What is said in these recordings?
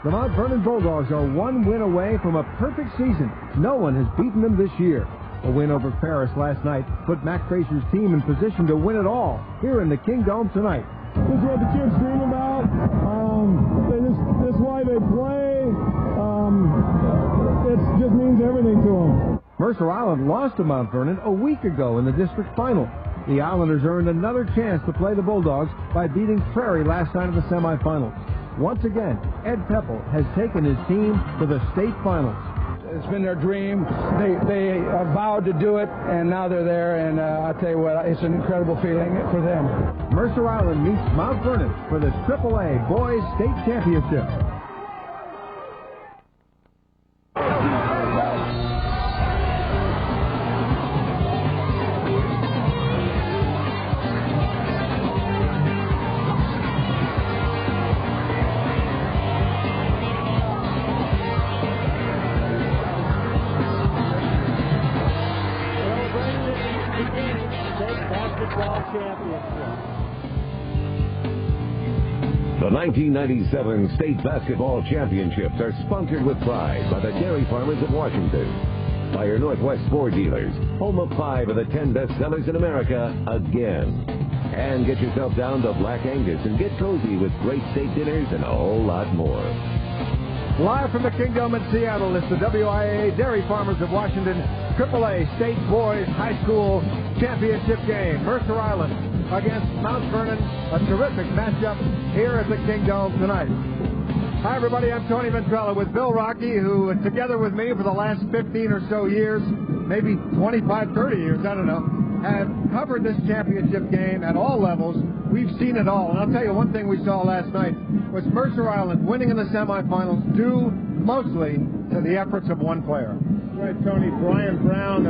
The Mount Vernon Bulldogs are one win away from a perfect season. No one has beaten them this year. A win over Paris last night put Mac Fraser's team in position to win it all here in the King Dome tonight. This is what the kids dream about. This is why they play. It just means everything to them. Mercer Island lost to Mount Vernon a week ago in the district final. The Islanders earned another chance to play the Bulldogs by beating Prairie last night in the semifinals. Once again, Ed Pepple has taken his team to the state finals. It's been their dream. They vowed to do it, and now they're there, and I'll tell you what, it's an incredible feeling for them. Mercer Island meets Mount Vernon for the AAA Boys State Championship. The 1997 State Basketball Championships are sponsored with pride by the Dairy Farmers of Washington, by your Northwest Ford dealers, home of 5 of the 10 best sellers in America again. And get yourself down to Black Angus and get cozy with great state dinners and a whole lot more. Live from the Kingdom in Seattle, it's the WIAA Dairy Farmers of Washington AAA State Boys High School Championship game. Mercer Island against Mount Vernon, a terrific matchup here at the Kingdom tonight. Hi, everybody. I'm Tony Ventrella with Bill Rocky, who, together with me for the last 15 or so years, maybe 25, 30 years, I don't know, have covered this championship game at all levels. We've seen it all. And I'll tell you one thing we saw last night was Mercer Island winning in the semifinals due mostly to the efforts of one player. Right, Tony. Brian Brown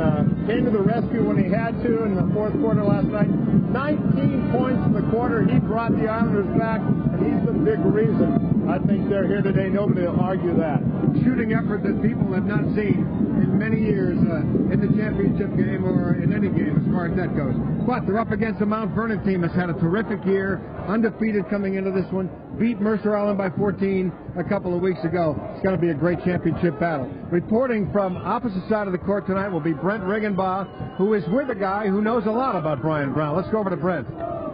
came to the rescue when he had to in the fourth quarter last night. 19 points in the quarter. He brought the Islanders back, and he's the big reason. I think they're here today. Nobody will argue that. Shooting effort that people have not seen in many years in the championship game or in any game as far as that goes. But they're up against a Mount Vernon team that's had a terrific year, undefeated coming into this one, beat Mercer Island by 14 a couple of weeks ago. It's going to be a great championship battle. Reporting from opposite side of the court tonight will be Brent Riggenbaugh, who is with a guy who knows a lot about Brian Brown. Let's go over to Brent.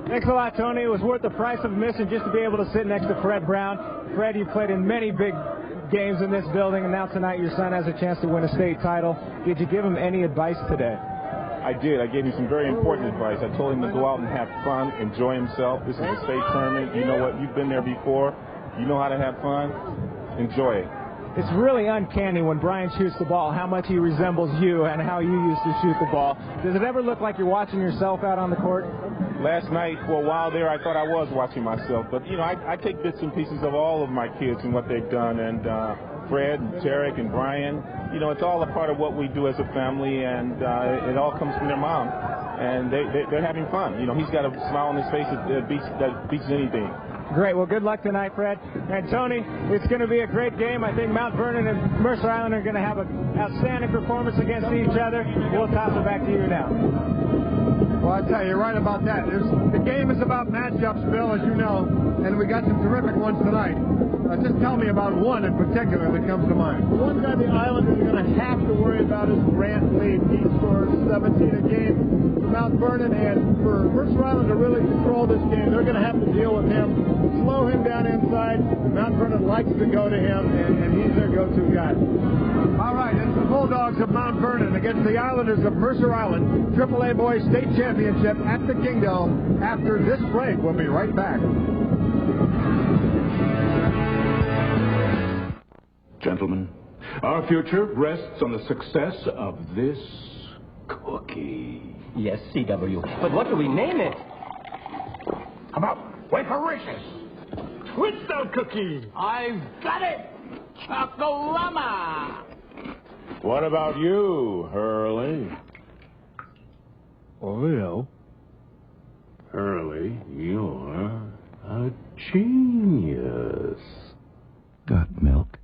Thanks a lot, Tony. It was worth the price of admission just to be able to sit next to Fred Brown. Fred, you played in many big games in this building, and now tonight your son has a chance to win a state title. Did you give him any advice today? I did. I gave him some very important advice. I told him to go out and have fun, enjoy himself. This is a state tournament. You know what? You've been there before. You know how to have fun. Enjoy it. It's really uncanny when Brian shoots the ball, how much he resembles you and how you used to shoot the ball. Does it ever look like you're watching yourself out on the court? Last night, for a while there, I thought I was watching myself. But, you know, I take bits and pieces of all of my kids and what they've done. And Fred, and Tarek, and Brian, you know, it's all a part of what we do as a family. And it all comes from their mom. And they're having fun. You know, he's got a smile on his face that beats anything. Great. Well, good luck tonight, Fred. And Tony, it's going to be a great game. I think Mount Vernon and Mercer Island are going to have an outstanding performance against each other. We'll toss it back to you now. Well, I tell you, you're right about that. The game is about matchups, Bill, as you know, and we got some terrific ones tonight. Just tell me about one in particular that comes to mind. The one guy the Islanders are going to have to worry about is Grant Lee. He scores 17 a game for Mount Vernon, and for Mercer Island to really control this game, they're going to have to deal with him, slow him down inside. Mount Vernon likes to go to him, and he's their go-to guy. All right, it's the Bulldogs of Mount Vernon against the Islanders of Mercer Island, AAA Boys State Championship at the Kingdom. After this break, we'll be right back. Gentlemen, our future rests on the success of this cookie. Yes, CW. But what do we name it? How about Waferacious? Twist out cookie. I've got it! Chocolama! What about you, Hurley? Oreo. Hurley, you're a genius. Got milk?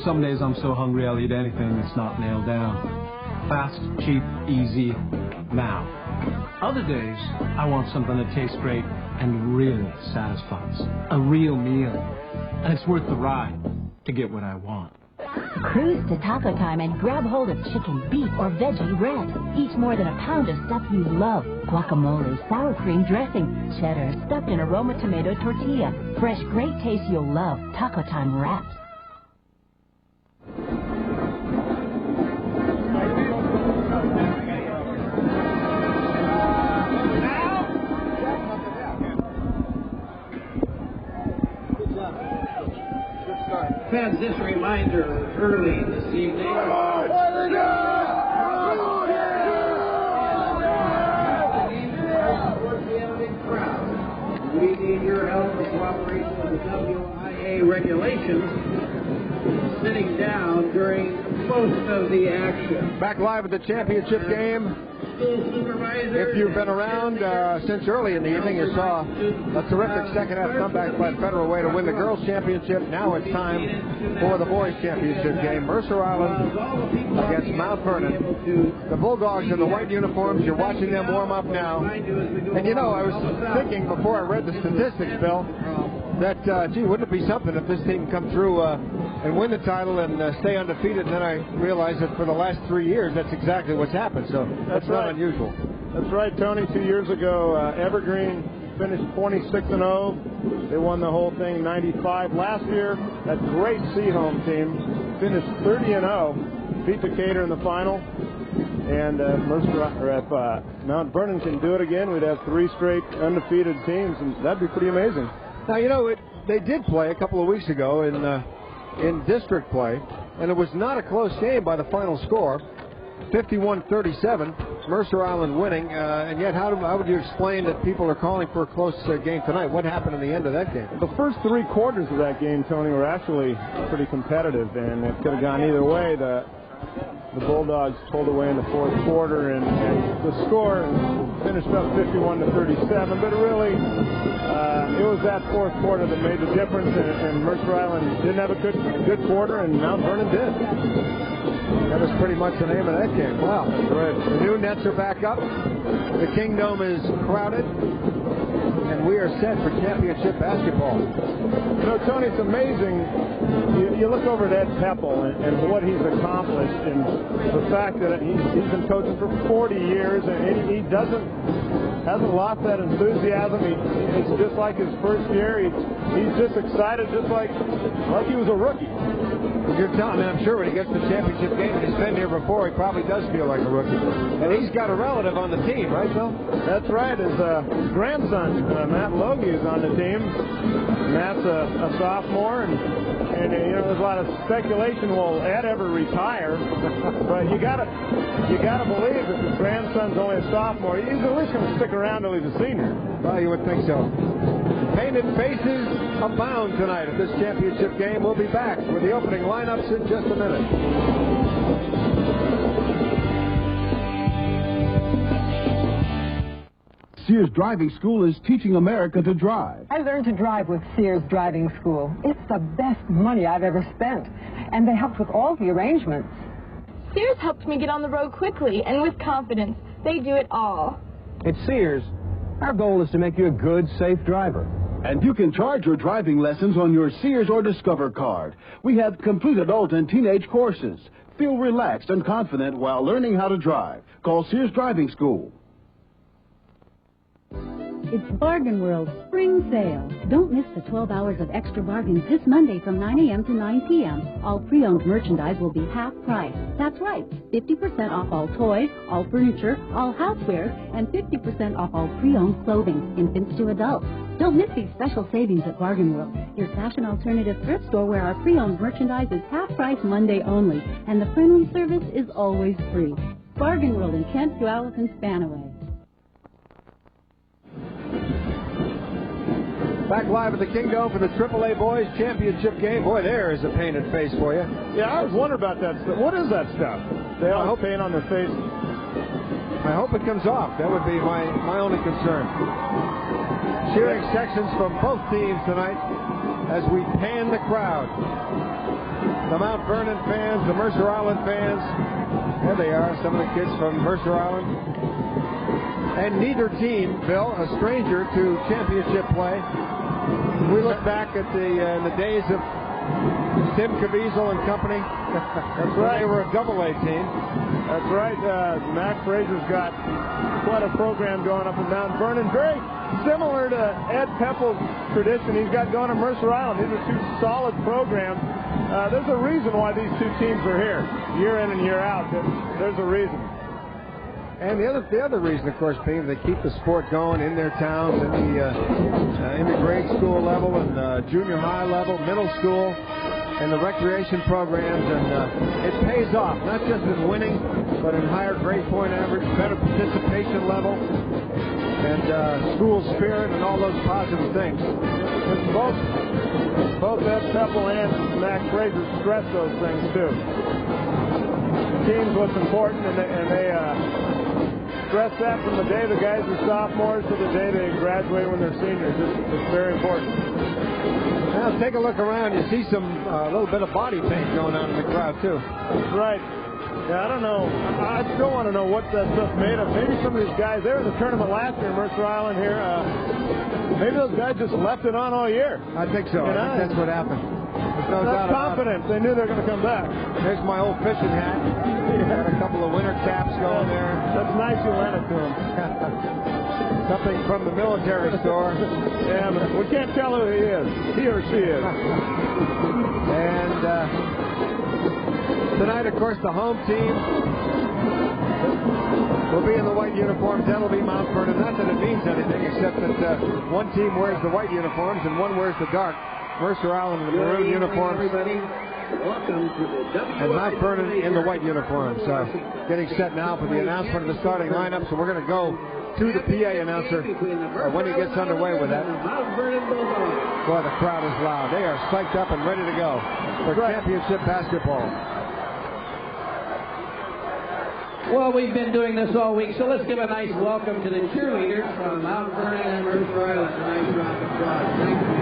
Some days I'm so hungry I'll eat anything that's not nailed down. Fast, cheap, easy, now. Other days I want something that tastes great and really satisfies. A real meal. And it's worth the ride to get what I want. Cruise to Taco Time and grab hold of chicken, beef, or veggie wraps. Each more than a pound of stuff you love. Guacamole, sour cream dressing, cheddar, stuffed in aroma tomato tortilla. Fresh, great taste you'll love. Taco Time wraps. Fans, this reminder early this evening. We need your help and cooperation with the WIA regulations sitting down during most of the action. Back live at the championship game. If you've been around since early in the evening, you saw a terrific second-half comeback by Federal Way to win the girls' championship. Now it's time for the boys' championship game. Mercer Island against Mount Vernon. The Bulldogs in the white uniforms. You're watching them warm up now. And you know, I was thinking before I read the statistics, Bill, that, gee, wouldn't it be something if this team come through and win the title and stay undefeated? And then I realized that for the last 3 years, that's exactly what's happened. So that's not unusual. That's right, Tony. 2 years ago, Evergreen finished 26-0. They won the whole thing 95. Last year, that great Seahome team finished 30-0, beat Decatur in the final. And if Mount Vernon can do it again, we'd have 3 straight undefeated teams, and that'd be pretty amazing. Now, you know, they did play a couple of weeks ago in district play, and it was not a close game by the final score, 51-37, Mercer Island winning, and yet how would you explain that people are calling for a close game tonight? What happened in the end of that game? The first 3 quarters of that game, Tony, were actually pretty competitive, and it could have gone either way. The Bulldogs pulled away in the fourth quarter, and the score finished up 51-37, but really it was that fourth quarter that made the difference, and Mercer Island didn't have a good quarter, and Mount Vernon did. That was pretty much the name of that game. Wow. That's right. The new nets are back up. The Kingdom is crowded. And we are set for championship basketball. You know, Tony, it's amazing. You look over at Ed Peppel and what he's accomplished, and the fact that he's been coaching for 40 years, and he hasn't lost that enthusiasm. It's just like his first year. He's just excited, just like he was a rookie. You're telling me, I'm sure when he gets to the championship game and he's been here before, he probably does feel like a rookie. And he's got a relative on the team, right, Bill? That's right. His grandson, Matt Logie, is on the team. Matt's a sophomore, and you know, there's a lot of speculation, will Ed ever retire? But you gotta believe that his grandson's only a sophomore. He's at least going to stick around till he's a senior. Well, you would think so. Painted faces abound tonight at this championship game. We'll be back with the opening lineups in just a minute. Sears Driving School is teaching America to drive. I learned to drive with Sears Driving School. It's the best money I've ever spent. And they helped with all the arrangements. Sears helped me get on the road quickly and with confidence. They do it all. At Sears, our goal is to make you a good, safe driver. And you can charge your driving lessons on your Sears or Discover card. We have complete adult and teenage courses. Feel relaxed and confident while learning how to drive. Call Sears Driving School. It's Bargain World Spring Sale. Don't miss the 12 hours of extra bargains this Monday from 9 a.m. to 9 p.m. All pre-owned merchandise will be half price. That's right, 50% off all toys, all furniture, all housewares, and 50% off all pre-owned clothing, infants to adults. Don't miss these special savings at Bargain World, your fashion alternative thrift store where our pre-owned merchandise is half price Monday only, and the friendly service is always free. Bargain World in Kent, Puyallup, and Spanaway. Back live at the Kingdom for the AAA Boys Championship game. Boy, there is a painted face for you. Yeah, I was wondering about that stuff. What is that stuff? They all hope paint on their face. I hope it comes off. That would be my only concern. Cheering sections from both teams tonight as we pan the crowd. The Mount Vernon fans, the Mercer Island fans. There they are, some of the kids from Mercer Island. And neither team, Bill, a stranger to championship play. We look back at the days of Tim Caviezel and company. That's right. They were a double-A team. That's right. Mac Frazier's got quite a program going up in Mount Vernon. Very similar to Ed Peppel's tradition he's got going to Mercer Island. These are two solid programs. There's a reason why these two teams are here, year in and year out. There's a reason. And the other reason, of course, being they keep the sport going in their towns, in the grade school level and junior high level, middle school, and the recreation programs, and it pays off, not just in winning, but in higher grade point average, better participation level, and school spirit, and all those positive things. And both Ed Peppel and Mac Frazier stress those things too. The team's what's important, and they stress that from the day the guys are sophomores to the day they graduate when they're seniors. It's very important. Now take a look around. You see some little bit of body paint going on in the crowd too. That's right. Yeah, I don't know. I still want to know what that stuff's made of. Maybe some of these guys, they were in the tournament last year in Mercer Island here. Maybe those guys just left it on all year. I think so. I think that's what happened. There's no doubt about it. Confidence. They knew they were going to come back. There's my old fishing hat. Got a couple of winter caps going there. That's nice you lent it to him. Something from the military store. Yeah, but we can't tell who he is. He or she is. And tonight, of course, the home team will be in the white uniforms. That'll be Mount Vernon. Not that it means anything, except that one team wears the white uniforms and one wears the dark. Mercer Island in the maroon uniforms. Welcome to the And Mount Vernon in the white uniforms. Getting set now for the announcement of the starting lineup. So we're going to go to the PA announcer when he gets underway with that. Boy, the crowd is loud. They are psyched up and ready to go for championship basketball. Well, we've been doing this all week, so let's give a nice welcome to the cheerleaders from Mount Vernon and Mercer Island. Nice round of applause. Thank you.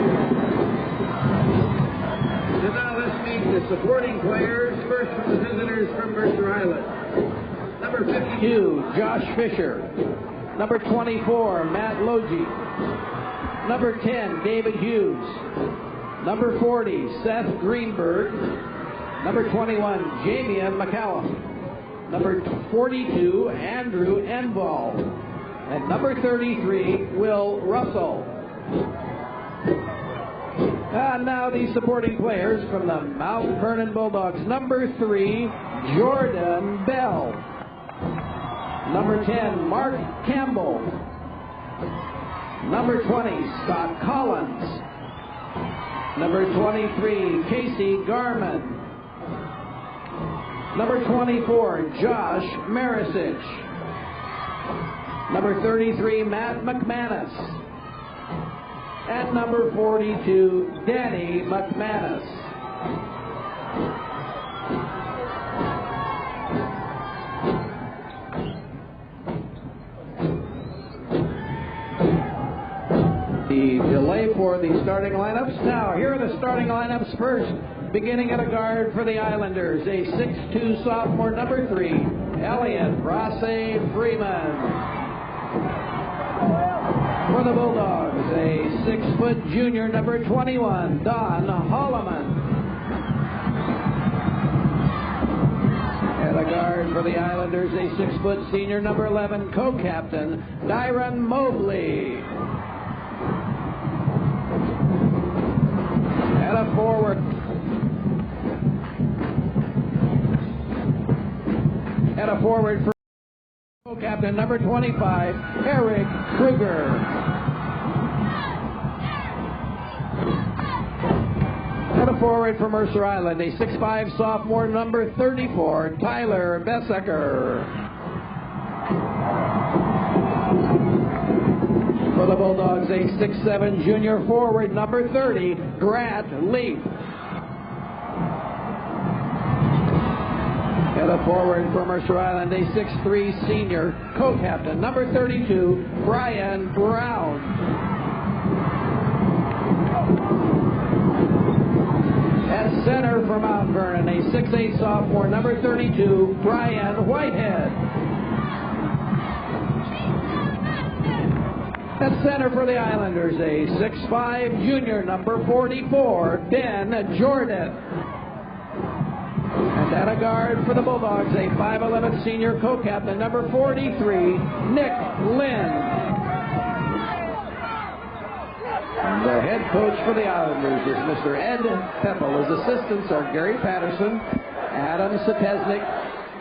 And now let's meet the supporting players. First from the visitors from Mercer Island. Number 52, Josh Fisher. Number 24, Matt Logie. Number 10, David Hughes. Number 40, Seth Greenberg. Number 21, Jamian McCallum. Number 42, Andrew Enval. And number 33, Will Russell. And now the supporting players from the Mount Vernon Bulldogs. Number 3, Jordan Bell. Number 10, Mark Campbell. Number 20, Scott Collins. Number 23, Casey Garman. Number 24, Josh Marisich. Number 33, Matt McManus. And number 42, Danny McManus. The delay for the starting lineups. Now, here are the starting lineups first. Beginning at a guard for the Islanders, a 6'2 sophomore, number 3, Elliot Rosse Freeman. For the Bulldogs, a 6-foot junior, number 21, Don Holloman. At a guard for the Islanders, a 6-foot senior, number 11, co-captain, Dyron Mobley. At a forward. At a forward for co-captain, number 25, Eric Kruger. At a forward for Mercer Island, a 6'5 sophomore, number 34, Tyler Bessecker. For the Bulldogs, a 6'7 junior forward, number 30, Grant Leaf. At a forward for Mercer Island, a 6'3 senior co-captain, number 32, Brian Brown. At center for Mount Vernon, a 6'8 sophomore, number 32, Brian Whitehead. At center for the Islanders, a 6'5" junior, number 44, Ben Jordan. And at a guard for the Bulldogs, a 5'11" senior co-captain, number 43, Nick Lynn. The head coach for the Islanders is Mr. Ed Peppel. His assistants are Gary Patterson, Adam Setesnik,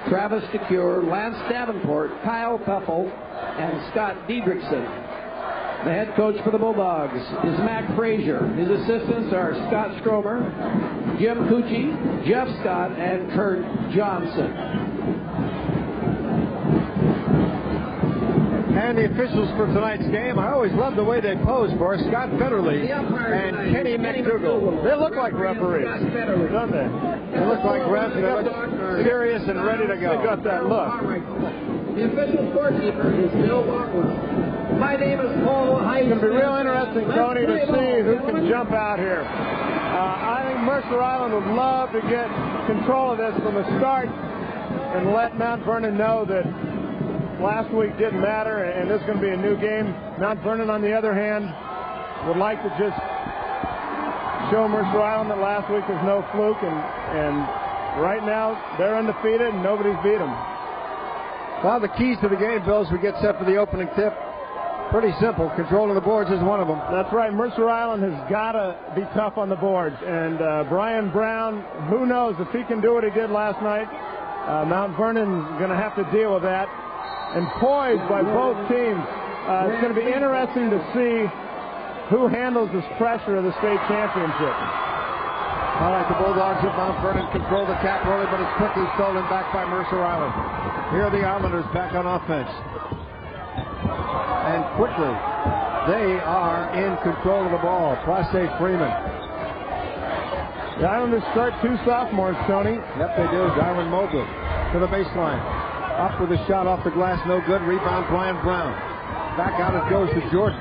Travis DeCure, Lance Davenport, Kyle Peppel, and Scott Diedrichson. The head coach for the Bulldogs is Mac Frazier. His assistants are Scott Stromer, Jim Cucci, Jeff Scott, and Kurt Johnson. And the officials for tonight's game, I always love the way they pose for us. Scott Federle and Kenny McDougall. They look like referees, don't they? They look like refs. They look serious and ready to go. They got that look. The official scorekeeper is Bill Walker. My name is Paul Heisen. It's going to be real interesting, Tony, to see who can jump out here. I think Mercer Island would love to get control of this from the start and let Mount Vernon know that last week didn't matter and this is going to be a new game. Mount Vernon, on the other hand, would like to just show Mercer Island that last week was no fluke, and right now they're undefeated and nobody's beat them. Well, the keys to the game, Bill, as we get set for the opening tip, pretty simple. Control of the boards is one of them. That's right. Mercer Island has got to be tough on the boards. And Brian Brown, who knows if he can do what he did last night. Mount Vernon's going to have to deal with that. And poised by both teams. It's going to be interesting to see who handles this pressure of the state championship. All right, the Bulldogs of Mount Vernon control the tap early, but it's quickly stolen back by Mercer Island. Here are the Islanders back on offense. And quickly, they are in control of the ball. Place Freeman. The Islanders start two sophomores, Tony. Yep, they do. Darwin Mobley to the baseline. Up with a shot off the glass, no good. Rebound, Brian Brown. Back out it goes to Jordan.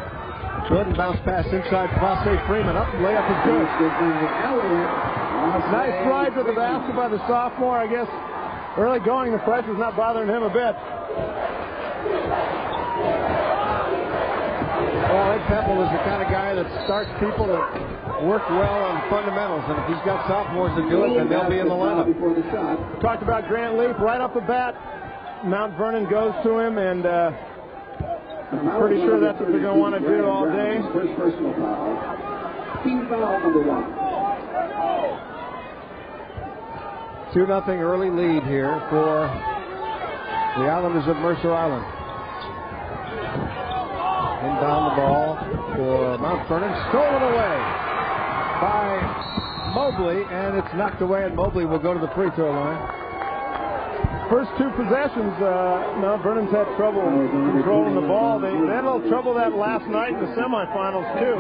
Jordan bounce pass inside. Place Freeman up and layup is good. Nice ride with the basket by the sophomore. I guess early going, the pressure's not bothering him a bit. Well, Ed Peppel is the kind of guy that starts people that work well on fundamentals, and if he's got sophomores to do it, then they'll be in the lineup. Talked about Grant Leaf right off the bat. Mount Vernon goes to him, and I'm pretty sure that's what they're going to want to do all day. First personal foul. Team foul number 1. 2-0 early lead here for the Islanders of Mercer Island. Inbound the ball for Mount Vernon. Stolen away by Mobley, and it's knocked away, and Mobley will go to the free throw line. First two possessions, Mount Vernon's had trouble controlling the ball. They had a little trouble that last night in the semifinals, too.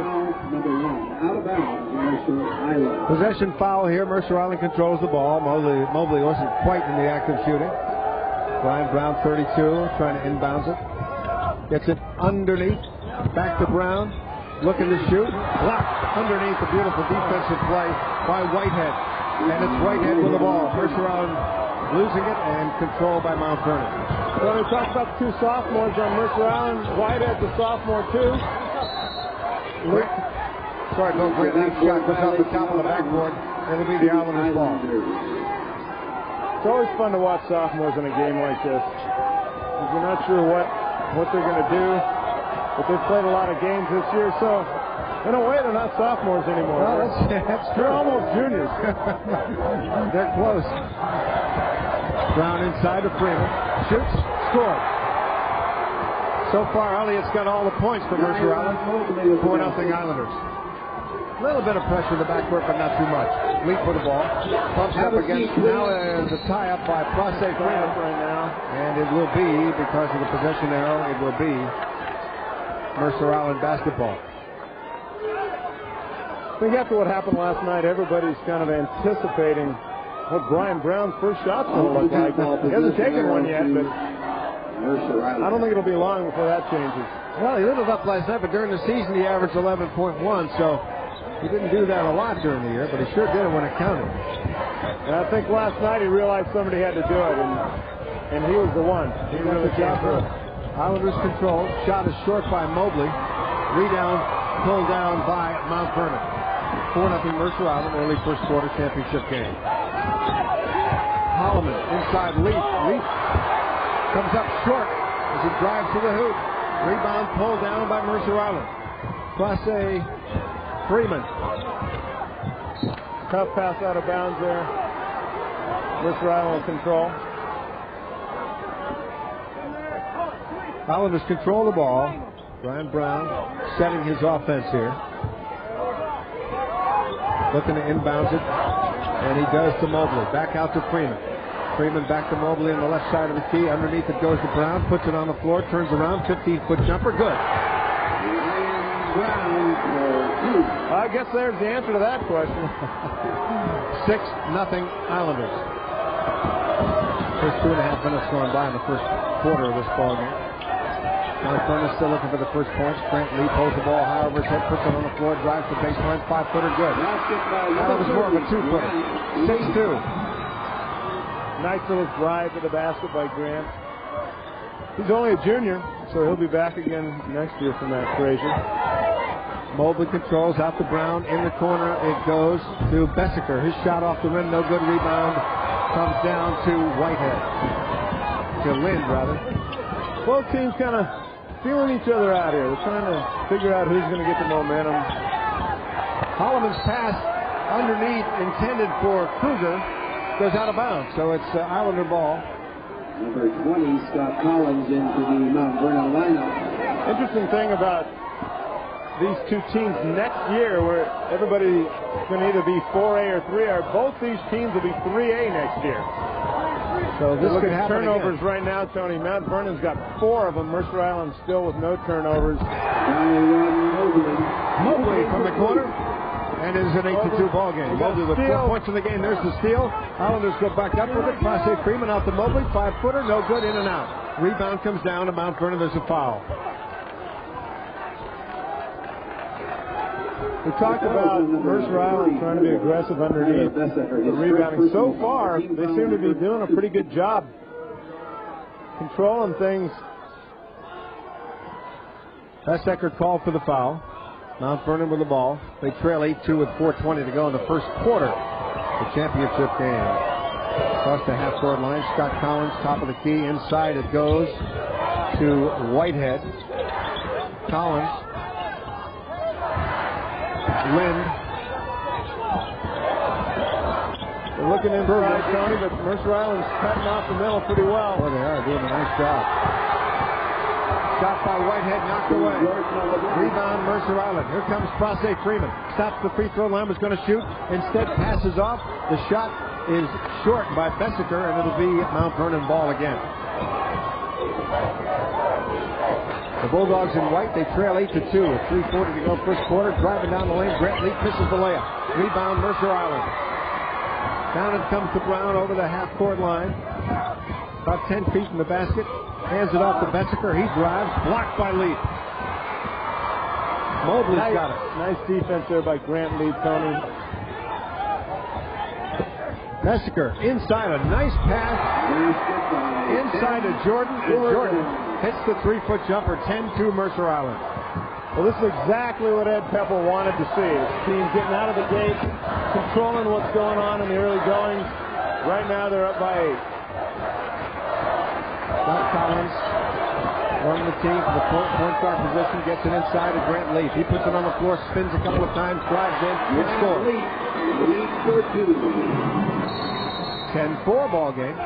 Possession foul here. Mercer Island controls the ball. Mobley wasn't quite in the act of shooting. Brian Brown, 32, trying to inbounds it. Gets it underneath. Back to Brown. Looking to shoot. Blocked underneath. A beautiful defensive play by Whitehead. And it's Whitehead with the ball. Mercer Island losing it and controlled by Mount Vernon. Well, we talked about the two sophomores on Mercer Island. Whitehead's a sophomore, too. Sorry, Bill. Great nice shot. Goes off the top of the backboard. It'll be the Islanders' ball. It's always fun to watch sophomores in a game like this. You're not sure what they're going to do, but they've played a lot of games this year, so in a way they're not sophomores anymore. Well, that's true. They're almost juniors. They're close. Brown inside to Freeman. Shoots, scores. So far, Elliott's got all the points for Mercer Island. 4-0 Islanders. A little bit of pressure in the backcourt, but not too much. Leap for the ball. Pumps up against. Now there's a tie-up by Place Freeman right now. And it will be, because of the possession arrow, it will be Mercer Island basketball. I think after what happened last night, everybody's kind of anticipating what Brian Brown's first shot's going to look like. He hasn't taken one yet, but I don't think it'll be long before that changes. Well, he lit it up last night, but during the season he averaged 11.1, so he didn't do that a lot during the year, but he sure did it when it counted. And I think last night he realized somebody had to do it, and he was the one. He really came through. Islanders control. Shot is short by Mobley. Rebound pulled down by Mount Vernon. 4-0 Mercer Island, early first quarter championship game. Holloman inside Leaf. Leaf comes up short as he drives to the hoop. Rebound pulled down by Mercer Island. Classe Freeman. Tough pass out of bounds there. Mercer Island will control. Islanders control the ball. Brian Brown setting his offense here. Looking to inbounds it. And he does to Mobley. Back out to Freeman. Freeman back to Mobley on the left side of the key. Underneath it goes to Brown. Puts it on the floor. Turns around. 15-foot jumper. Good. I guess there's the answer to that question. 6-0 Islanders. First 2.5 minutes gone by in the first quarter of this ball game. Mount Vernon still looking for the first points. Grant Lee pulls the ball high over his head, puts it on the floor, drives the baseline, 5-footer, good. That was more of a 2-footer. 6-2. Nice little drive to the basket by Grant. He's only a junior, so he'll be back again next year from that Frazier. Mobley controls out to Brown. In the corner it goes to Bessiker. His shot off the rim, no good. Rebound comes down to Whitehead. To Lind, rather. Both teams kind of feeling each other out here. They're trying to figure out who's going to get the momentum. Holloman's pass underneath, intended for Kruger, goes out of bounds. So it's Islander ball. Number 20, Scott Collins, into the Mount Vernon lineup. Interesting thing about these two teams next year, where everybody can either be 4A or 3A, both these teams will be 3A next year. So this could happen turnovers again. right now, Tony. Mount Vernon's got 4 of them. Mercer Island still with no turnovers. Mobley from the corner. And it is an 8-2 ball game. Mobley with 4 points in the game. There's the steal. Islanders go back up with it. Classe Freeman out to Mobley. 5-footer. No good. In and out. Rebound comes down to Mount Vernon. There's a foul. We talked about Mercer Island trying to be aggressive underneath the rebounding. So far, they seem to be doing a pretty good job controlling things. Hessecker called for the foul. Mount Vernon with the ball. They trail 8-2 with 4:20 to go in the first quarter. The championship game. Across the half-court line, Scott Collins, top of the key. Inside it goes to Whitehead. Collins. Lind. They're looking inside, Tony, but Mercer Island's cutting off the middle pretty well. Boy, they are doing a nice job. Shot by Whitehead, knocked away. Rebound, Mercer Island. Here comes Classe Freeman. Stops the free throw line, was going to shoot. Instead, passes off. The shot is short by Bessiker, and it'll be Mount Vernon ball again. The Bulldogs in white, they trail 8-2 with 3:40 to go first quarter. Driving down the lane, Grant Lee misses the layup. Rebound, Mercer Island. Down it comes to Brown over the half-court line. About 10 feet from the basket. Hands it off to Bessiker. He drives, blocked by Lee. Mobley's got it. Nice defense there by Grant Lee, Tony. Bessiker inside, a nice pass. Inside to Jordan. Jordan hits the 3-foot jumper, 10-2 Mercer Island. Well, this is exactly what Ed Pepple wanted to see. His team getting out of the gate, controlling what's going on in the early goings. Right now they're up by 8. Scott Collins running the team from the point guard position, gets it inside to Grant Leaf. He puts it on the floor, spins a couple of times, drives in, and scores. 10-4 ball game.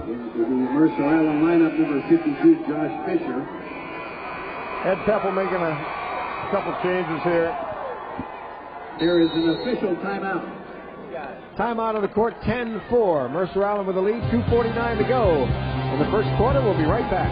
Into the Mercer Island lineup, number 52, Josh Fisher. Ed Pepple making a couple changes here. There is an official timeout. Timeout on the court, 10-4. Mercer Island with a lead, 2:49 to go. In the first quarter, we'll be right back.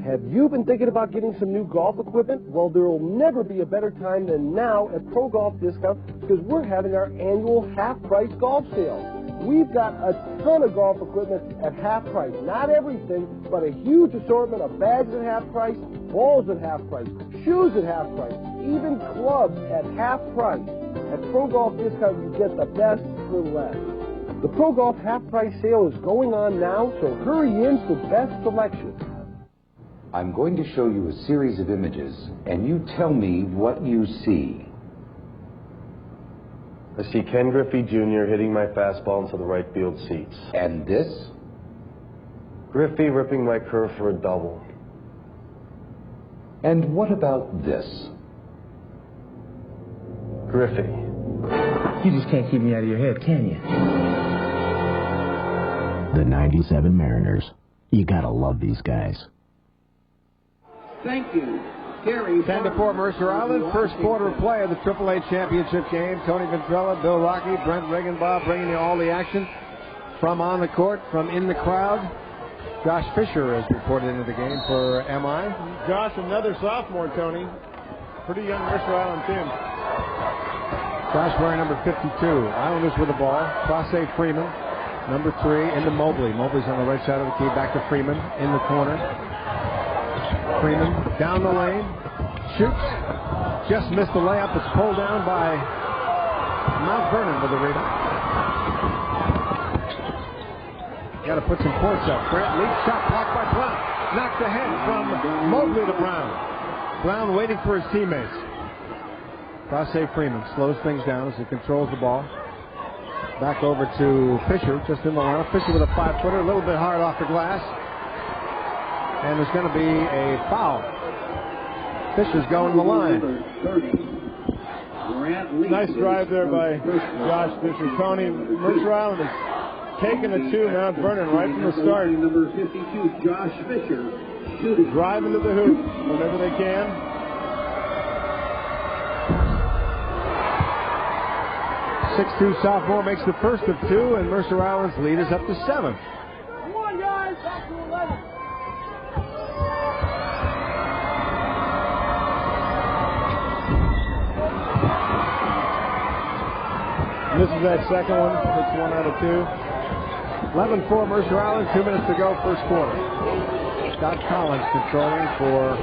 Have you been thinking about getting some new golf equipment? Well, there will never be a better time than now at Pro Golf Discount, because we're having our annual half-price golf sale. We've got a ton of golf equipment at half price. Not everything, but a huge assortment of bags at half price, balls at half price, shoes at half price, even clubs at half price. At Pro Golf Discount, you get the best for less. The Pro Golf half-price sale is going on now, so hurry in for best selection. I'm going to show you a series of images, and you tell me what you see. I see Ken Griffey Jr. hitting my fastball into the right field seats. And this? Griffey ripping my curve for a double. And what about this? Griffey. You just can't keep me out of your head, can you? The 97 Mariners. You gotta love these guys. Thank you, Gary. 10-4 Mercer Island. First quarter of play of the AAA championship game. Tony Ventrella, Bill Rocky, Brent Regenbaugh bringing you all the action from on the court, from in the crowd. Josh Fisher is reported into the game for MI. Josh, another sophomore, Tony. Pretty young Mercer Island team. Josh wearing number 52. Islanders with the ball. Crosse Freeman, number 3, into Mobley. Mobley's on the right side of the key. Back to Freeman in the corner. Freeman down the lane. Shoots. Just missed the layup. It's pulled down by Mount Vernon with the rebound. Got to put some points up. Grant lead shot blocked by Brown. Knocked ahead from Mobley to Brown. Brown waiting for his teammates. Crosse Freeman slows things down as he controls the ball. Back over to Fisher, just in the lineup. Fisher with a 5-footer, a little bit hard off the glass. And there's going to be a foul. Fisher's going to the line. Nice drive there by Josh Fisher. Tony, Mercer Island is taking it to Mount Vernon right from the start. Number 52, Josh Fisher. Driving to the hoop whenever they can. .62 sophomore makes the first of 2, and Mercer Island's lead is up to 7. Come on, guys, back to 11. This is that second one. It's 1 out of 2. 11-4 Mercer Island, 2 minutes to go, first quarter. Scott Collins controlling for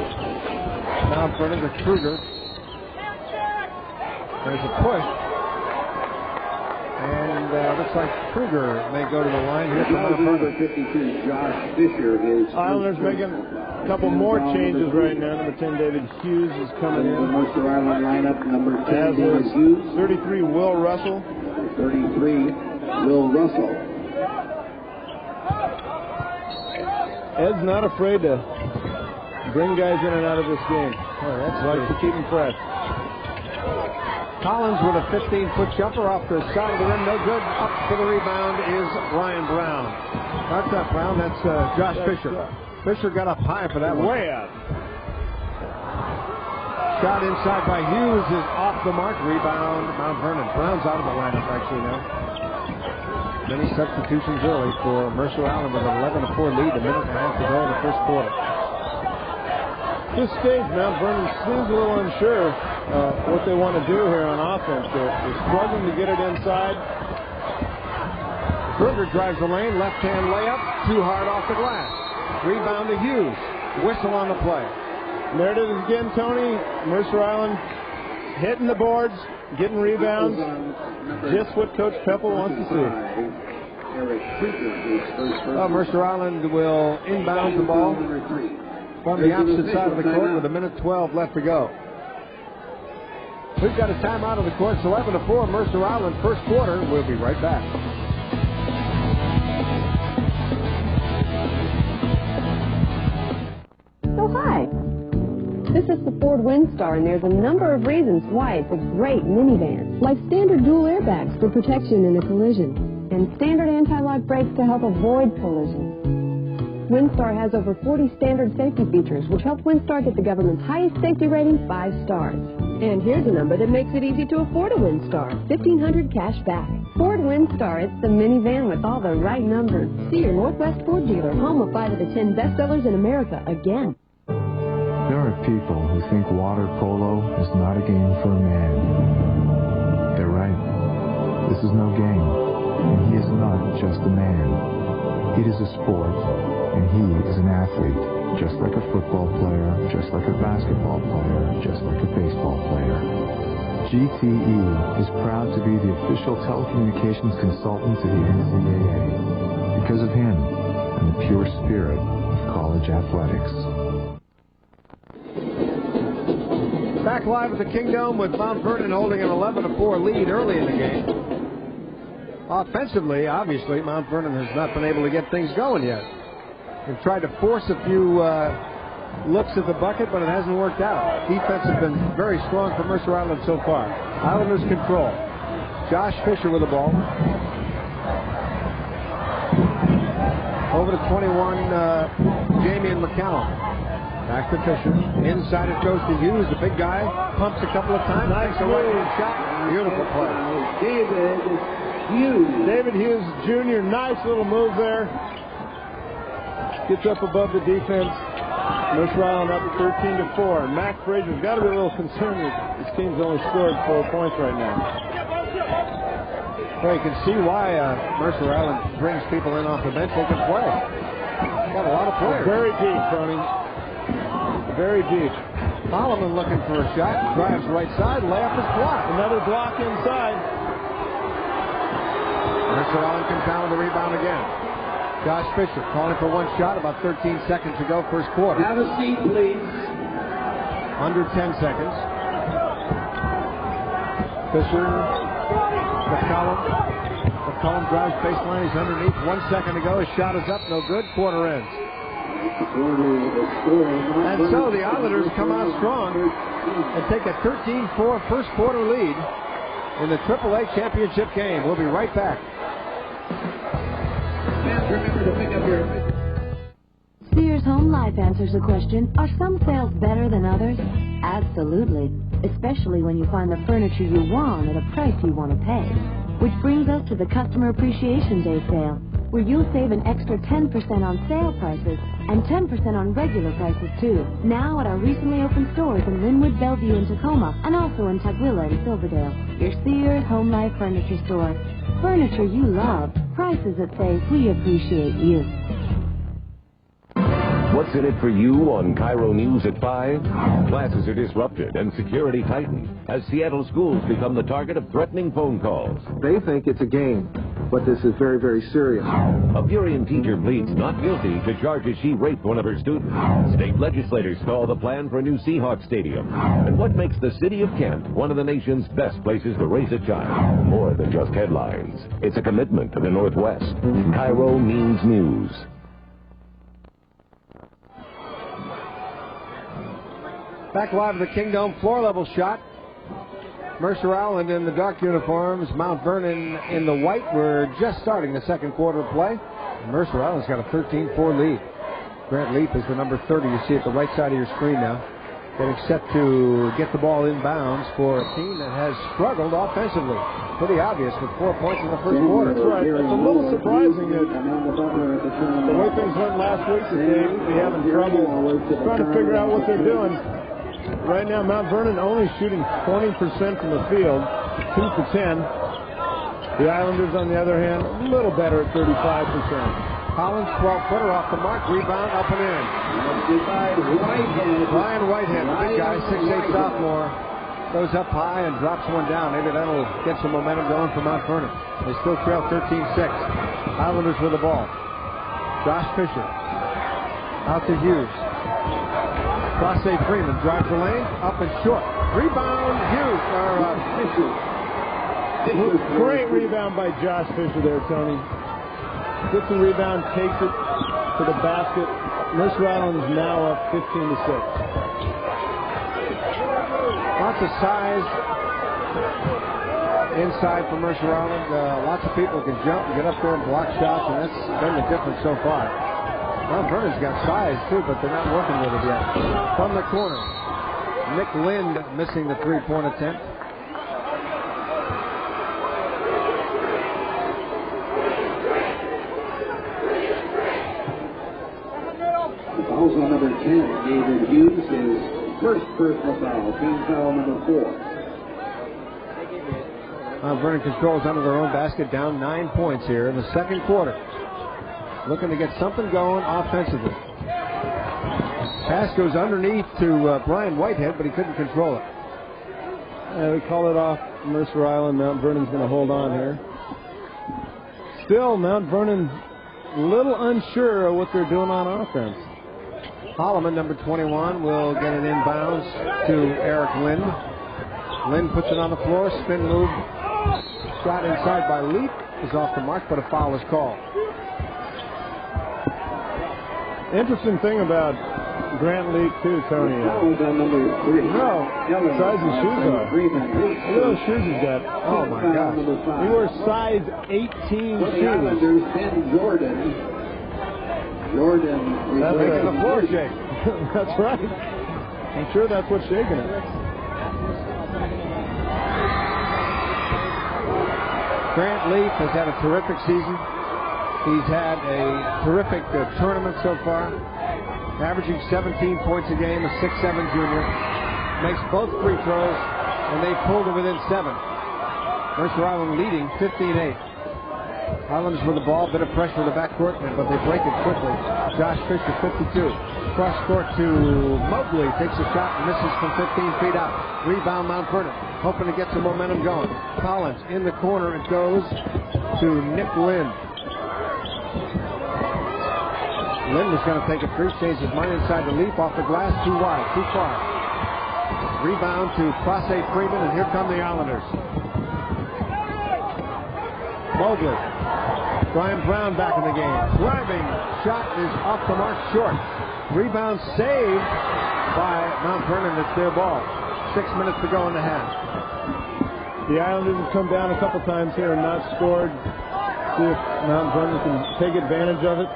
Mount Vernon to Kruger. There's a push. And looks like Kruger may go to the line here for Mount Vernon. 52, Josh Fisher is. Islanders making a couple more changes right now. Number 10, David Hughes is coming in. Mercer Island lineup, number 10, As David is Hughes. 33, Will Russell. 33, Will Russell. Ed's not afraid to bring guys in and out of this game. Oh, that's like to keep them fresh. Collins with a 15-foot jumper off the side of the rim. No good. Up for the rebound is Ryan Brown. That's not Brown. That's Josh Fisher. Fisher got up high for that one. Way out. Shot inside by Hughes is off the mark. Rebound, Mount Vernon. Brown's out of the lineup actually now. Many substitutions early for Mercer Island with an 11-4 lead. A minute and a half to go in the first quarter. This stage, Mount Vernon seems a little unsure what they want to do here on offense. They're struggling to get it inside. Kruger drives the lane. Left-hand layup. Too hard off the glass. Rebound to Hughes. Whistle on the play. And there it is again, Tony. Mercer Island hitting the boards, getting rebounds. Just what Coach Pepple wants to see. Mercer Island will inbound the ball from the opposite side of the court with 1:12 left to go. We've got a timeout on the court. It's 11-4 Mercer Island, first quarter. We'll be right back. So hi. This is the Ford Windstar, and there's a number of reasons why it's a great minivan. Like standard dual airbags for protection in a collision, and standard anti-lock brakes to help avoid collisions. Windstar has over 40 standard safety features, which help Windstar get the government's highest safety rating, 5 stars. And here's a number that makes it easy to afford a Windstar, $1,500 cash back. Ford Windstar, it's the minivan with all the right numbers. See your Northwest Ford dealer, home of 5 of the 10 bestsellers in America, again. There are people who think water polo is not a game for a man. They're right. This is no game, and he is not just a man. It is a sport, and he is an athlete, just like a football player, just like a basketball player, just like a baseball player. GTE is proud to be the official telecommunications consultant to the NCAA because of him and the pure spirit of college athletics. Back live at the Kingdome with Mount Vernon holding an 11-4 lead early in the game. Offensively, obviously, Mount Vernon has not been able to get things going yet. They've tried to force a few looks at the bucket, but it hasn't worked out. Defense has been very strong for Mercer Island so far. Islanders control. Josh Fisher with the ball. Over to 21, Jamie and McCallum. Back to Fisher. Inside it goes to Hughes, the big guy. Pumps a couple of times. Nice takes a right-hand shot. Beautiful play. David Hughes Jr., nice little move there. Gets up above the defense. Mercer Island up 13-4. And Mac Frazier's got to be a little concerned that his team's only scored 4 points right now. Well, you can see why Mercer Island brings people in off the bench. They can play. Got a lot of players. Very deep, Tony. Very deep. Solomon looking for a shot. Drives right side. Layup is blocked. Another block inside. Mercer Island comes down with the rebound again. Josh Fisher calling for one shot. About 13 seconds to go, first quarter. Have a seat, please. Under 10 seconds. Fisher. McCollum drives baseline. He's underneath. 1 second to go. His shot is up. No good. Quarter ends. And so the Islanders come out strong and take a 13-4 first quarter lead in the AAA championship game. We'll be right back. Remember to pick up your... Sears Home Life answers the question, are some sales better than others? Absolutely, especially when you find the furniture you want at a price you want to pay. Which brings us to the Customer Appreciation Day sale, where you'll save an extra 10% on sale prices and 10% on regular prices too. Now at our recently opened stores in Linwood, Bellevue, and Tacoma, and also in Tukwila and Silverdale. Your Sears Home Life Furniture Store. Furniture you love. Prices that say we appreciate you. What's in it for you on Cairo News at 5? Classes are disrupted and security tightened as Seattle schools become the target of threatening phone calls. They think it's a game, but this is very, very serious. A Burien teacher pleads not guilty to charges she raped one of her students. State legislators stall the plan for a new Seahawks stadium. And what makes the city of Kent one of the nation's best places to raise a child? More than just headlines. It's a commitment to the Northwest. Cairo means news. Back live at the Kingdome, floor level shot. Mercer Island in the dark uniforms, Mount Vernon in the white. We're just starting the second quarter of play. Mercer Island's got a 13-4 lead. Grant Leap is the number 30. You see at the right side of your screen now. Getting set to get the ball inbounds for a team that has struggled offensively. Pretty obvious with 4 points in the first quarter. That's right. It's a little surprising that the way things went last week, that they be having trouble trying to figure out what they're doing. Right now, Mount Vernon only shooting 20% from the field, 2 for 10. The Islanders, on the other hand, a little better at 35%. Collins, 12-footer off the mark, rebound up and in. Brian Whitehead, big guy, 6'8" sophomore, goes up high and drops one down. Maybe that'll get some momentum going for Mount Vernon. They still trail 13-6. Islanders with the ball. Josh Fisher out to Hughes. Crosse Freeman drives the lane, up and short. Rebound, Hughes. Great rebound by Josh Fisher there, Tony. Gets the rebound, takes it to the basket. Mercer Island is now up 15-6. Lots of size inside for Mercer Island. Lots of people can jump and get up there and block shots, and that's been the difference so far. Mount Vernon's got size, too, but they're not working with it yet. From the corner, Nick Lind missing the three-point attempt. Fouls on number 10, David Hughes, his first personal foul. Team foul number 4. Mount Vernon controls under their own basket, down 9 points here in the second quarter. Looking to get something going offensively. Pass goes underneath to Brian Whitehead, but he couldn't control it. We call it off Mercer Island. Mount Vernon's going to hold on here. Still, Mount Vernon a little unsure of what they're doing on offense. Holloman, number 21, will get it inbounds to Eric Lind. Lind puts it on the floor, spin move. Shot inside by Leap is off the mark, but a foul is called. Interesting thing about Grant Leap, too, Tony. Number 3. No, size his shoes are. Look at those shoes he's got. Oh, my gosh. He wears size 18 shoes. Jordan. That's making the floor shake. That's right. I'm sure that's what's shaking it. Grant Leaf has had a terrific season. He's had a terrific tournament so far, averaging 17 points a game, a 6'7" junior. Makes both free throws, and they pulled it within 7. Mercer Island leading 15-8. Islanders with the ball, bit of pressure in the backcourt, but they break it quickly. Josh Fisher, 52. Cross court to Mobley, takes a shot and misses from 15 feet out. Rebound Mount Vernon, hoping to get some momentum going. Collins in the corner, it goes to Nick Lind. Lind is going to take a three, change his mind inside the Leap, off the glass, too wide, too far. Rebound to Clase Freeman, and here come the Islanders. Mobley. Brian Brown back in the game. Driving shot is off the mark, short. Rebound saved by Mount Vernon. It's their ball. 6 minutes to go in the half. The Islanders have come down a couple times here and not scored. See if Mount Vernon can take advantage of it.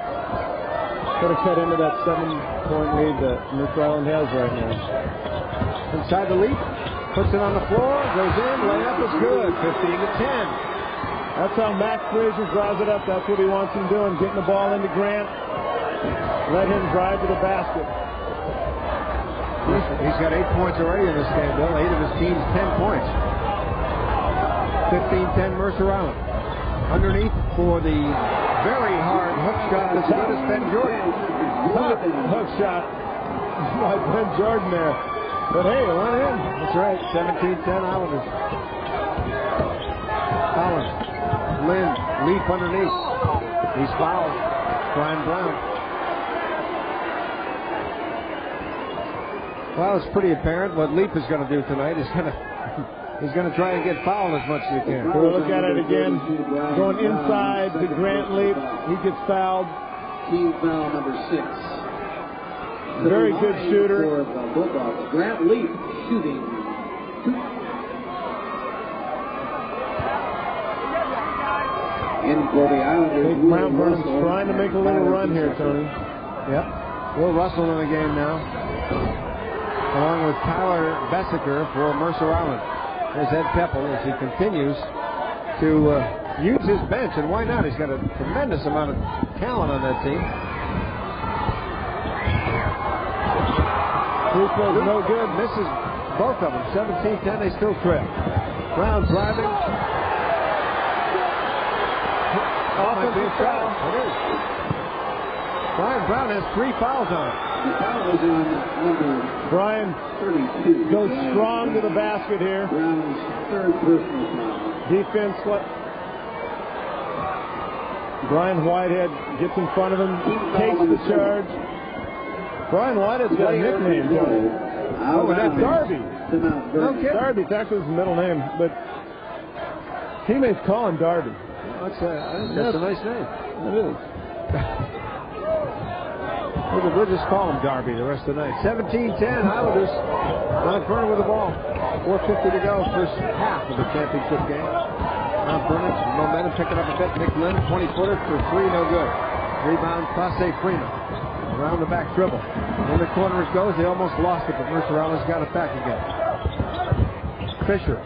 Try to cut into that 7-point lead that Mercer Island has right now. Inside the Leap. Puts it on the floor. Goes in. Layup is good. 15-10. That's how Max Frazier draws it up. That's what he wants him doing, getting the ball into Grant. Let him drive to the basket. He's got 8 points already in this game, Bill. 8 of his team's 10 points. 15-10 Mercer Island. Underneath for the very hard hook shot as good as Ben Jordan. Hook shot by Ben Jordan there. But hey, it went in. That's right. 17-10 Islanders. Collins. Lind, Leap underneath. He's fouled. Brian Brown. Well, it's pretty apparent what Leap is going to do tonight. He's going to try and get fouled as much as he can. We'll look at it again. Going inside to Grant Leap. He gets fouled. Team foul number 6. Very good shooter. Grant Leap shooting. In for the Islanders. Mount Vernon's trying to make a little run here, Tony. Yep. Will Russell in the game now, along with Tyler Bessiker for Mercer Island. There's Ed Pepple as he continues to use his bench, and why not? He's got a tremendous amount of talent on that team. Free throw no good. Misses both of them. 17-10, they still trip. Brown driving. Offensive foul. It is. Brian Brown has 3 fouls on him. Brian 32 goes strong to the basket here. Brown's 3rd personal foul. Defense. Brian Whitehead gets in front of him, takes the charge. Brian Whitehead's got a nickname. Oh, that's Darby. Okay. Darby's actually his middle name, but teammates call him Darby. That's a nice name. It is. We'll just call him Darby the rest of the night. 17-10 Islanders. Mount Vernon with the ball. 4:50 to go. First half of the championship game. Mount Vernon, momentum picking up a bit. Nick Lind, 20-footer for 3, no good. Rebound, Clase Freeman. Around the back dribble. In the corner it goes. They almost lost it, but Mercer Island's got it back again. Fisher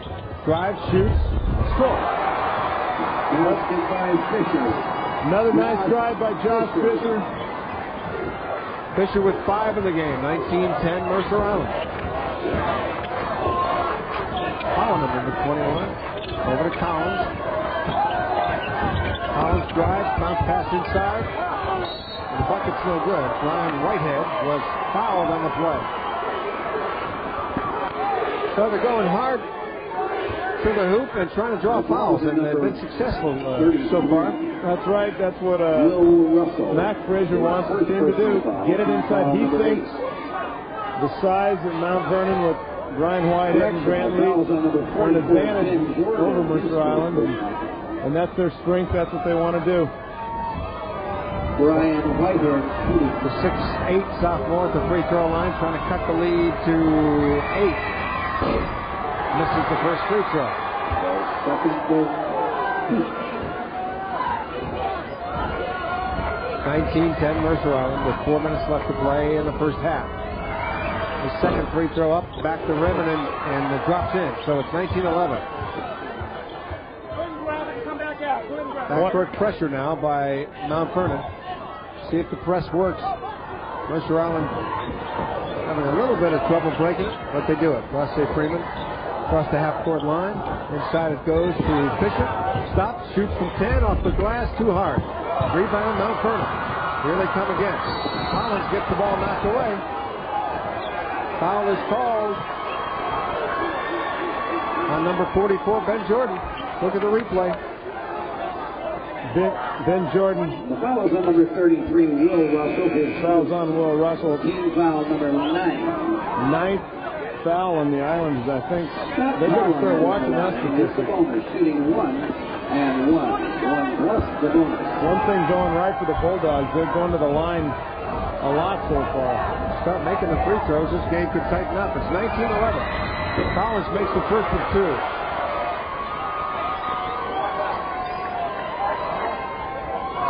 drives, shoots, scores. By Fisher. Another nice drive by Josh Fisher. Fisher with 5 in the game. 19-10 Mercer Island. Holland, number 21. Over to Collins. Collins drives, bounce pass inside. And the bucket's no good. Brian Whitehead was fouled on the play. So they're going hard to the hoop and trying to draw fouls, and they've been successful so far. That's right. That's what Mac Frazier wants the team to do. Get it inside. He thinks the size of Mount Vernon with Brian Whitehead and Grant Lee are an advantage over Mercer Island, and that's their strength. That's what they want to do. Brian Whitehead, the 6'8" sophomore at the free throw line, trying to cut the lead to 8. Misses the first free throw. 19-10 Mercer Island with 4 minutes left to play in the first half. The second free throw up, back to rim, and it drops in. So it's 19-11. Backcourt pressure now by Mount Vernon. See if the press works. Mercer Island having a little bit of trouble breaking it, but they do it. Ross Freeman across the half-court line. Inside it goes to Fisher. Stops, shoots from 10 off the glass, too hard. Rebound, Mount Vernon. Here they come again. Collins gets the ball knocked away. Foul is called on number 44, Ben Jordan. Look at the replay. Ben Jordan. The foul is on number 33, Will Russell. His foul's on Will Russell. Team foul number 9. Ninth foul on the Islanders, I think. They better start watching that statistic. Shooting 1 and 1. 1 plus the bonus. One thing going right for the Bulldogs. They're going to the line a lot so far. Start making the free throws. This game could tighten up. It's 19-11. Collins makes the first of 2.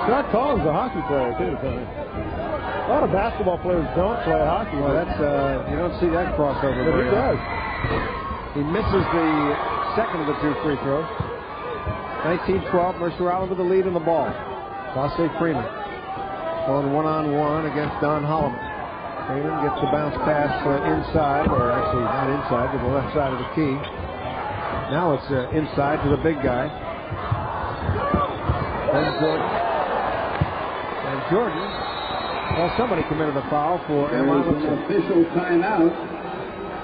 Scott Collins is a hockey player, too, Tony. A lot of basketball players don't play hockey. Well, that's you don't see that crossover. But he does. He misses the second of the 2 free throws. 19-12, Mercer Island with the lead in the ball. Fosse Freeman going one-on-one against Don Holloman. Freeman gets the bounce pass inside, or actually not inside, to the left side of the key. Now it's inside to the big guy. Then Jordan. Well, somebody committed a foul for There is an official timeout.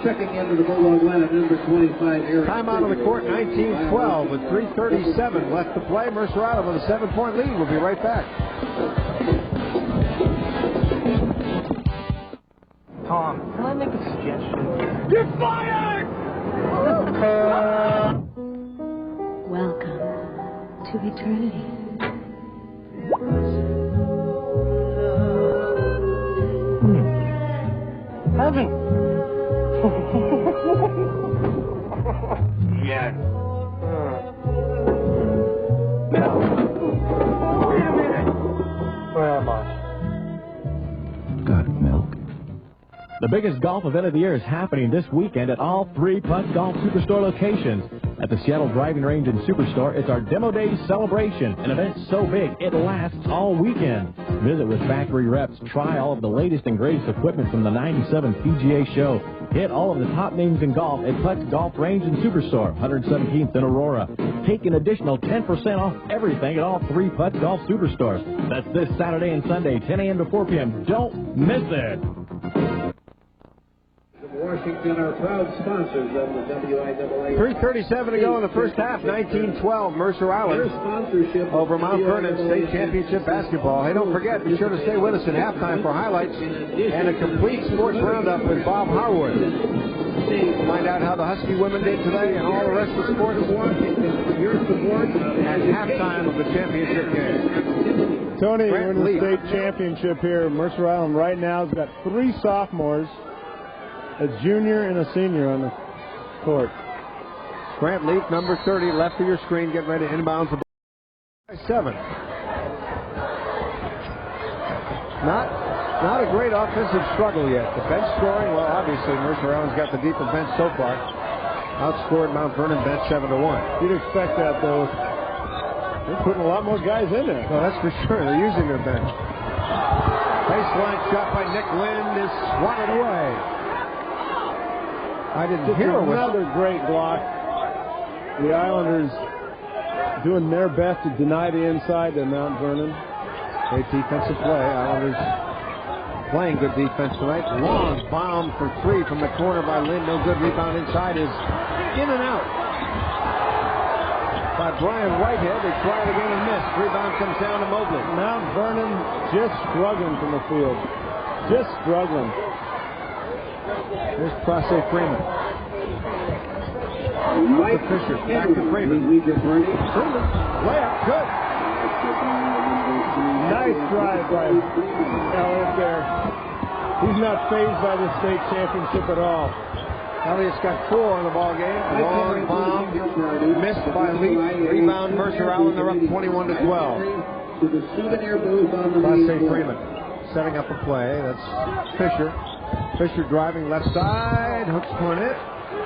Checking into the Bulldog lineup, number 25, Eric. Timeout on the court, 19-12 with 3:37 left to play. Mercer Island with a 7-point lead. We'll be right back. Tom, can I make a suggestion? You're fired! Welcome to eternity. Heaven. Yes. Now, wait a minute. Where am I? Got milk? The biggest golf event of the year is happening this weekend at all 3 Putt Golf Superstore locations. At the Seattle Driving Range and Superstore, it's our Demo Day celebration, an event so big it lasts all weekend. Visit with factory reps, try all of the latest and greatest equipment from the 97 PGA Show. Hit all of the top names in golf at Putt Golf Range and Superstore, 117th in Aurora. Take an additional 10% off everything at all 3 Putt Golf Superstores. That's this Saturday and Sunday, 10 a.m. to 4 p.m. Don't miss it. Washington are proud sponsors of the WIAA. 3:37 to go in the first half. 19-12 Mercer Island over Mount Vernon State Championship basketball. Hey, don't forget, be sure to stay with us at halftime for highlights and a complete sports roundup with Bob Harwood. Find out how the Husky women did today and all the rest of the sports at halftime of the championship game. Tony, we're in the state championship here. Mercer Island right now has got 3 sophomores, a junior and a senior on the court. Grant Leaf, number 30, left of your screen, getting ready to inbound the 7. Not a great offensive struggle yet. The bench scoring, well, obviously Mercer Island's got the deepest bench so far. Outscored Mount Vernon bench 7-1. You'd expect that, though. They're putting a lot more guys in there. Well, that's for sure. They're using their bench. Baseline shot by Nick Lind is swatted away. I didn't hear it. Another great block. The Islanders doing their best to deny the inside to Mount Vernon. Great defensive play. Islanders playing good defense tonight. Long bomb for 3 from the corner by Lind. No good. Rebound inside is in and out. by Brian Whitehead. They try it again and miss. Rebound comes down to Mobley. Mount Vernon just struggling from the field. Just struggling. Here's Prase Freeman. Mike Fisher back to Freeman. Freeman, layup, good. Nice drive by Elliott there. He's not fazed by the state championship at all. Elliott's got 4 in the ball game. Long bomb missed by Leach. Rebound Mercer Allen. They're up 21-12. Prase Freeman setting up a play. That's Fisher. Fisher driving left side. Hooks for it.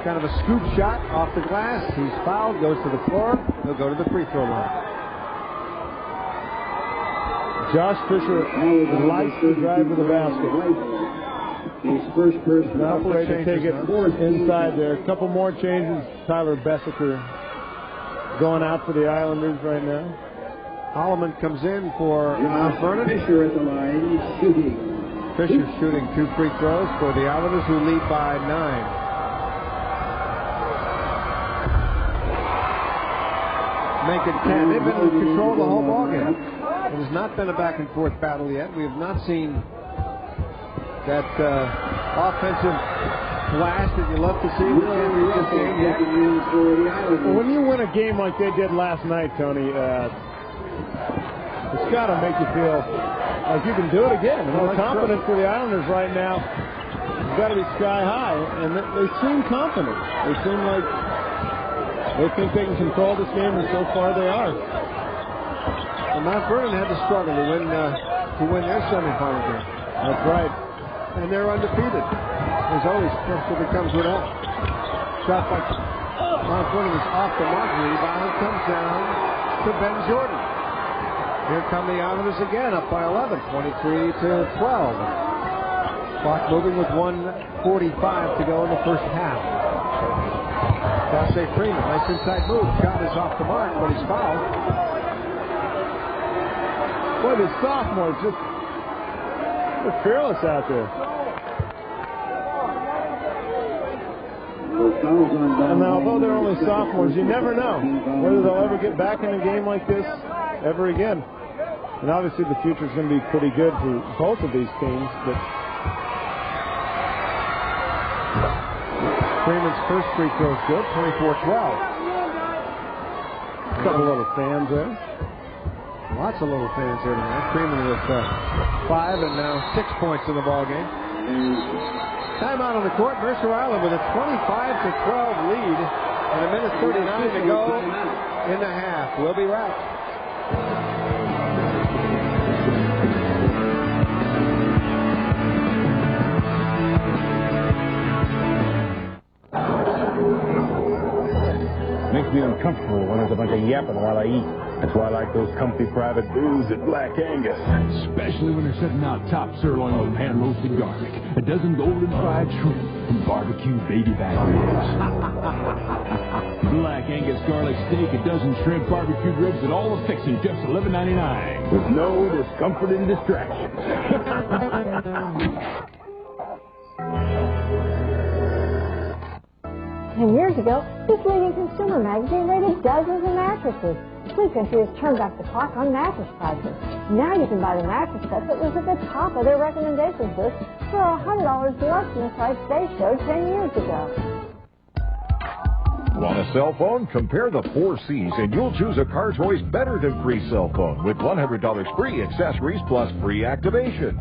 Kind of a scoop shot off the glass. He's fouled. Goes to the floor. He'll go to the free throw line. Josh Fisher likes to drive to the basket. He's first person. Not afraid to take it inside there. A couple more changes. Tyler Bessiker going out for the Islanders right now. Holloman comes in for Vernon. Fisher at the line, shooting. Fisher shooting 2 free throws for the Islanders, who lead by 9. Make it 10. They've been in control of the whole ballgame. It has not been a back-and-forth battle yet. We have not seen that offensive blast that you love to see in the championship game yet. Well, when you win a game like they did last night, Tony, it's got to make you feel like you can do it again. And the confidence for the Islanders right now has got to be sky high, and they seem confident. They seem like they think they can control this game, and so far they are. And Mount Vernon had to struggle to win their semifinal game. That's right. And they're undefeated. There's always pressure that comes with that. Shot by Mount Vernon is off the mark. Rebound comes down to Ben Jordan. Here come the Islanders again, up by 11, 23-12. Clock moving with 1:45 to go in the first half. Prase Freeman, nice inside move. Shot is off the mark, but he's fouled. Boy, the sophomores just fearless out there. And although they're only sophomores, you never know whether they'll ever get back in a game like this ever again. And obviously the future is going to be pretty good for both of these teams. But Freeman's first free throw is good, 24-12. A couple little fans there. Lots of little fans here tonight. Freeman with 5 and now 6 points in the ball game. Timeout on the court. Mercer Island with a 25-12 lead and a minute 39 to go in the half. We'll be back. Makes me uncomfortable when there's a bunch of yapping while I eat. That's why I like those comfy private booths at Black Angus. Especially when they're setting out top sirloin with hand-roasted garlic, a dozen golden fried shrimp, and barbecue baby back ribs. Black Angus garlic steak, a dozen shrimp barbecued ribs, and all the fixings just $11.99. With no discomfort and distraction. 10 years ago, this leading consumer magazine rated dozens of mattresses. Sleep Country has turned back the clock on mattress prices. Now you can buy the mattress set that was at the top of their recommendations list for $100 less than the price they showed 10 years ago. Want a cell phone? Compare the 4 C's and you'll choose a car choice better than free cell phone with $100 free accessories plus free activation.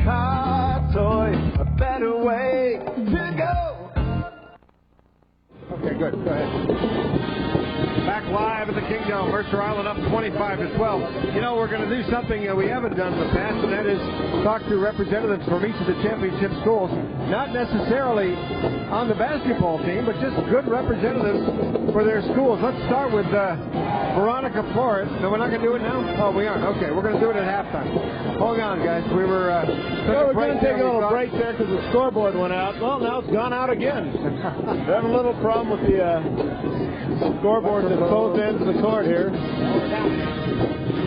Car toy, a better way to go. Okay, good. Go ahead. Back live at the Kingdom. Mercer Island up 25-12. You know, we're going to do something we haven't done in the past, and that is talk to representatives from each of the championship schools. Not necessarily on the basketball team, but just good representatives for their schools. Let's start with Veronica Flores. No, we're not going to do it now? Oh, we aren't. Okay, we're going to do it at halftime. Hold on, guys. We were we're going to take a little break there because the scoreboard went out. Well, now it's gone out again. We have a little problem with the scoreboard at both ends of the court here.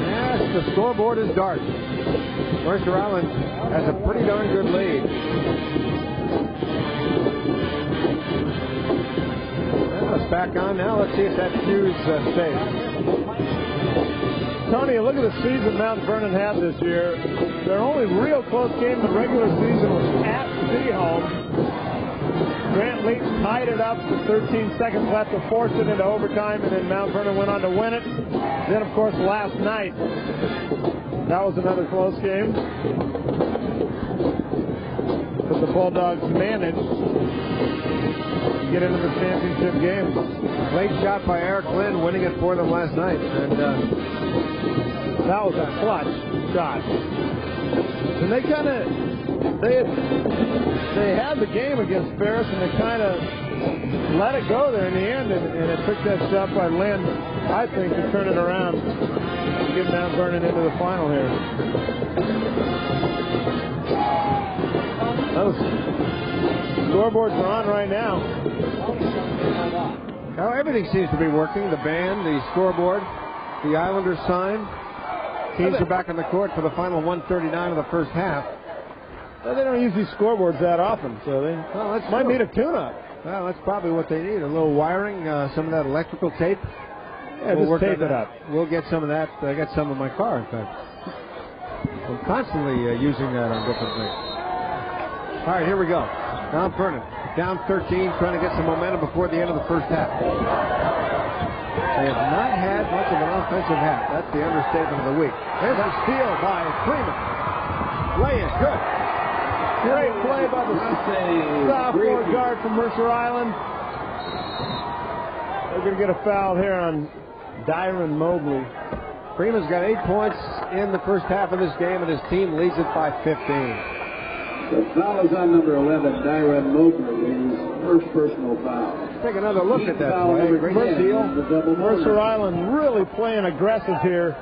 Yes, the scoreboard is dark. Mercer Island has a pretty darn good lead. back on now. Let's see if that fuse stays. Tony, look at the season Mount Vernon had this year. Their only real close game in the regular season was at City Hall. Grant Leach tied it up with 13 seconds left to force it into overtime, and then Mount Vernon went on to win it. Then, of course, last night, that was another close game. But the Bulldogs managed to get into the championship game. Late shot by Eric Lynn, winning it for them last night. And that was a clutch shot. And they kind of, they had the game against Ferris, and they kind of let it go there in the end, and it took that shot by Lynn, I think, to turn it around and get Mount Vernon into the final here. Those scoreboards are on right now. Now everything seems to be working. The band, the scoreboard, the Islanders sign. Teams are back on the court for the final 1:39 of the first half. Well, they don't use these scoreboards that often, so they might need a tune-up. Well, that's probably what they need. A little wiring, some of that electrical tape. Yeah, we'll just tape it up. We'll get some of that. I got some in my car, in fact. I'm constantly using that on different things. All right, here we go. Mount Vernon down 13, trying to get some momentum before the end of the first half. They have not had much of an offensive half. That's the understatement of the week. There's a steal by Freeman. Lay-in, good. Great play by the sophomore guard from Mercer Island. They're going to get a foul here on Dyron Mobley. Freeman's got 8 points in the first half of this game, and his team leads it by 15. The foul is on number 11, Dyron Mobley, his first personal foul. Take another look at that play. Great steal. Mercer Island really playing aggressive here.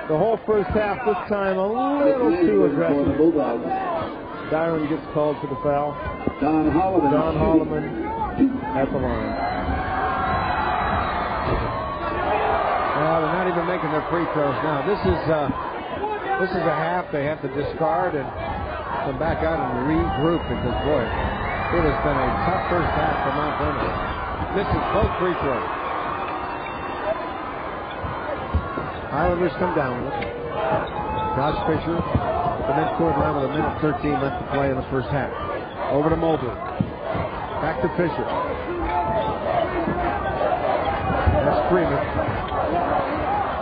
The whole first half, this time a little too aggressive. Dyron gets called for the foul. Don Holloman at the line. Well, they're not even making their free throws now. This is a half they have to discard and come back out and regroup, because, boy, it has been a tough first half for Mount Vernon. Misses both free throws. Islanders come down with it. Josh Fisher, the midcourt line with 1:13 left to play in the first half. Over to Mobley. Back to Fisher. That's Freeman.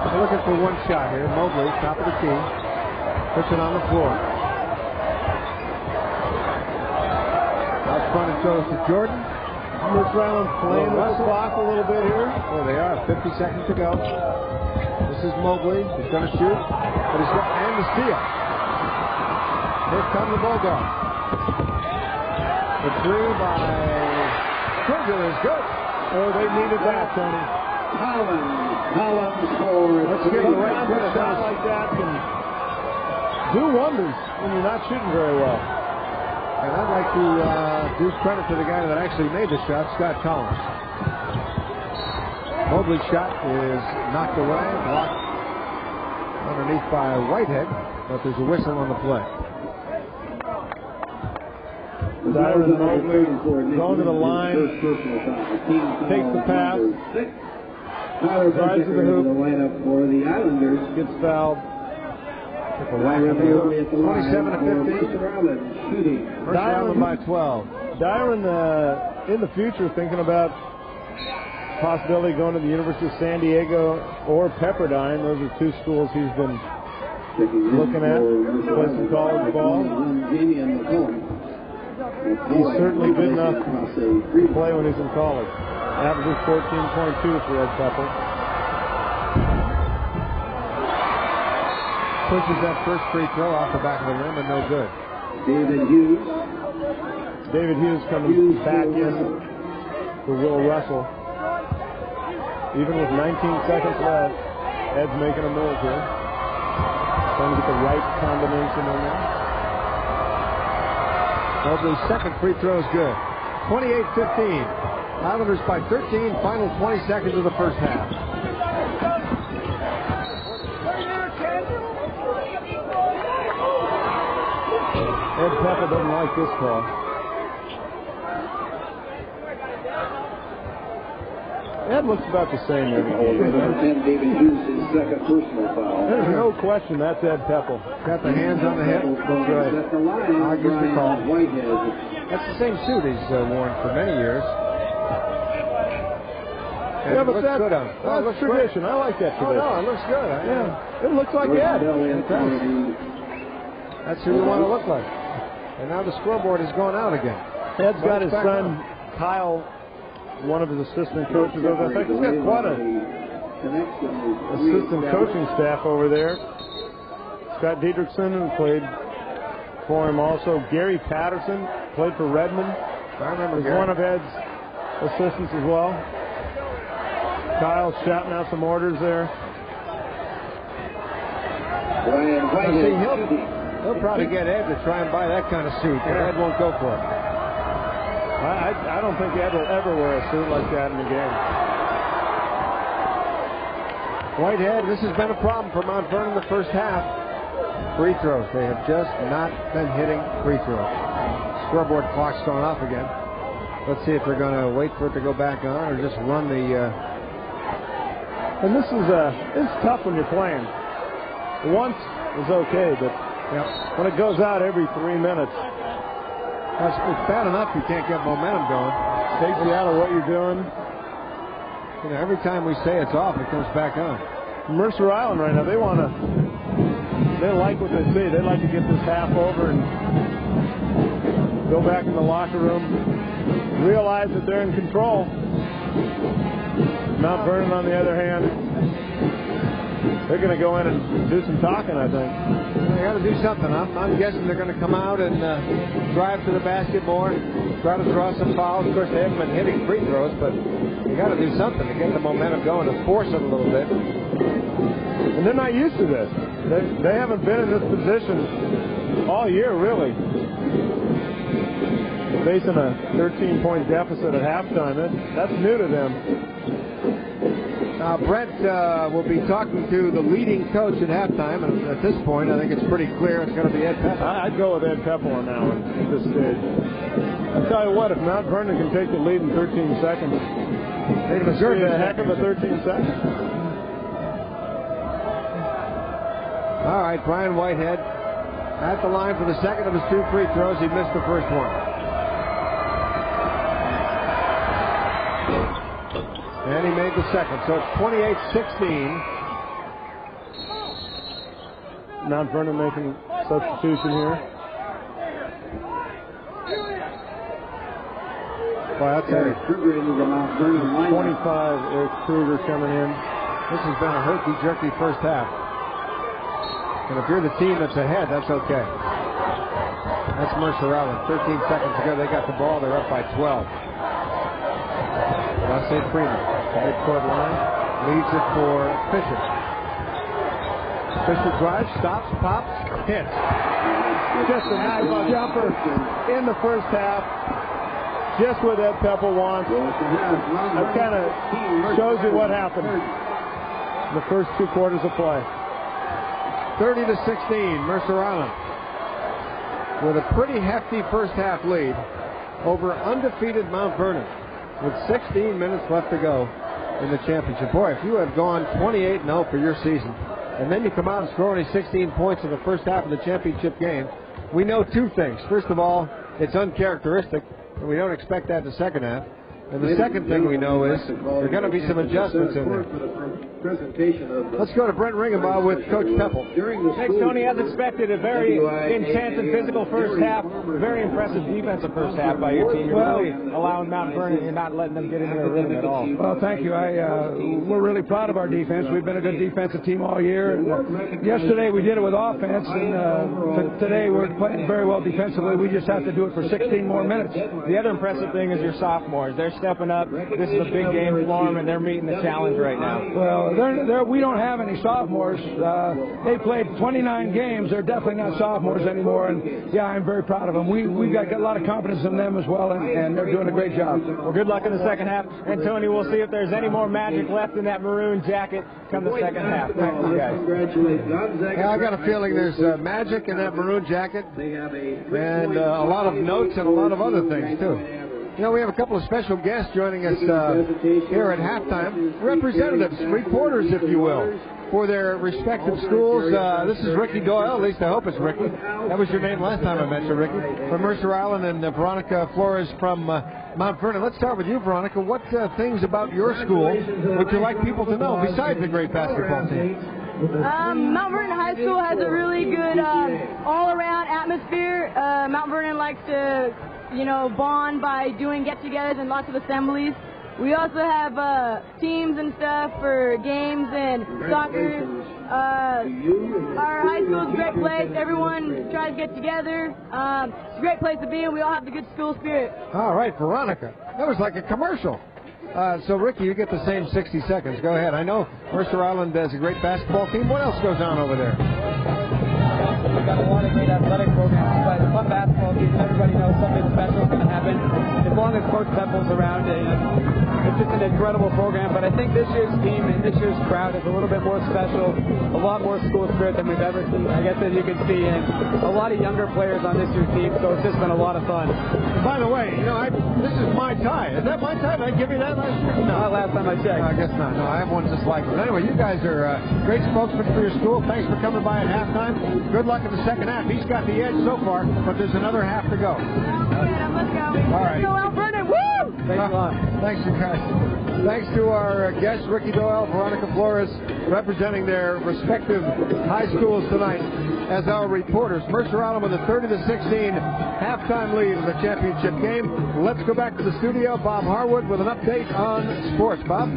They're looking for one shot here. Mobley, top of the key. Puts it on the floor. Out front it goes to Jordan. Mercer Island playing with the clock a little bit here. Oh, they are. 50 seconds to go. This is Mobley. He's going to shoot. But he's got, and the steal. Here come the Bulldogs. The three by Kruger is good. Oh, they needed that, Tony. Collins scores. Let's get a right shot like that can do wonders when you're not shooting very well. And I'd like to do credit to the guy that actually made the shot, Scott Collins. Mobley's shot is knocked away, blocked underneath by Whitehead, but there's a whistle on the play. Dyron Mobley going to the line, takes the pass, drives to the hoop, gets fouled. 27 to 15. Dyron by 12. Dyron in the future thinking about possibility going to the University of San Diego or Pepperdine. Those are two schools he's been looking at. Play some college ball. He's certainly good enough to play when he's in college. Averages 14.2 for Ed Pepper. Pushes that first free throw off the back of the rim and no good. David Hughes coming back in for Will Russell. Even with 19 seconds left, Ed's making a move here. Trying to get the right combination in there. Mobley's second free throw is good. 28-15. Islanders by 13, final 20 seconds of the first half. Ed Pepper doesn't like this call. That looks about the same there. David Hughes, his second personal foul. There's no question that's Ed Peppel. Got the hands on the hip. That's right. Argues the call. Whitehead. That's the same suit he's worn for many years. Yeah, but that's good on him. That's tradition. I like that tradition. Oh, no, it looks good. Yeah, it looks like Ed. That's who you want to look like. And now the scoreboard is going out again. Ed's got his son, Kyle, one of his assistant coaches over there. I think he's got quite a assistant coaching staff over there. Scott Dietrichson, who played for him also. Gary Patterson played for Redmond. I remember He's one of Ed's assistants as well. Kyle's shouting out some orders there. He'll probably get Ed to try and buy that kind of suit, but Ed won't go for it. I don't think Ed will ever wear a suit like that in the game. Whitehead, this has been a problem for Mount Vernon the first half. Free throws. They have just not been hitting free throws. Scoreboard clock's going off again. Let's see if they're going to wait for it to go back on or just run the... And this is it's tough when you're playing. Once is okay, but when it goes out every 3 minutes, it's bad enough you can't get momentum going. Takes you out of what you're doing. You know, every time we say it's off, it comes back on. Mercer Island right now, they like what they see. They like to get this half over and go back in the locker room, realize that they're in control. Mount Vernon, on the other hand, they're going to go in and do some talking, I think. They got to do something. I'm guessing they're going to come out and drive to the basket more, try to draw some fouls. Of course, they haven't been hitting free throws, but you got to do something to get the momentum going and force it a little bit. And they're not used to this. They haven't been in this position all year, really. Facing a 13-point deficit at halftime, that's new to them. Now, Brent will be talking to the leading coach at halftime, and at this point, I think it's pretty clear it's going to be Ed Peppel. I'd go with Ed Peppel on that one at this stage. I'll tell you what, if Mount Vernon can take the lead in 13 seconds, they're going to see a heck of a 13 seconds. All right, Brian Whitehead at the line for the second of his 2 free throws. He missed the first one. And he made the second, so it's 28-16. Mount Vernon making substitution here. Well, that's Eric Kruger into the Mount Vernon line. 25, Eric Kruger coming in. This has been a herky-jerky first half. And if you're the team that's ahead, that's okay. That's Mercer Island. 13 seconds ago, they got the ball. They're up by 12. Now St. Freeman, midcourt line, leads it for Fisher. Fisher drives, stops, pops, hits. Just a nice jumper in the first half. Just what Ed Peppel wants. That kind of shows you what happened in the first 2 quarters of play. 30-16, Mercer Island with a pretty hefty first half lead over undefeated Mount Vernon with 16 minutes left to go in the championship. Boy, if you have gone 28-0 for your season, and then you come out and score only 16 points in the first half of the championship game, we know 2 things. First of all, it's uncharacteristic, and we don't expect that in the second half. And the second thing we know is there are going to be some adjustments in there. Let's go to Brent Ringenbaugh with Coach Peppel. Thanks, Tony. As expected, a very intense and physical first half. Very impressive defensive first half by your team. You're really allowing Mount Vernon. You're not letting them get into their rhythm at all. Well, thank you. We're really proud of our defense. We've been a good defensive team all year. Yesterday we did it with offense, and today we're playing very well defensively. We just have to do it for 16 more minutes. The other impressive thing is your sophomores. They're stepping up. This is a big game for them, and they're meeting the challenge right now. Well, we don't have any sophomores. They played 29 games. They're definitely not sophomores anymore, and yeah, I'm very proud of them. We've got a lot of confidence in them as well, and they're doing a great job. Well, good luck in the second half. And Tony, we'll see if there's any more magic left in that maroon jacket come the second half. Thank you, guys. Yeah, I got a feeling there's magic in that maroon jacket, and a lot of notes and a lot of other things too. You know, we have a couple of special guests joining us here at halftime. Representatives, reporters, if you will, for their respective schools. This is Ricky Doyle, at least I hope it's Ricky. That was your name last time I met you, Ricky. From Mercer Island, and Veronica Flores from Mount Vernon. Let's start with you, Veronica. What things about your school would you like people to know besides the great basketball team? Mount Vernon High School has a really good all-around atmosphere. Mount Vernon likes to, bond by doing get-togethers and lots of assemblies. We also have teams and stuff for games and soccer. Our high school is a great place. Everyone tries to get together. It's a great place to be, and we all have the good school spirit. All right, Veronica. That was like a commercial. So, Ricky, you get the same 60 seconds. Go ahead. I know Mercer Island has a great basketball team. What else goes on over there? We've got a lot of great athletic programs, but a fun basketball team. Everybody knows something special is going to happen. As long as Coach Temple's around, it's just an incredible program. But I think this year's team and this year's crowd is a little bit more special, a lot more school spirit than we've ever seen, I guess, as you can see, and a lot of younger players on this year's team, so it's just been a lot of fun. By the way, this is my tie. Is that my tie? Did I give you that last year? No, not last time I checked. No, I guess not. No, I have one just like it. But anyway, you guys are great spokesmen for your school. Thanks for coming by at halftime. Good luck in the second half. He's got the edge so far, but there's another half to go. Let's go. All right. Go, Mount Vernon. Woo! Thanks a lot. Thanks, you guys. Thanks to our guests, Ricky Doyle, Veronica Flores, representing their respective high schools tonight as our reporters. Mercer Island with a 30-16 halftime lead in the championship game. Let's go back to the studio. Bob Harwood with an update on sports. Bob?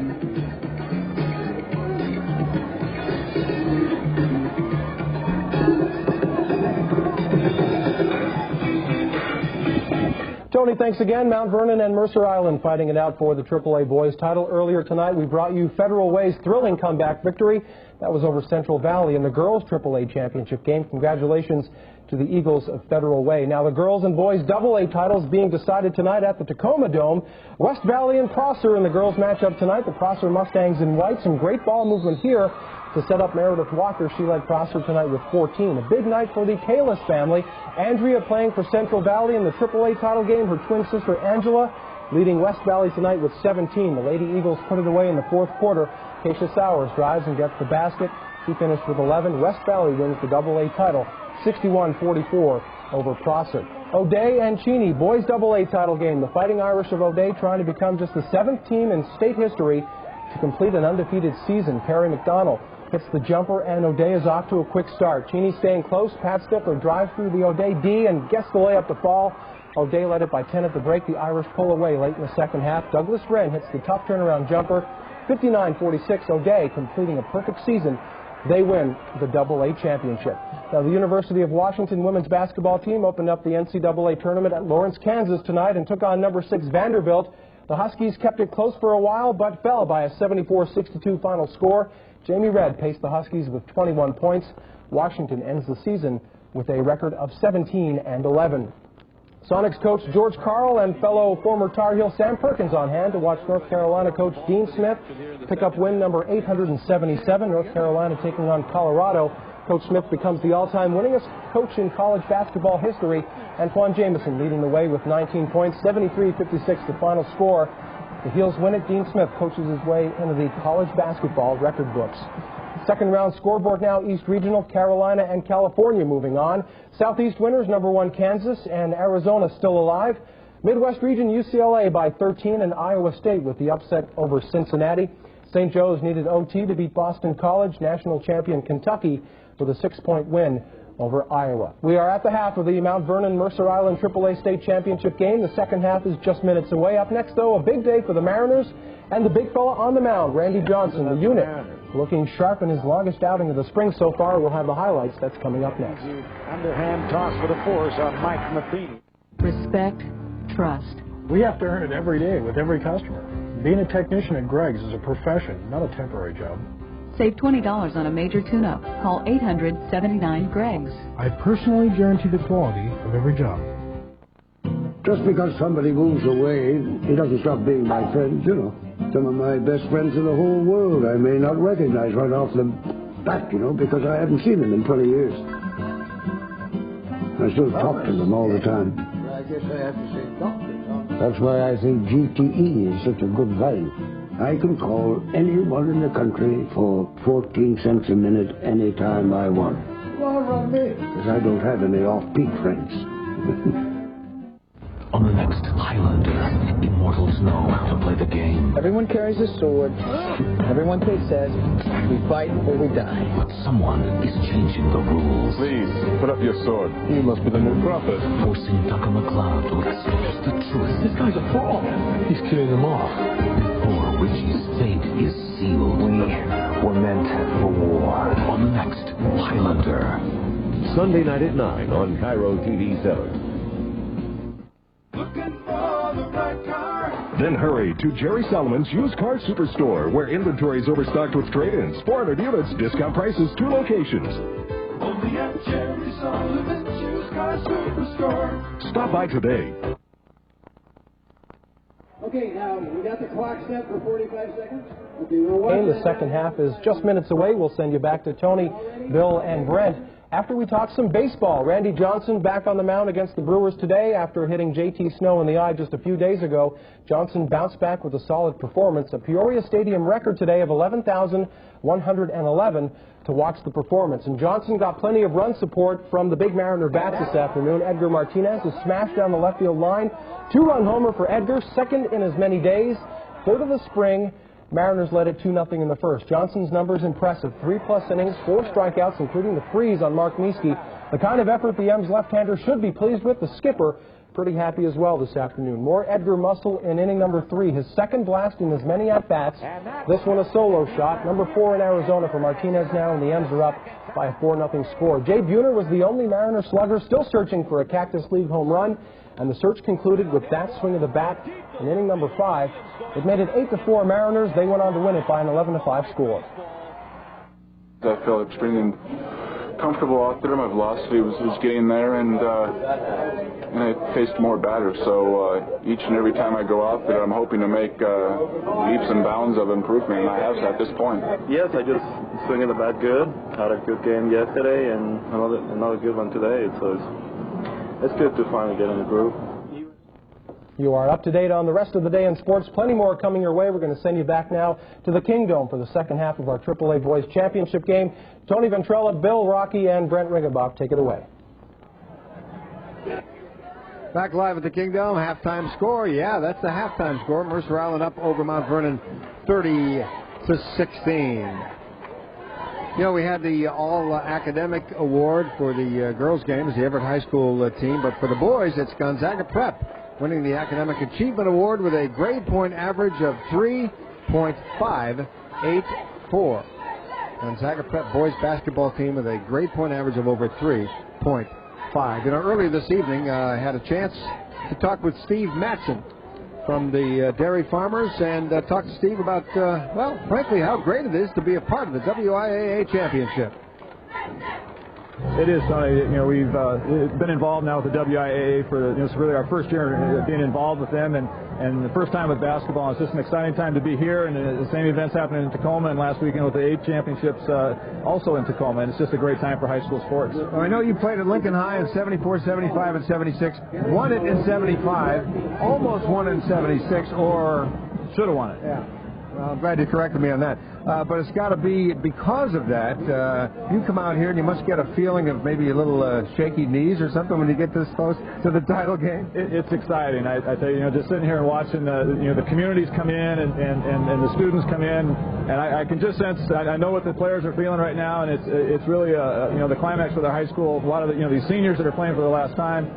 Tony, thanks again. Mount Vernon and Mercer Island fighting it out for the AAA boys title. Earlier tonight, we brought you Federal Way's thrilling comeback victory. That was over Central Valley in the girls' AAA championship game. Congratulations to the Eagles of Federal Way. Now, the girls' and boys' AA titles being decided tonight at the Tacoma Dome. West Valley and Prosser in the girls' matchup tonight. The Prosser Mustangs in white. Some great ball movement here to set up Meredith Walker. She led Prosser tonight with 14. A big night for the Kalis family. Andrea playing for Central Valley in the AAA title game. Her twin sister Angela leading West Valley tonight with 17. The Lady Eagles put it away in the fourth quarter. Keisha Sowers drives and gets the basket. She finished with 11. West Valley wins the AA title 61-44 over Prosser. O'Day and Cheney, boys AA title game. The Fighting Irish of O'Day trying to become just the 7th team in state history to complete an undefeated season. Perry McDonald hits the jumper, and O'Day is off to a quick start. Cheney staying close. Pat Stifler drives through the O'Day D and gets the layup to fall. O'Day led it by 10 at the break. The Irish pull away late in the second half. Douglas Wren hits the tough turnaround jumper. 59-46, O'Day completing a perfect season. They win the AA championship. Now, the University of Washington women's basketball team opened up the NCAA tournament at Lawrence, Kansas tonight and took on number 6 Vanderbilt. The Huskies kept it close for a while, but fell by a 74-62 final score. Jamie Redd paced the Huskies with 21 points. Washington ends the season with a record of 17-11. Sonics coach George Carl and fellow former Tar Heel Sam Perkins on hand to watch North Carolina coach Dean Smith pick up win number 877. North Carolina taking on Colorado. Coach Smith becomes the all-time winningest coach in college basketball history. Antoine Jameson leading the way with 19 points, 73-56 the final score. The Heels win it. Dean Smith coaches his way into the college basketball record books. Second round scoreboard now, East Regional, Carolina and California moving on. Southeast winners, number 1 Kansas and Arizona still alive. Midwest region, UCLA by 13 and Iowa State with the upset over Cincinnati. St. Joe's needed OT to beat Boston College. National champion Kentucky with a 6-point win over Iowa. We are at the half of the Mount Vernon Mercer Island AAA State Championship game. The second half is just minutes away. Up next, though, a big day for the Mariners and the big fella on the mound, Randy Johnson, the unit, looking sharp in his longest outing of the spring so far. We'll have the highlights. That's coming up next. Underhand toss for the force on Mike Matheny. Respect, trust. We have to earn it every day with every customer. Being a technician at Greg's is a profession, not a temporary job. Save $20 on a major tune-up. Call 800-79-GREGS. I personally guarantee the quality of every job. Just because somebody moves away, he doesn't stop being my friend, you know. Some of my best friends in the whole world I may not recognize right off the bat, you know, because I haven't seen them in 20 years. I still talk to them all the time. I guess I have to say doctors. That's why I think GTE is such a good value. I can call anyone in the country for 14 cents a minute anytime I want. Because I don't have any off-peak friends. On the next Highlander, immortals know how to play the game. Everyone carries a sword. Everyone says, we fight or we die. But someone is changing the rules. Please, put up your sword. You must be the new prophet. Forcing Tucker McCloud to expose the truth. This guy's a fraud. He's killing them off. Before Richie's fate is sealed. We were meant for war. On the next Highlander. Sunday night at 9 on Cairo TV 7. Then hurry to Jerry Solomon's Used Car Superstore, where inventory is overstocked with trade-ins, 400 units, discount prices, 2 locations. Only at Jerry Solomon's Used Car Superstore. Stop by today. Okay, now we got the clock set for 45 seconds. Okay, the second half is just minutes away. We'll send you back to Tony, Bill, and Brent. After we talk some baseball, Randy Johnson back on the mound against the Brewers today after hitting J.T. Snow in the eye just a few days ago. Johnson bounced back with a solid performance. A Peoria Stadium record today of 11,111 to watch the performance. And Johnson got plenty of run support from the big Mariner bats this afternoon. Edgar Martinez has smashed down the left field line. 2-run homer for Edgar, second in as many days. Third of the spring. Mariners led it 2-0 in the first. Johnson's numbers impressive. 3+ innings, 4 strikeouts, including the freeze on Mark Mieske. The kind of effort the M's left-hander should be pleased with. The skipper pretty happy as well this afternoon. More Edgar Muscle in inning number 3. His second blast in as many at-bats. This one a solo shot. Number 4 in Arizona for Martinez now, and the M's are up by a 4-0 score. Jay Buhner was the only Mariner slugger still searching for a Cactus League home run, and the search concluded with that swing of the bat in inning number 5. It made it 8-4 Mariners. They went on to win it by an 11-5 score. I felt extremely comfortable out there. My velocity was getting there, and I faced more batters. So each and every time I go out there, I'm hoping to make leaps and bounds of improvement, and I have at this point. Yes, I just swinging the bat good. Had a good game yesterday, and another good one today. So it's good to finally get in the groove. You are up to date on the rest of the day in sports. Plenty more coming your way. We're going to send you back now to the Kingdome for the second half of our AAA Boys Championship game. Tony Ventrella, Bill Rocky, and Brent Ringenbach, take it away. Back live at the Kingdome, halftime score. Yeah, that's the halftime score. Mercer Island up over Mount Vernon 30-16. You know, we had the All-Academic Award for the girls' games, the Everett High School team, but for the boys, it's Gonzaga Prep winning the Academic Achievement Award with a grade point average of 3.584. Gonzaga Prep boys basketball team with a grade point average of over 3.5. You know, earlier this evening, I had a chance to talk with Steve Matson from the Dairy Farmers and talk to Steve about, well, frankly, how great it is to be a part of the WIAA Championship. It is, Tony. You know, we've been involved now with the WIAA for, it's really our first year being involved with them, and the first time with basketball. It's just an exciting time to be here, and the same events happening in Tacoma, and last weekend with the 8 championships also in Tacoma, and it's just a great time for high school sports. Well, I know you played at Lincoln High in 74, 75, and 76, won it in 75, almost won it in 76, or should have won it. Yeah. Well, I'm glad you corrected me on that. But it's got to be because of that. You come out here and you must get a feeling of maybe a little shaky knees or something when you get this close to the title game. It's exciting. I tell you, just sitting here and watching the communities come in and the students come in, and I can just sense. I know what the players are feeling right now, and it's really the climax for their high school. A lot of these seniors that are playing for the last time.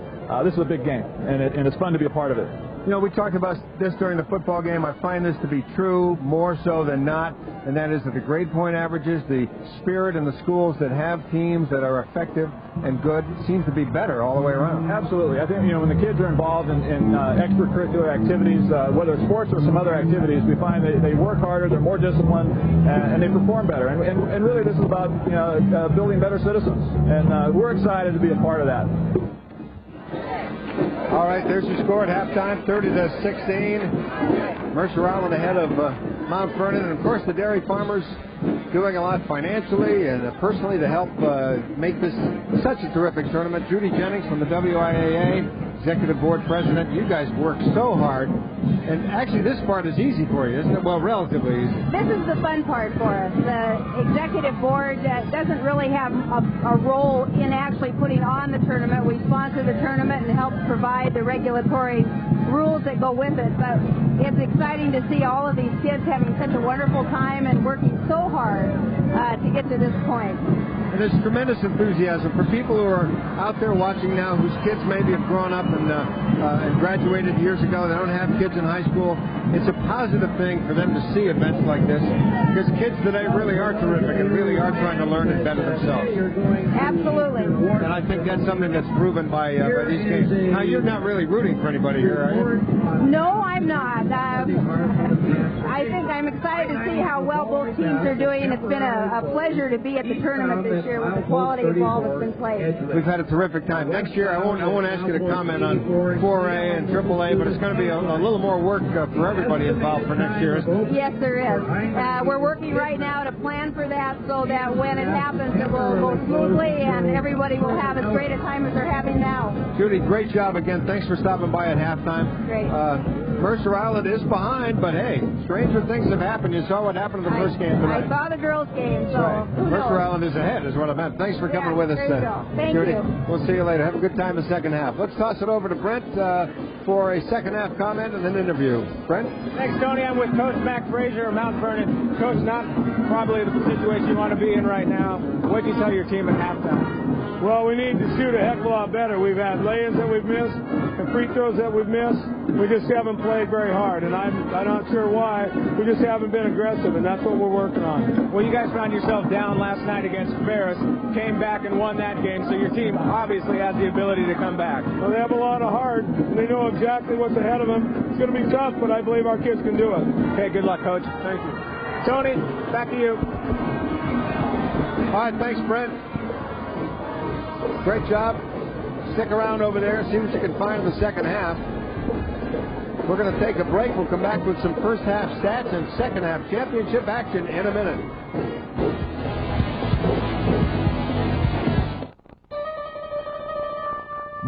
This is a big game, and it's fun to be a part of it. You know, we talked about this during the football game. I find this to be true more so than not, and that is that the grade point averages, the spirit in the schools that have teams that are effective and good seems to be better all the way around. Absolutely. I think, when the kids are involved in extracurricular activities, whether it's sports or some other activities, we find they work harder, they're more disciplined, and they perform better. And really this is about, building better citizens. And we're excited to be a part of that. All right, there's your score at halftime, 30-16. Mercer Island ahead of Mount Vernon. And, of course, the Dairy Farmers doing a lot financially and personally to help make this such a terrific tournament. Judy Jennings from the WIAA executive board president. You guys work so hard. And actually, this part is easy for you, isn't it? Well, relatively easy. This is the fun part for us. The executive board doesn't really have a role in actually putting on the tournament. We sponsor the tournament and help provide the regulatory rules that go with it. But it's exciting to see all of these kids having such a wonderful time and working so hard to get to this point. And there's tremendous enthusiasm for people who are out there watching now whose kids maybe have grown up and graduated years ago. They don't have kids in high school. It's a positive thing for them to see events like this because kids today really are terrific and really are trying to learn and better themselves. Absolutely. And I think that's something that's proven by these games. Now, you're not really rooting for anybody here, are you? No, I'm not. I think I'm excited to see how well both teams are doing. It's been a pleasure to be at the tournament this year with the quality of ball that's been played. We've had a terrific time. Next year, I won't ask you to comment on 4A and AAA, but it's going to be a little more work for everybody involved for next year, isn't it? Yes, there is. We're working right now to plan for that so that when it happens, it will go smoothly and everybody will have as great a time as they're having now. Judy, great job again. Thanks for stopping by at halftime. Great. Mercer Island is behind, but hey, stranger things have happened. You saw what happened in the first game tonight. I saw the girls' game, so who knows? Mercer Island is ahead, is what I meant. Thanks for coming with us, Thank Judy. you. We'll see you later. Have a good time in the second half. Let's toss it over to Brent for a second half comment and an interview. Brent? Thanks, Tony. I'm with Coach Mac Frazier of Mount Vernon. Coach, not probably the situation you want to be in right now. What did you tell your team at halftime? Well, we need to shoot a heck of a lot better. We've had lay-ins that we've missed and free throws that we've missed. We just haven't played very hard, and I'm not sure why. We just haven't been aggressive, and that's what we're working on. Well, you guys found yourself down last night against Ferris, came back and won that game, so your team obviously has the ability to come back. Well, they have a lot of heart, and they know exactly what's ahead of them. It's going to be tough, but I believe our kids can do it. Okay, good luck, Coach. Thank you. Tony, back to you. All right, thanks, Brent. Great job. Stick around over there. See what you can find in the second half. We're going to take a break. We'll come back with some first half stats and second half championship action in a minute.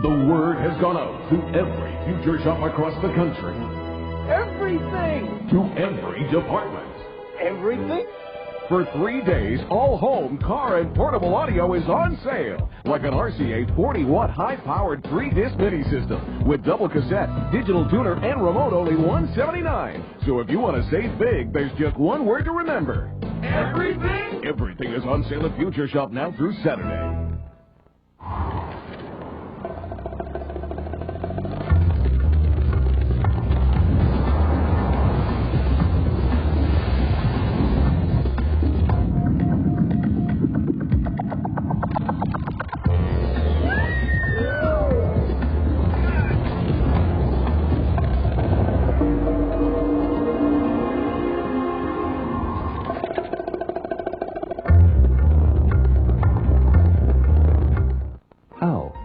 The word has gone out to every future shop across the country. Everything! To every department. Everything? For 3 days, all home, car, and portable audio is on sale. Like an RCA 40-watt high-powered 3-disc mini system with double cassette, digital tuner, and remote, only $179. So if you want to save big, there's just one word to remember. Everything? Everything is on sale at Future Shop now through Saturday.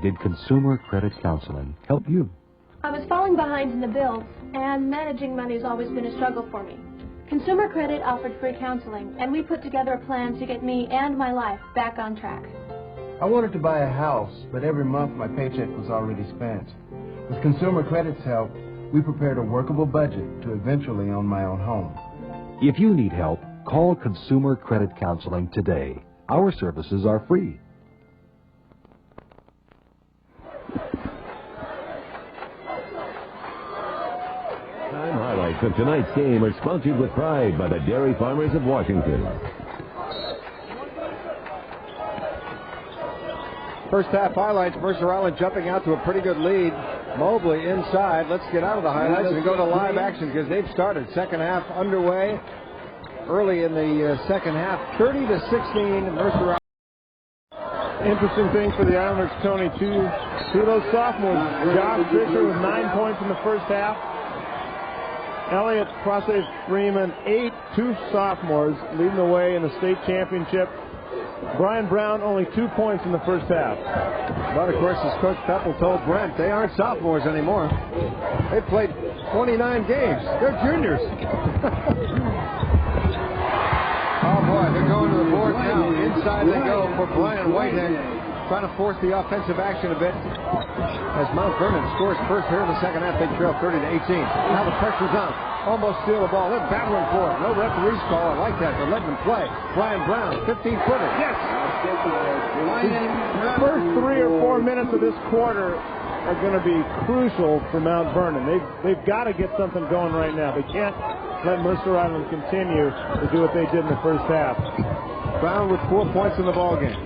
Did Consumer Credit Counseling help you? I was falling behind in the bills, and managing money has always been a struggle for me. Consumer Credit offered free counseling, and we put together a plan to get me and my life back on track. I wanted to buy a house, but every month my paycheck was already spent. With Consumer Credit's help, we prepared a workable budget to eventually own my own home. If you need help, call Consumer Credit Counseling today. Our services are free. Highlights of tonight's game are sponsored with pride by the Dairy Farmers of Washington. First half highlights, Mercer Island jumping out to a pretty good lead. Mobley inside. Let's get out of the highlights and go to live action because they've started. Second half underway. Early in the second half, 30-16, Mercer Island. Interesting thing for the Islanders, Tony, two of those sophomores. Josh Fisher with 9 points in the first half. Elliott Crosse-Freeman, 8, 2 sophomores leading the way in the state championship. Brian Brown, only 2 points in the first half. But, of course, as Coach Peppel told Brent, they aren't sophomores anymore. They played 29 games. They're juniors. Oh, boy, they're going to the board now. Inside they go for Brian Whitehead. trying to force the offensive action a bit. As Mount Vernon scores first here in the second half, they trail 30-18. Now the pressure's on. Almost steal the ball. They're battling for it. No referee's call. I like that. They're letting them play. Brian Brown, 15-footer. Yes! The first 3 or 4 minutes of this quarter are going to be crucial for Mount Vernon. They've got to get something going right now. They can't let Mercer Island continue to do what they did in the first half. Brown with 4 points in the ballgame.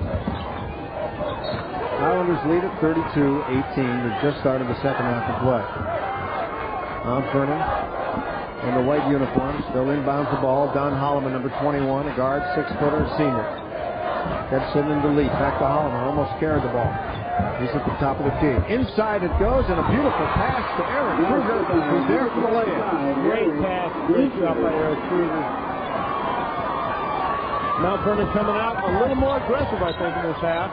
Islanders lead at 32-18. They've just started the second half of play. Mount Vernon in the white uniform still inbounds the ball. Don Holloman, number 21, a guard, 6-footer, senior. Gets in and delete. Back to Holloman. Almost carried the ball. He's at the top of the key. Inside it goes, and a beautiful pass to Eric Kruger, who's there for the lay-in. Great pass. Great shot by Eric Kruger. Mount Vernon coming out a little more aggressive, I think, in this half.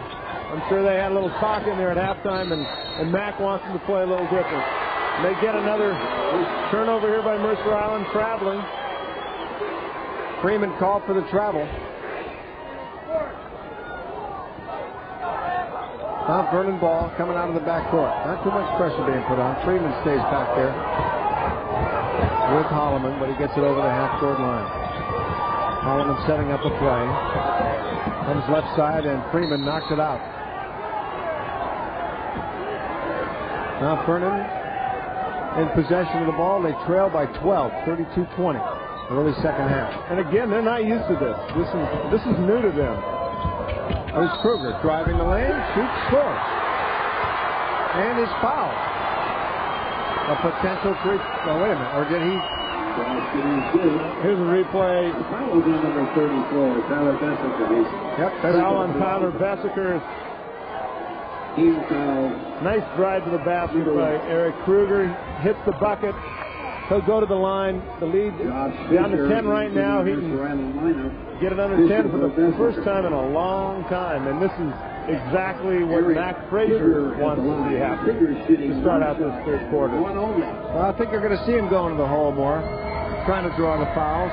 I'm sure they had a little talk in there at halftime, and Mac wants them to play a little different. And they get another turnover here by Mercer Island, traveling. Freeman called for the travel. Mount Vernon ball coming out of the backcourt. Not too much pressure being put on. Freeman stays back there with Holloman, but he gets it over the half-court line. Holloman setting up a play. Comes left side, and Freeman knocks it out. Mount Vernon in possession of the ball. They trail by 12, 32-20. Early second half. And again, they're not used to this. This is new to them. There's Kruger driving the lane, shoots, scores. And is fouled. A potential free. Oh, wait a minute. Or did he? Here's a replay. That was on number 34, Tyler Bessiker. Yep, foul on Tyler Bessiker. Nice drive to the basket by Eric Kruger. Hits the bucket. He'll go to the line. The lead down to 10 right now. He can get it under 10 for the first time in a long time. And this is exactly what Mac Frazier wants to see happen to start out this third quarter. Well, I think you're going to see him going to the hole more, trying to draw the fouls.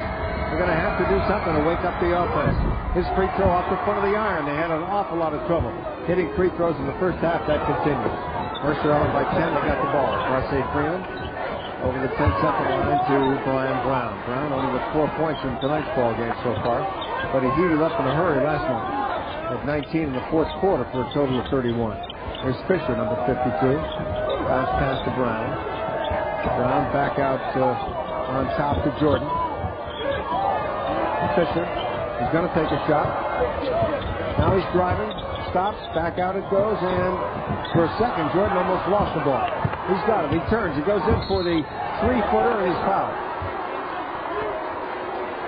They're going to have to do something to wake up the offense. His free throw off the front of the iron. They had an awful lot of trouble hitting free throws in the first half. That continues. Mercer Island by 10. They got the ball. Marseille Freeman over the 10-second line to Brian Brown. Brown only with 4 points in tonight's ball game so far, but he heated up in a hurry last night at 19 in the fourth quarter for a total of 31. There's Fisher, number 52. Bounce pass to Brown. Brown back out on top to Jordan. Fisher is going to take a shot. Now he's driving, stops, back out it goes, and for a second, Jordan almost lost the ball. He's got it. He turns. He goes in for the 3-footer, and he's fouled.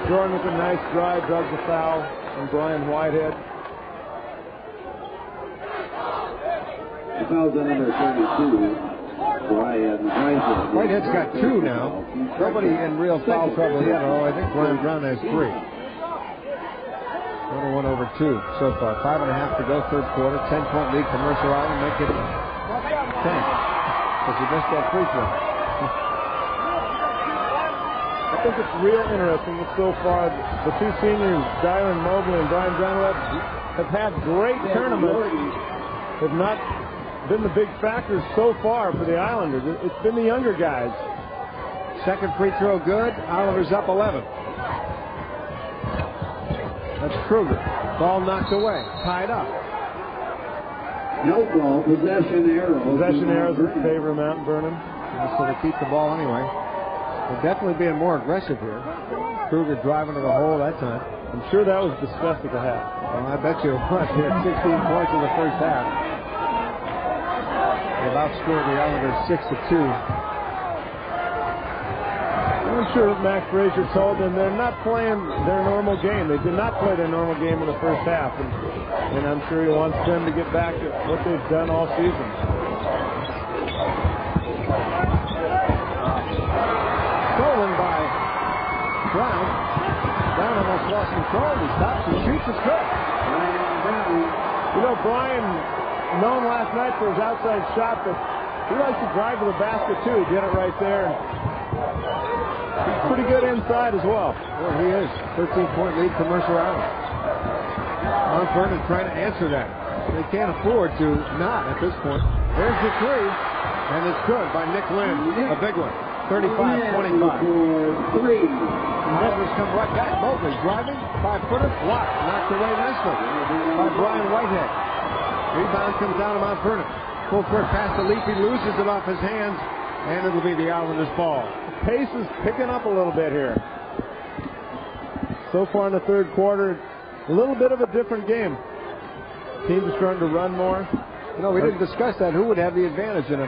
Jordan with a nice drive, draws the foul on Brian Whitehead. The foul's on number 32. Whitehead's got 2 now. Nobody in real foul trouble yet. Oh, I think Brian Brown has 3. 21 over 2 so far. 5.5 to go, third quarter. 10-point lead for Mercer Island. Make it 10. Because he missed that free throw. I think it's real interesting that so far the two seniors, Dylan Mobley and Brian Brown, have had great tournaments. Have not been the big factors so far for the Islanders. It's been the younger guys. Second free throw good. Islanders up 11. That's Kruger. Ball knocked away. Tied up. No ball. Possession arrow. Possession arrows in favor of Mount Vernon. So they keep the ball anyway. They're definitely being more aggressive here. Kruger driving to the hole that time. I'm sure that was discussed at the half. Well, I bet you it was. They had 16 points in the first half. They've outscored the Islanders 6-2. I'm sure Mac Frazier told them they're not playing their normal game. They did not play their normal game in the first half. And I'm sure he wants them to get back to what they've done all season. Stolen by Brown. Brown almost lost control. He stops and shoots. It's good. You know, Brian, known last night for his outside shot, but he likes to drive to the basket too. He did it right there. He's pretty good inside as well. Well, he is. 13-point lead for Mercer Island. Mount Vernon trying to answer that. They can't afford to not at this point. There's the three, and it's good by Nick Lynn. A big one. 35-25. Mobley's come right back. Mobley driving, 5-footer, blocked, knocked away nicely by Brian Whitehead. Rebound comes down to Mount Vernon. Full court pass to Leaf. He loses it off his hands, and it'll be the Islanders' ball. Pace is picking up a little bit here. So far in the third quarter, a little bit of a different game. Teams are starting to run more. You know, we didn't discuss that. Who would have the advantage in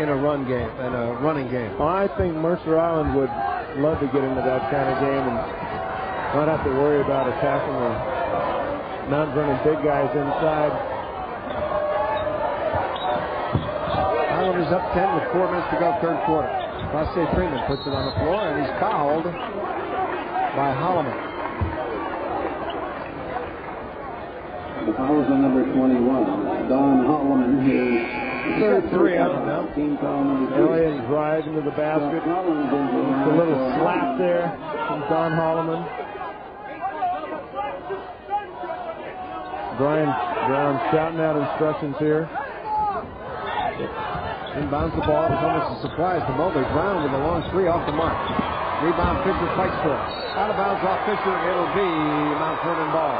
a run game, in a running game? I think Mercer Island would love to get into that kind of game and not have to worry about attacking the Mount Vernon big guys inside. Islanders up 10 with 4 minutes to go, third quarter. Rossi Freeman puts it on the floor, and he's fouled by Holloman. The foul is on number 21. Don Holloman here. Third three up now. Elliott drives into the basket. It's a little slap there from Don Holloman. Brian Brown shouting out instructions here. Inbounds the ball. It's almost a surprise to Mobley. Brown with a long three off the mark. Rebound, Fisher fights for it. Out of bounds off Fisher. It'll be Mount Vernon ball.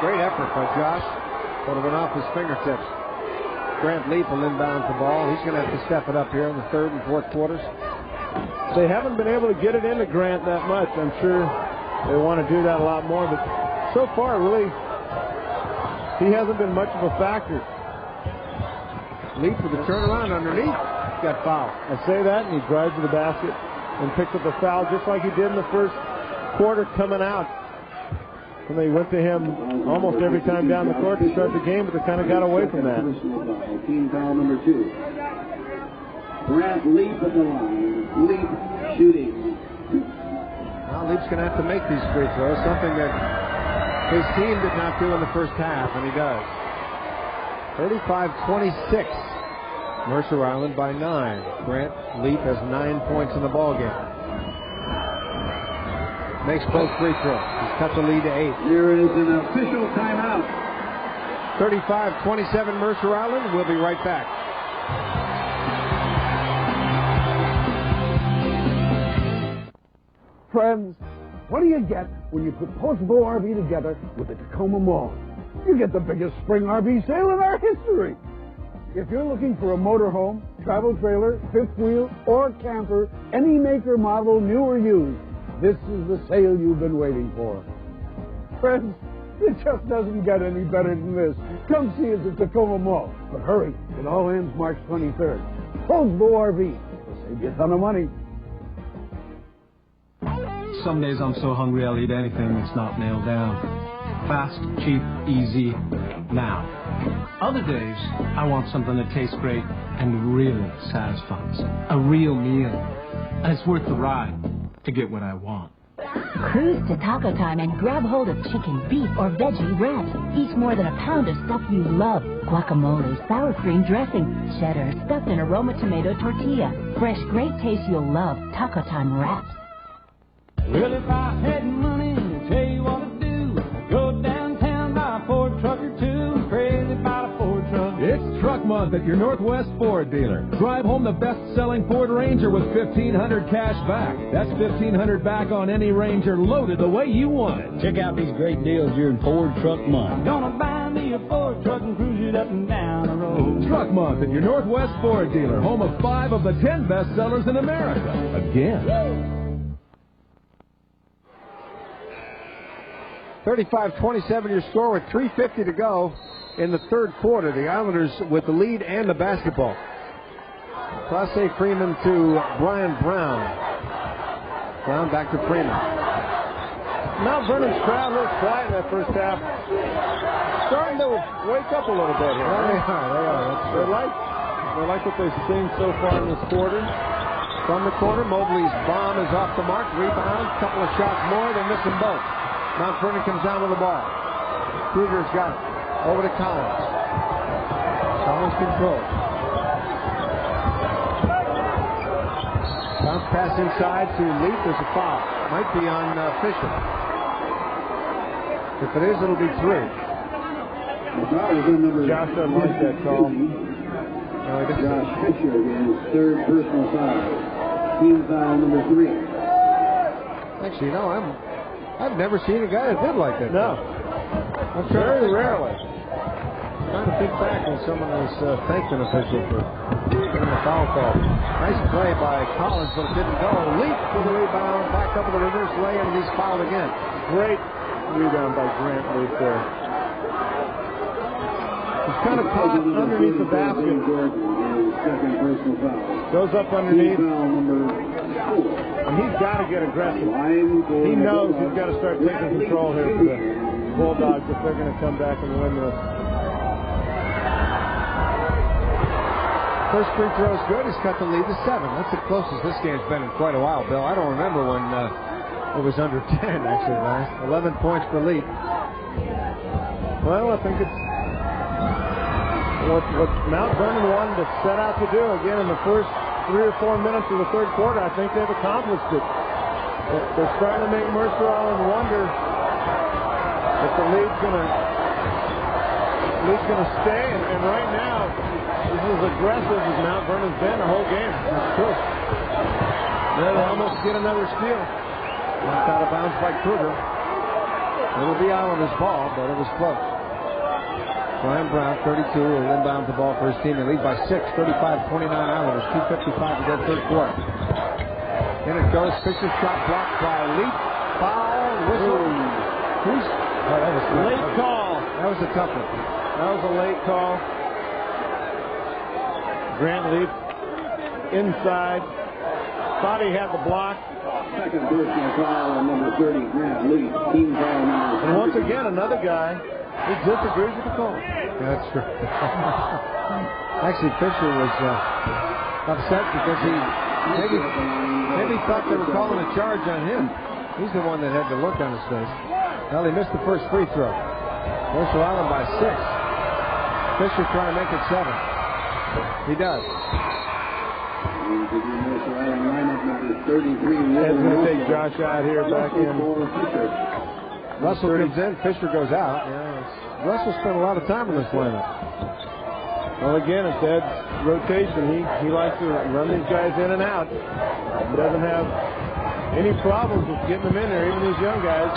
Great effort by Josh. Would have been off his fingertips. Grant Leap will inbound the ball. He's going to have to step it up here in the third and fourth quarters. They haven't been able to get it into Grant that much. I'm sure they want to do that a lot more, but so far, really, he hasn't been much of a factor. Leap with the turnaround underneath. Got fouled. I say that, and he drives to the basket and picks up the foul just like he did in the first quarter coming out. And they went to him almost every time down the court to start the game, but they kind of got away from that. Team foul number 2. Grant Leap at the line. Leap shooting. Now Leap's going to have to make these free throws, something that his team did not do in the first half, and he does. 35-26. Mercer Island by 9. Grant Leap has 9 points in the ball game. Makes both free throws. He's cut the lead to 8. Here is an official timeout. 35-27 Mercer Island. We'll be right back. Friends, what do you get when you put Postbo RV together with the Tacoma Mall? You get the biggest spring RV sale in our history. If you're looking for a motorhome, travel trailer, fifth wheel, or camper, any maker, model, new or used, this is the sale you've been waiting for. Friends, it just doesn't get any better than this. Come see us at Tacoma Mall. But hurry, it all ends March 23rd. Postbo RV will save you a ton of money. Some days I'm so hungry I'll eat anything that's not nailed down. Fast, cheap, easy, now. Other days, I want something that tastes great and really satisfies. A real meal. And it's worth the ride to get what I want. Cruise to Taco Time and grab hold of chicken, beef, or veggie wraps. Each more than a pound of stuff you love. Guacamole, sour cream dressing, cheddar, stuffed in aroma tomato tortilla. Fresh, great taste you'll love. Taco Time wraps. Well, if I had money, I'd tell you what to do. Go downtown, buy a Ford truck or two. Crazy about a Ford truck. It's Truck Month at your Northwest Ford dealer. Drive home the best-selling Ford Ranger with $1,500 cash back. That's $1,500 back on any Ranger loaded the way you want it. Check out these great deals during Ford Truck Month. Gonna buy me a Ford truck and cruise it up and down the road. Truck Month at your Northwest Ford dealer, home of 5 of the 10 best sellers in America. Again. 35-27 your score with 3:50 to go in the third quarter. The Islanders with the lead and the basketball. Classe Freeman to Brian Brown. Brown back to Freeman. Mount Vernon's crowd looks quiet in that first half. Starting to wake up a little bit here. They are. They like what they've seen so far in this quarter. From the corner, Mobley's bomb is off the mark. Rebound, couple of shots more. They miss them both. Mount Vernon comes down with the ball. Kruger's got it. Over to Collins. Collins controls. Bounce pass inside to Leap. There's a foul. Might be on Fisher. If it is, it'll be 3. Josh doesn't like that call. Josh Fisher again, third personal foul. Team foul number 3. Actually, you know, I've never seen a guy that did like that. No. Very rarely. Trying to think back when someone was thanked an official for giving a foul call. Nice play by Collins, but it didn't go. Leap for the rebound, back up with the reverse lay, and he's fouled again. Great rebound by Grant Leap there. He's kind of caught underneath the basket. Goes up underneath. And he's got to get aggressive. He knows he's got to start taking control here for the Bulldogs if they're going to come back and win this. First free throw is good. He's cut the lead to 7. That's the closest this game's been in quite a while, Bill. I don't remember when it was under 10, actually, last. 11 points for Leap. Well, I think it's what Mount Vernon wanted to set out to do again in the first 3 or 4 minutes of the third quarter. I think they've accomplished it. They're starting to make Mercer Island wonder if the lead's going to stay. And right now, this is as aggressive as Mount Vernon's been the whole game. That's true. They'll almost get another steal. Knocked out of bounds by Kruger. It'll be Islanders' ball, but it was close. Brian Brown, 32, will inbound the ball for his team. They lead by 6, 35-29 Islanders. 2:55 to go third quarter. In it goes. Fisher's shot blocked by Leap. Foul, whistle. That was a late call. That was a tough one. That was a late call. Grant Leap inside. Thought he had the block. Second personal foul on number 30, Grant Leap. Team foul number 30. And once again, another guy who disagrees with the call. Yeah, that's true. Actually, Fisher was upset because he maybe thought they were calling a charge on him. He's the one that had the look on his face. Well, he missed the first free throw. Mercer Island by 6. Fisher trying to make it 7. He does. Ed's going to take Josh out here back in. Russell comes in, Fisher goes out. Yeah, Russell spent a lot of time in this lineup. Well, again, it's Ed's rotation. He likes to run these guys in and out. He doesn't have any problems with getting them in there, even these young guys.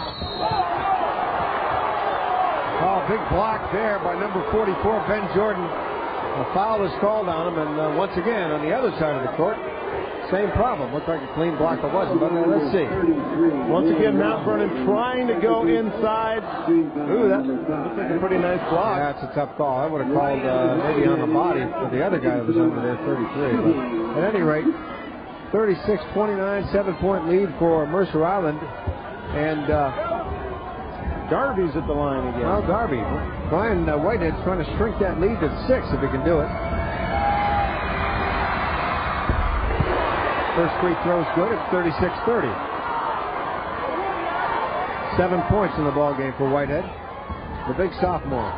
Oh, big block there by number 44, Ben Jordan. A foul is called on him, and once again, on the other side of the court, same problem. Looked like a clean block, but wasn't. But let's see. Once again, Mount Vernon trying to go inside. Ooh, that looks like a pretty nice block. Yeah, it's a tough call. I would have called maybe on the body for the other guy that was under there, 33. But at any rate, 36-29, 7-point lead for Mercer Island. And Darby's at the line again. Well, Darby. Brian Whitehead's trying to shrink that lead to 6 if he can do it. First free throw's good. It's 36-30. 7 points in the ball game for Whitehead, the big sophomore.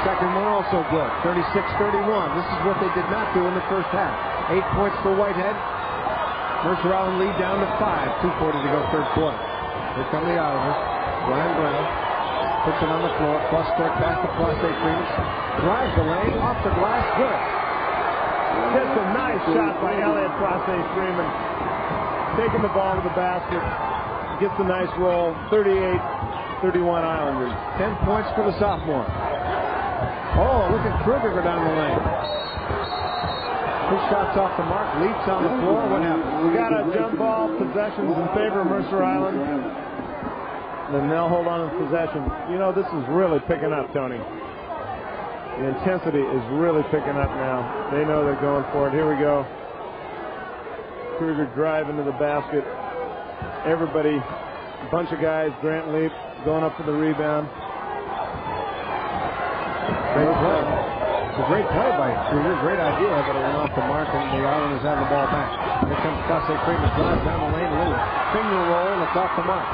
Second one also good. 36-31. This is what they did not do in the first half. 8 points for Whitehead. Mercer Island lead down to 5. 2:40 to go third quarter. Here come the Islanders. Brian Brown puts it on the floor. Cross court pass to Place Freeman. Drives the lane. Off the glass. Good. Just a nice shot by Elliott Place Freeman. Taking the ball to the basket. Gets a nice roll. 38-31 Islanders. 10 points for the sophomore. Oh, look at Kruger go down the lane. 2 shots off the mark. Leaps on the floor. What happened? We got a jump ball. Possessions in favor of Mercer Island. Then they'll hold on to possession. You know, this is really picking up, Tony. The intensity is really picking up now. They know they're going for it. Here we go. Kruger driving to the basket. Everybody, a bunch of guys, Grant Leap going up for the rebound. Great play. It's a great play by Kruger. Great idea, but it went off the mark, and the Islanders have the ball back. Here comes Place Freeman. Drives down the lane. A little finger roll, and it's off the mark.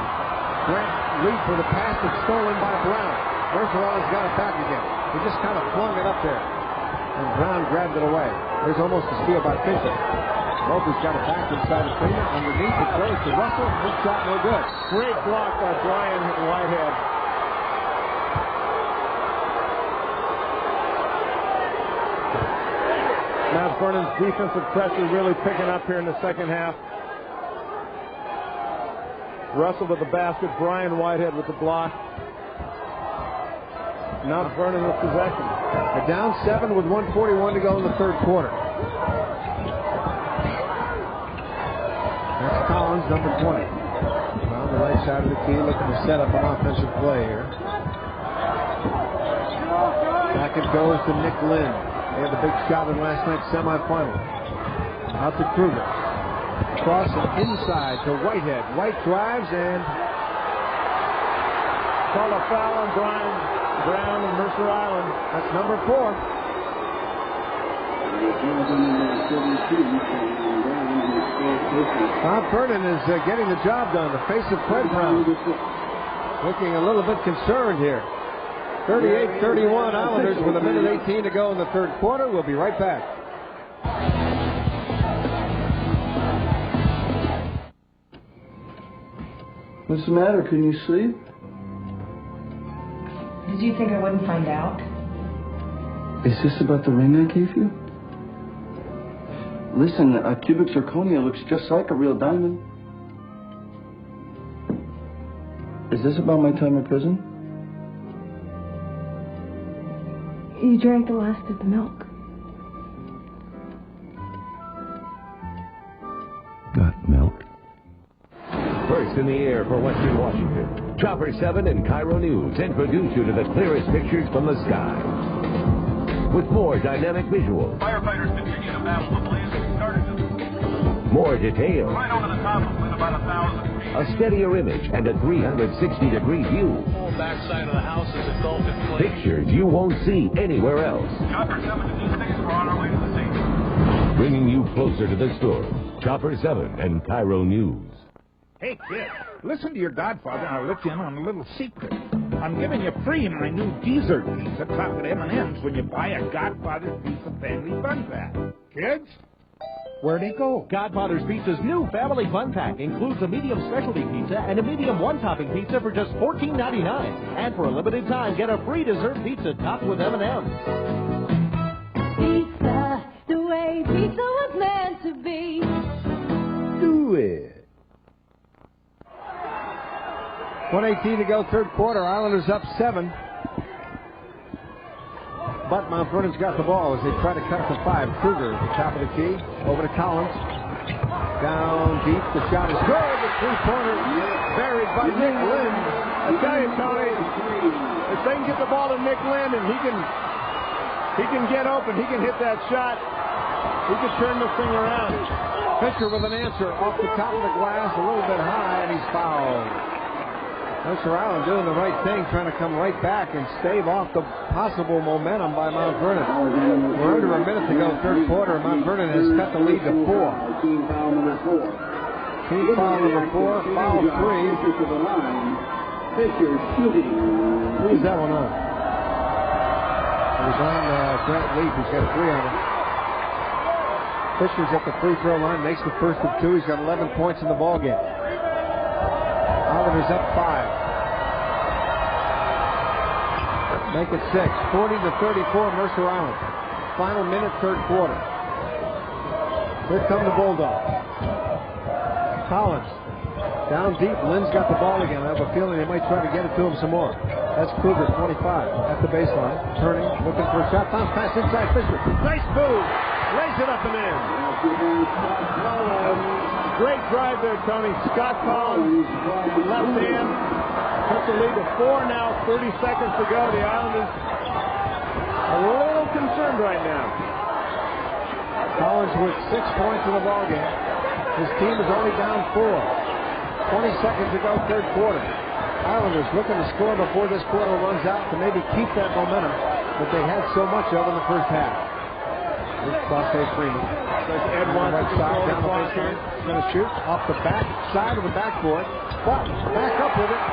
Grant Leap for the pass that's stolen by Brown. Mercer Island's got it back again. He just kind of flung it up there. And Brown grabbed it away. There's almost a steal by Fisher. Roper's got it back inside of Freeman. Underneath, it goes to Russell. His shot no good. Great block by Brian Whitehead. Mount Vernon's defensive pressure really picking up here in the second half. Russell with the basket, Brian Whitehead with the block. Mount Vernon with possession. They're down 7 with 1:41 to go in the third quarter. That's Collins, number 20. On the right side of the key, looking to set up an offensive play here. Back it goes to Nick Lynn. They had the big shot in last night's semifinal. Out to Kruger. Cross and inside to Whitehead. White drives and call a foul on Brian Brown and Mercer Island. That's number 4. Mount Vernon is getting the job done. The face of Fred Brown looking a little bit concerned here. 38-31 Islanders with 1:18 to go in the third quarter. We'll be right back. What's the matter? Can you sleep? Did you think I wouldn't find out? Is this about the ring I gave you? Listen, cubic zirconia looks just like a real diamond. Is this about my time in prison? You drank the last of the milk. Got milk? First in the air for Western Washington, Chopper 7 and Cairo News introduce you to the clearest pictures from the sky. With more dynamic visuals. Firefighters continue to battle the blaze that started it. More detail. Right over the top of with about 1,000 feet. A steadier image and a 360-degree view. The whole backside of the house is engulfed in flames. Pictures you won't see anywhere else. Chopper 7 to D6, we're on our way to the scene. Bringing you closer to the story. Chopper 7 and Cairo News. Hey, kid, listen to your godfather and I'll let you in on a little secret. I'm giving you free my new dessert pizza topped with M&M's when you buy a Godfather's Pizza Family Fun Pack. Kids, where'd he go? Godfather's Pizza's new Family Fun Pack includes a medium specialty pizza and a medium one-topping pizza for just $14.99. And for a limited time, get a free dessert pizza topped with M&M's. Pizza, the way pizza was meant to be. Do it. 1:18 to go, third quarter. Islanders up 7. But Mount Vernon's got the ball as they try to cut it to 5. Kruger at the top of the key. Over to Collins. Down deep. The shot is good. The three-pointer buried by Nick Lynn. I tell you, Tony, if they can get the ball to Nick Lynn and he can get open, he can hit that shot, he can turn this thing around. Fisher with an answer off the top of the glass, a little bit high, and he's fouled. Mercer Island doing the right thing, trying to come right back and stave off the possible momentum by Mount Vernon. We're under a minute to go, third quarter. Mount Vernon has cut the lead to 4. Team foul number 4. Foul 3. Fisher shooting. Who's that one on? It was on Grant Leaf. He's got a 3 on him. Fisher's at the free throw line, makes the first of 2. He's got 11 points in the ballgame. Islanders up 5. Make it 6. 40-34, Mercer Island. Final minute, third quarter. Here come the Bulldogs. Collins down deep. Lynn's got the ball again. I have a feeling they might try to get it to him some more. That's Kruger, 25, at the baseline. Turning, looking for a shot. Bounce pass inside Fisher. Nice move. Lays it up and in. Great drive there, Tony. Scott Collins, left hand. Took the lead to 4 now. 30 seconds to go. The Islanders a little concerned right now. Collins with 6 points in the ballgame. His team is only down 4. 20 seconds to go, third quarter. Islanders looking to score before this quarter runs out to maybe keep that momentum that they had so much of in the first half. Here's Claude Freeman. Ed wants right side, down the baseline. He's going to shoot off the back side of the backboard. But back up with it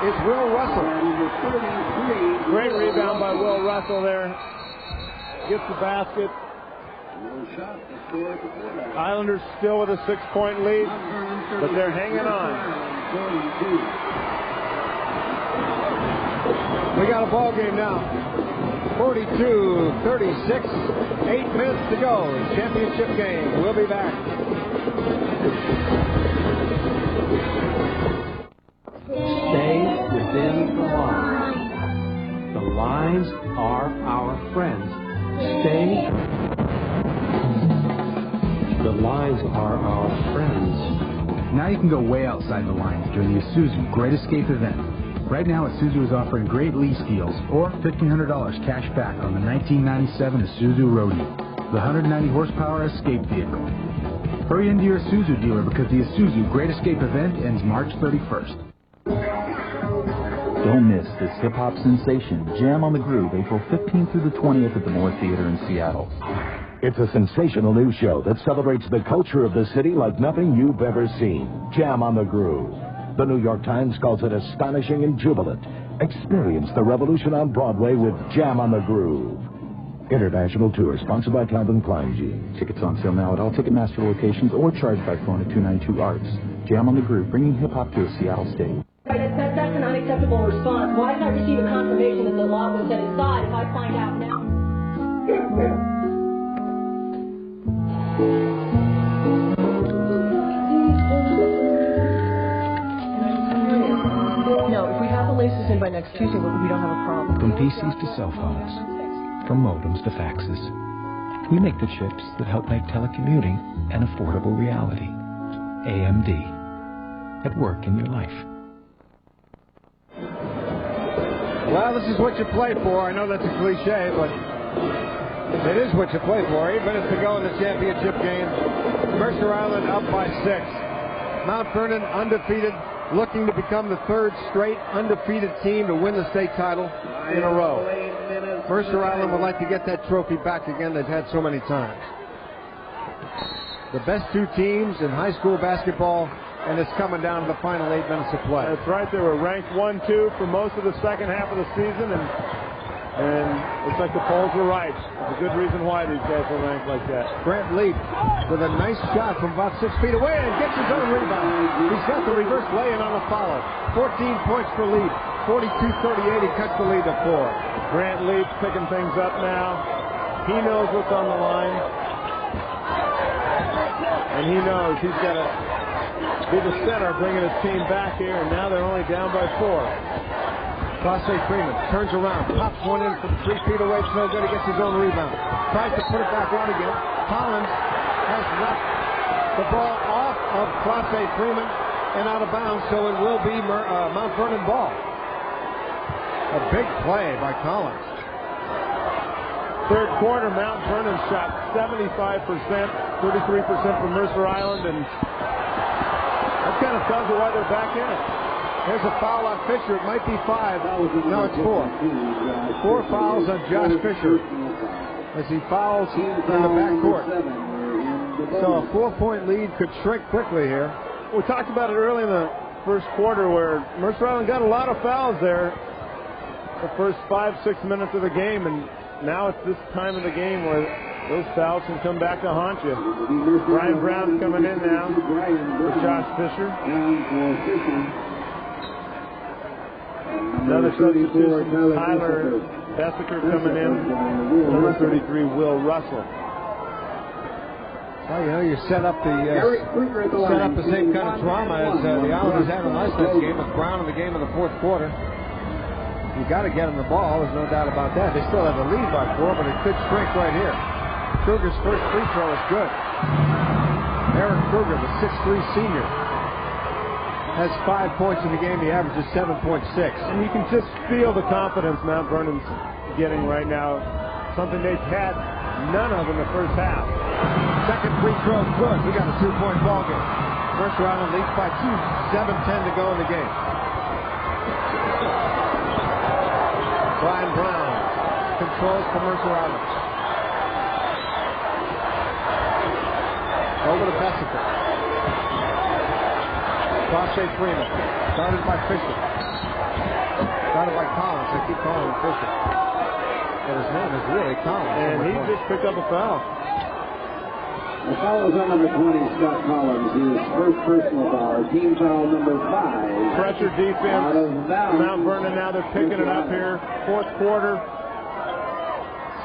is Will Russell. Great rebound by Will Russell there. Gets the basket. Islanders still with a 6-point lead, but they're hanging on. We got a ball game now. 42-36. 8 minutes to go. Championship game. We'll be back. Stay within the lines. The lines are our friends. Stay. The lines are our friends. Now you can go way outside the lines during the Isuzu Great Escape event. Right now, Isuzu is offering great lease deals or $1,500 cash back on the 1997 Isuzu Rodeo, the 190 horsepower escape vehicle. Hurry into your Isuzu dealer because the Isuzu Great Escape event ends March 31st. Don't miss this hip-hop sensation, Jam on the Groove, April 15th through the 20th at the Moore Theater in Seattle. It's a sensational new show that celebrates the culture of the city like nothing you've ever seen. Jam on the Groove. The New York Times calls it astonishing and jubilant. Experience the revolution on Broadway with Jam on the Groove. International tour sponsored by Calvin Klein Jeans. Tickets on sale now at all Ticketmaster locations or charged by phone at 292-ARTS. Jam on the Groove, bringing hip-hop to a Seattle stage. That's an unacceptable response. Why did I receive a confirmation that the law was set aside if I find out now? No, if we have the laces in by next Tuesday, we don't have a problem. From PCs to cell phones, from modems to faxes, we make the chips that help make telecommuting an affordable reality. AMD. At work in your life. Well, this is what you play for. I know that's a cliche, but it is what you play for. 8 minutes to go in the championship game. Mercer Island up by 6. Mount Vernon undefeated, looking to become the third straight undefeated team to win the state title in a row. Mercer Island would like to get that trophy back again. They've had so many times. The best two teams in high school basketball, and it's coming down to the final 8 minutes of play. That's right. They were ranked 1-2 for most of the second half of the season, and looks like the polls were right. There's a good reason why these guys are ranked like that. Grant Leap with a nice shot from about 6 feet away and gets his own rebound. He's got the reverse lay-in on the follow. 14 points for Leap. 42-38. He cuts the lead to 4. Grant Leap picking things up now. He knows what's on the line. And he knows he's got to be the center, bringing his team back here, and now they're only down by 4. Classe Freeman turns around, pops one in from 3 feet away. It's no good. He gets his own rebound. Tries to put it back on again. Collins has knocked the ball off of Classe Freeman and out of bounds, so it will be Mount Vernon ball. A big play by Collins. Third quarter, Mount Vernon shot 75%, 33% from Mercer Island, and that kind of tells you why they're back in it. There's a foul on Fisher. It might be 5. No, it's 4. 4 fouls on Josh Fisher as he fouls in the backcourt. So a 4-point lead could shrink quickly here. We talked about it early in the first quarter where Mercer Island got a lot of fouls there the first 5-6 minutes of the game, and now it's this time of the game where those fouls can come back to haunt you. Brian Brown's coming in now for Josh Fisher. Another substitution, Tyler Bessiker coming in. Number 33, Will Russell. Well, you know, you set up the same kind of drama as the Islanders had in last night's game with Brown in the game in the fourth quarter. You got to get him the ball. There's no doubt about that. They still have the lead by 4, but it could shrink right here. Kruger's first free throw is good. Aaron Kruger, the 6'3 senior, has 5 points in the game. The average is 7.6. And you can just feel the confidence Mount Vernon's getting right now. Something they've had none of in the first half. Second free throw, good. We got a 2-point ball game. Mercer Island leads by 2. 7:10 to go in the game. Brian Brown controls for Mercer Island. Over to Bessiker. Classe Freeman. Started by Fisher. Started by Collins. I keep calling him Fisher. But his name is really Collins. And he just picked up a foul. The foul is on number 20, Scott Collins. His first personal foul. Team foul number 5. Pressure defense. Out of bounds. Mount Vernon now they're picking it up here. Fourth quarter.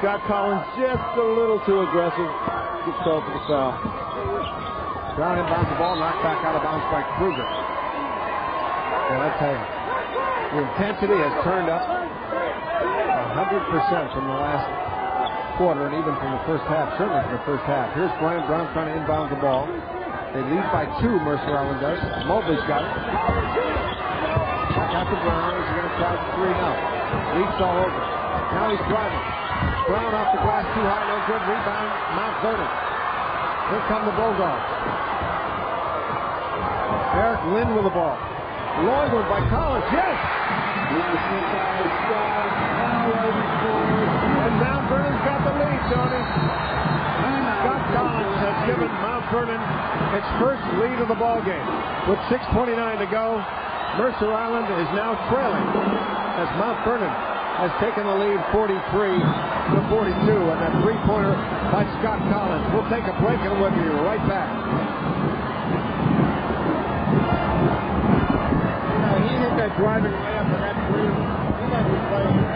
Scott Collins just a little too aggressive. Gets called for the foul. Brown inbounds the ball, knocked back out of bounds by Kruger. Well, I tell you, the intensity has turned up 100% from the last quarter and even from the first half, certainly from the first half. Here's Brian Brown trying to inbound the ball. They lead by 2, Mercer Island does. Mobley's got it. Back out to Brown. He's going to try the 3 now. Leaks all over. Now he's driving. Brown off the glass, too high, no good. Rebound, Mount Vernon. Here come the Bulldogs. Eric Lynn with the ball. Long one by Collins. Yes! And Mount Vernon's got the lead, Tony. Scott Collins has given Mount Vernon its first lead of the ball game. With 6:29 to go, Mercer Island is now trailing as Mount Vernon has taken the lead 43 to 42, and that three-pointer by Scott Collins. We'll take a break and we'll be right back. He hit that driving layup and that 3. He might be playing.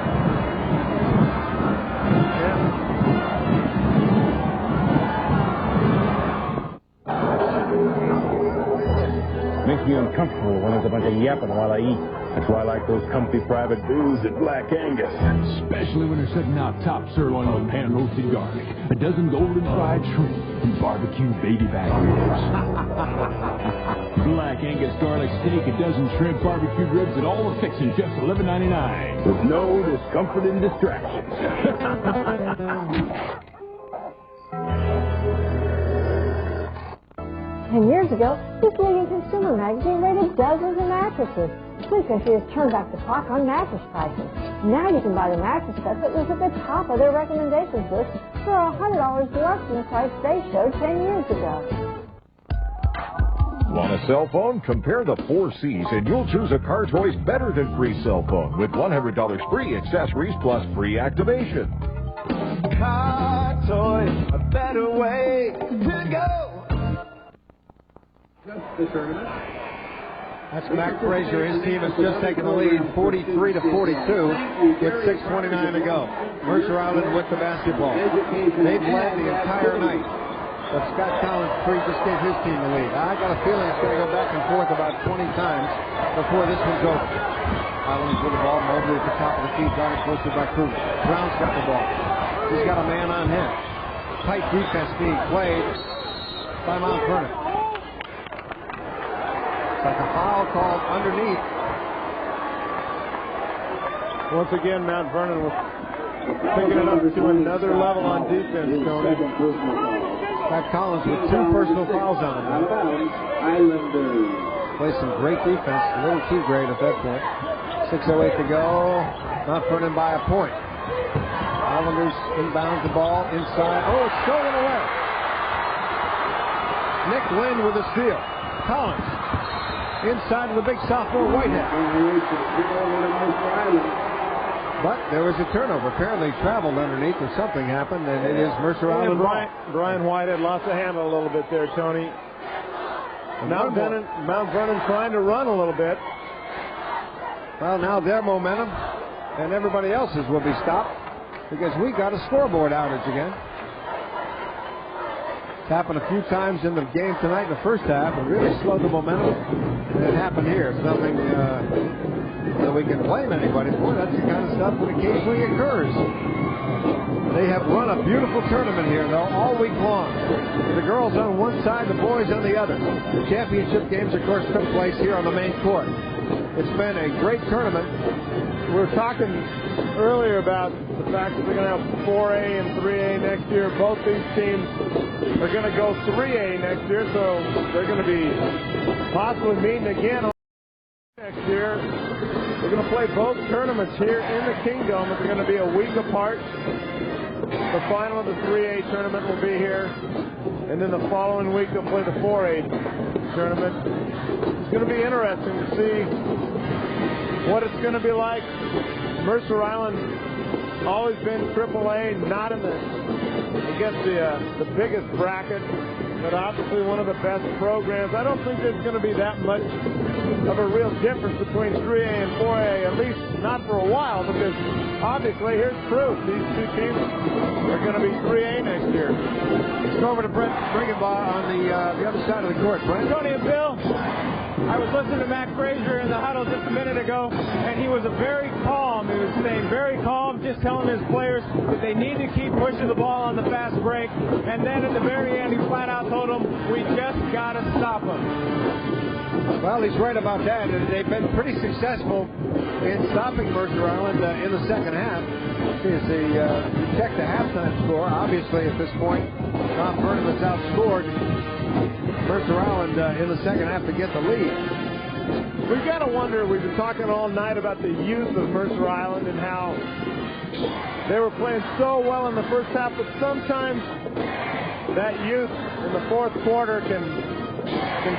Makes me uncomfortable when there's a bunch of yapping while I eat. That's why I like those comfy private booths at Black Angus. Especially when they're setting out top sirloin with pan-roasted garlic, a dozen golden fried shrimp, and barbecue baby back ribs. Black Angus garlic steak, a dozen shrimp barbecue ribs, and all the fixings just $11.99. With no discomfort and distractions. 10 years ago, this leading consumer magazine rated dozens of mattresses. Sleep Country has turned back the clock on mattress prices. Now you can buy the mattress set that was at the top of their recommendations list for $100 less than the price they showed 10 years ago. Want a cell phone? Compare the 4 C's and you'll choose a car choice better than free cell phone with $100 free accessories plus free activation. Car toys, a better way to go. The tournament. That's Mac Frazier. His team has just taken the lead 43 to 42 with 6:29 to go. Mercer Island with the basketball. They've led the entire night. But Scott Collins just gave his team the lead. I got a feeling it's going to go back and forth about 20 times before this one's over. Island's with the ball. Mobley at the top of the key, guarded closer by Kruger. Brown's got the ball. He's got a man on him. Tight defense being played by Mount Vernon. Like a foul called underneath. Once again, Mount Vernon was picking it up to another level on defense, Tony. Scott Collins with 2 personal fouls on him. Plays some great defense, a little too great at that point. 6:08 to go. Mount Vernon by a point. Islanders inbound the ball inside. Oh, it's stolen away. Nick Lynn with a steal. Collins. Inside of the big sophomore Whitehead. But there was a turnover. Apparently traveled underneath or something happened, and it is Mercer Island. Brian Whitehead lost the handle a little bit there, Tony. Mount Vernon trying to run a little bit. Well, now their momentum and everybody else's will be stopped because we got a scoreboard outage again. It's happened a few times in the game tonight in the first half. It really slowed the momentum. And it happened here. It's nothing that we can blame anybody for. That's the kind of stuff that occasionally occurs. They have run a beautiful tournament here, though, all week long. The girls on one side, the boys on the other. The championship games, of course, took place here on the main court. It's been a great tournament. We were talking earlier about the fact that they're going to have 4A and 3A next year. Both these teams are going to go 3A next year, so they're going to be possibly meeting again next year. They're going to play both tournaments here in the Kingdom. They're going to be a week apart. The final of the 3A tournament will be here, and then the following week they'll play the 4A tournament. It's going to be interesting to see what it's going to be like. Mercer Island always been AAA, not in the against the biggest bracket, but obviously one of the best programs. I don't think there's going to be that much of a real difference between 3A and 4A, at least not for a while, because obviously here's proof. These two teams are going to be 3A next year. Let's go over to Brent Briggenbaugh on the other side of the court. Brent? Tony and Bill, I was listening to Mac Frazier in the huddle just a minute ago, and he was very calm. He was staying very calm, just telling his players that they need to keep pushing the ball on the fast break. And then at the very end, he flat out told them, we just got to stop them. Well, he's right about that. They've been pretty successful in stopping Mercer Island in the second half. As you check the halftime score, obviously at this point, Mount Vernon has outscored Mercer Island in the second half to get the lead. We've got to wonder, we've been talking all night about the youth of Mercer Island and how they were playing so well in the first half, but sometimes that youth in the fourth quarter can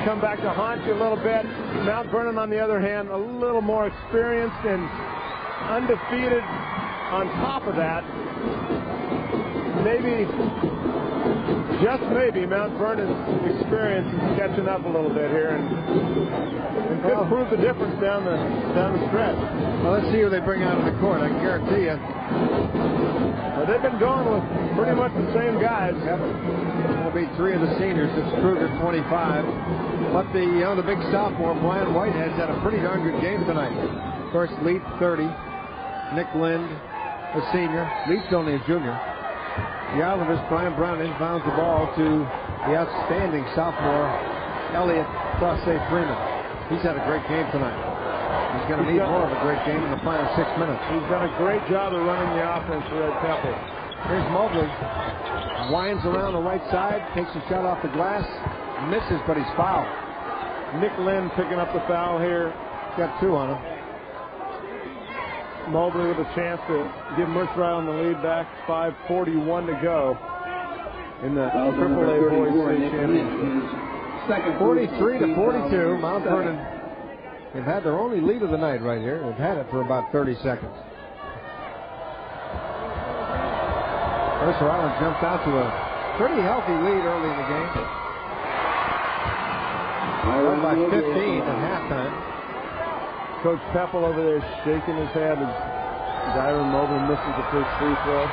come back to haunt you a little bit. Mount Vernon, on the other hand, a little more experienced and undefeated on top of that. Maybe, just maybe, Mount Vernon's experience is catching up a little bit here and could prove the difference down the stretch. Well, let's see who they bring out of the court. I can guarantee you. Well, they've been going with pretty much the same guys. Yep. That'll be three of the seniors. It's Kruger, 25. But the big sophomore, Brian Whitehead's had a pretty darn good game tonight. Of course, Leap, 30. Nick Lind, a senior. Leap's only a junior. The Islanders, Brian Brown inbounds the ball to the outstanding sophomore, Elliott Crossay Freeman. He's had a great game tonight. He's going to need more of a great game in the final 6 minutes. He's done a great job of running the offense for Ed Temple. Here's Mobley. Winds around the right side, takes a shot off the glass, misses, but he's fouled. Nick Lind picking up the foul here. Got two on him. Mobley with a chance to give Mercer Island the lead back. 5:41 to go in the AAA Boys State Championship. 43-42. Mount Vernon. They've had their only lead of the night right here. They've had it for about 30 seconds. Mercer Island jumped out to a pretty healthy lead early in the game. Led by 15 at halftime. Coach Peppel over there shaking his head as Dyron Mobley misses the first free throw.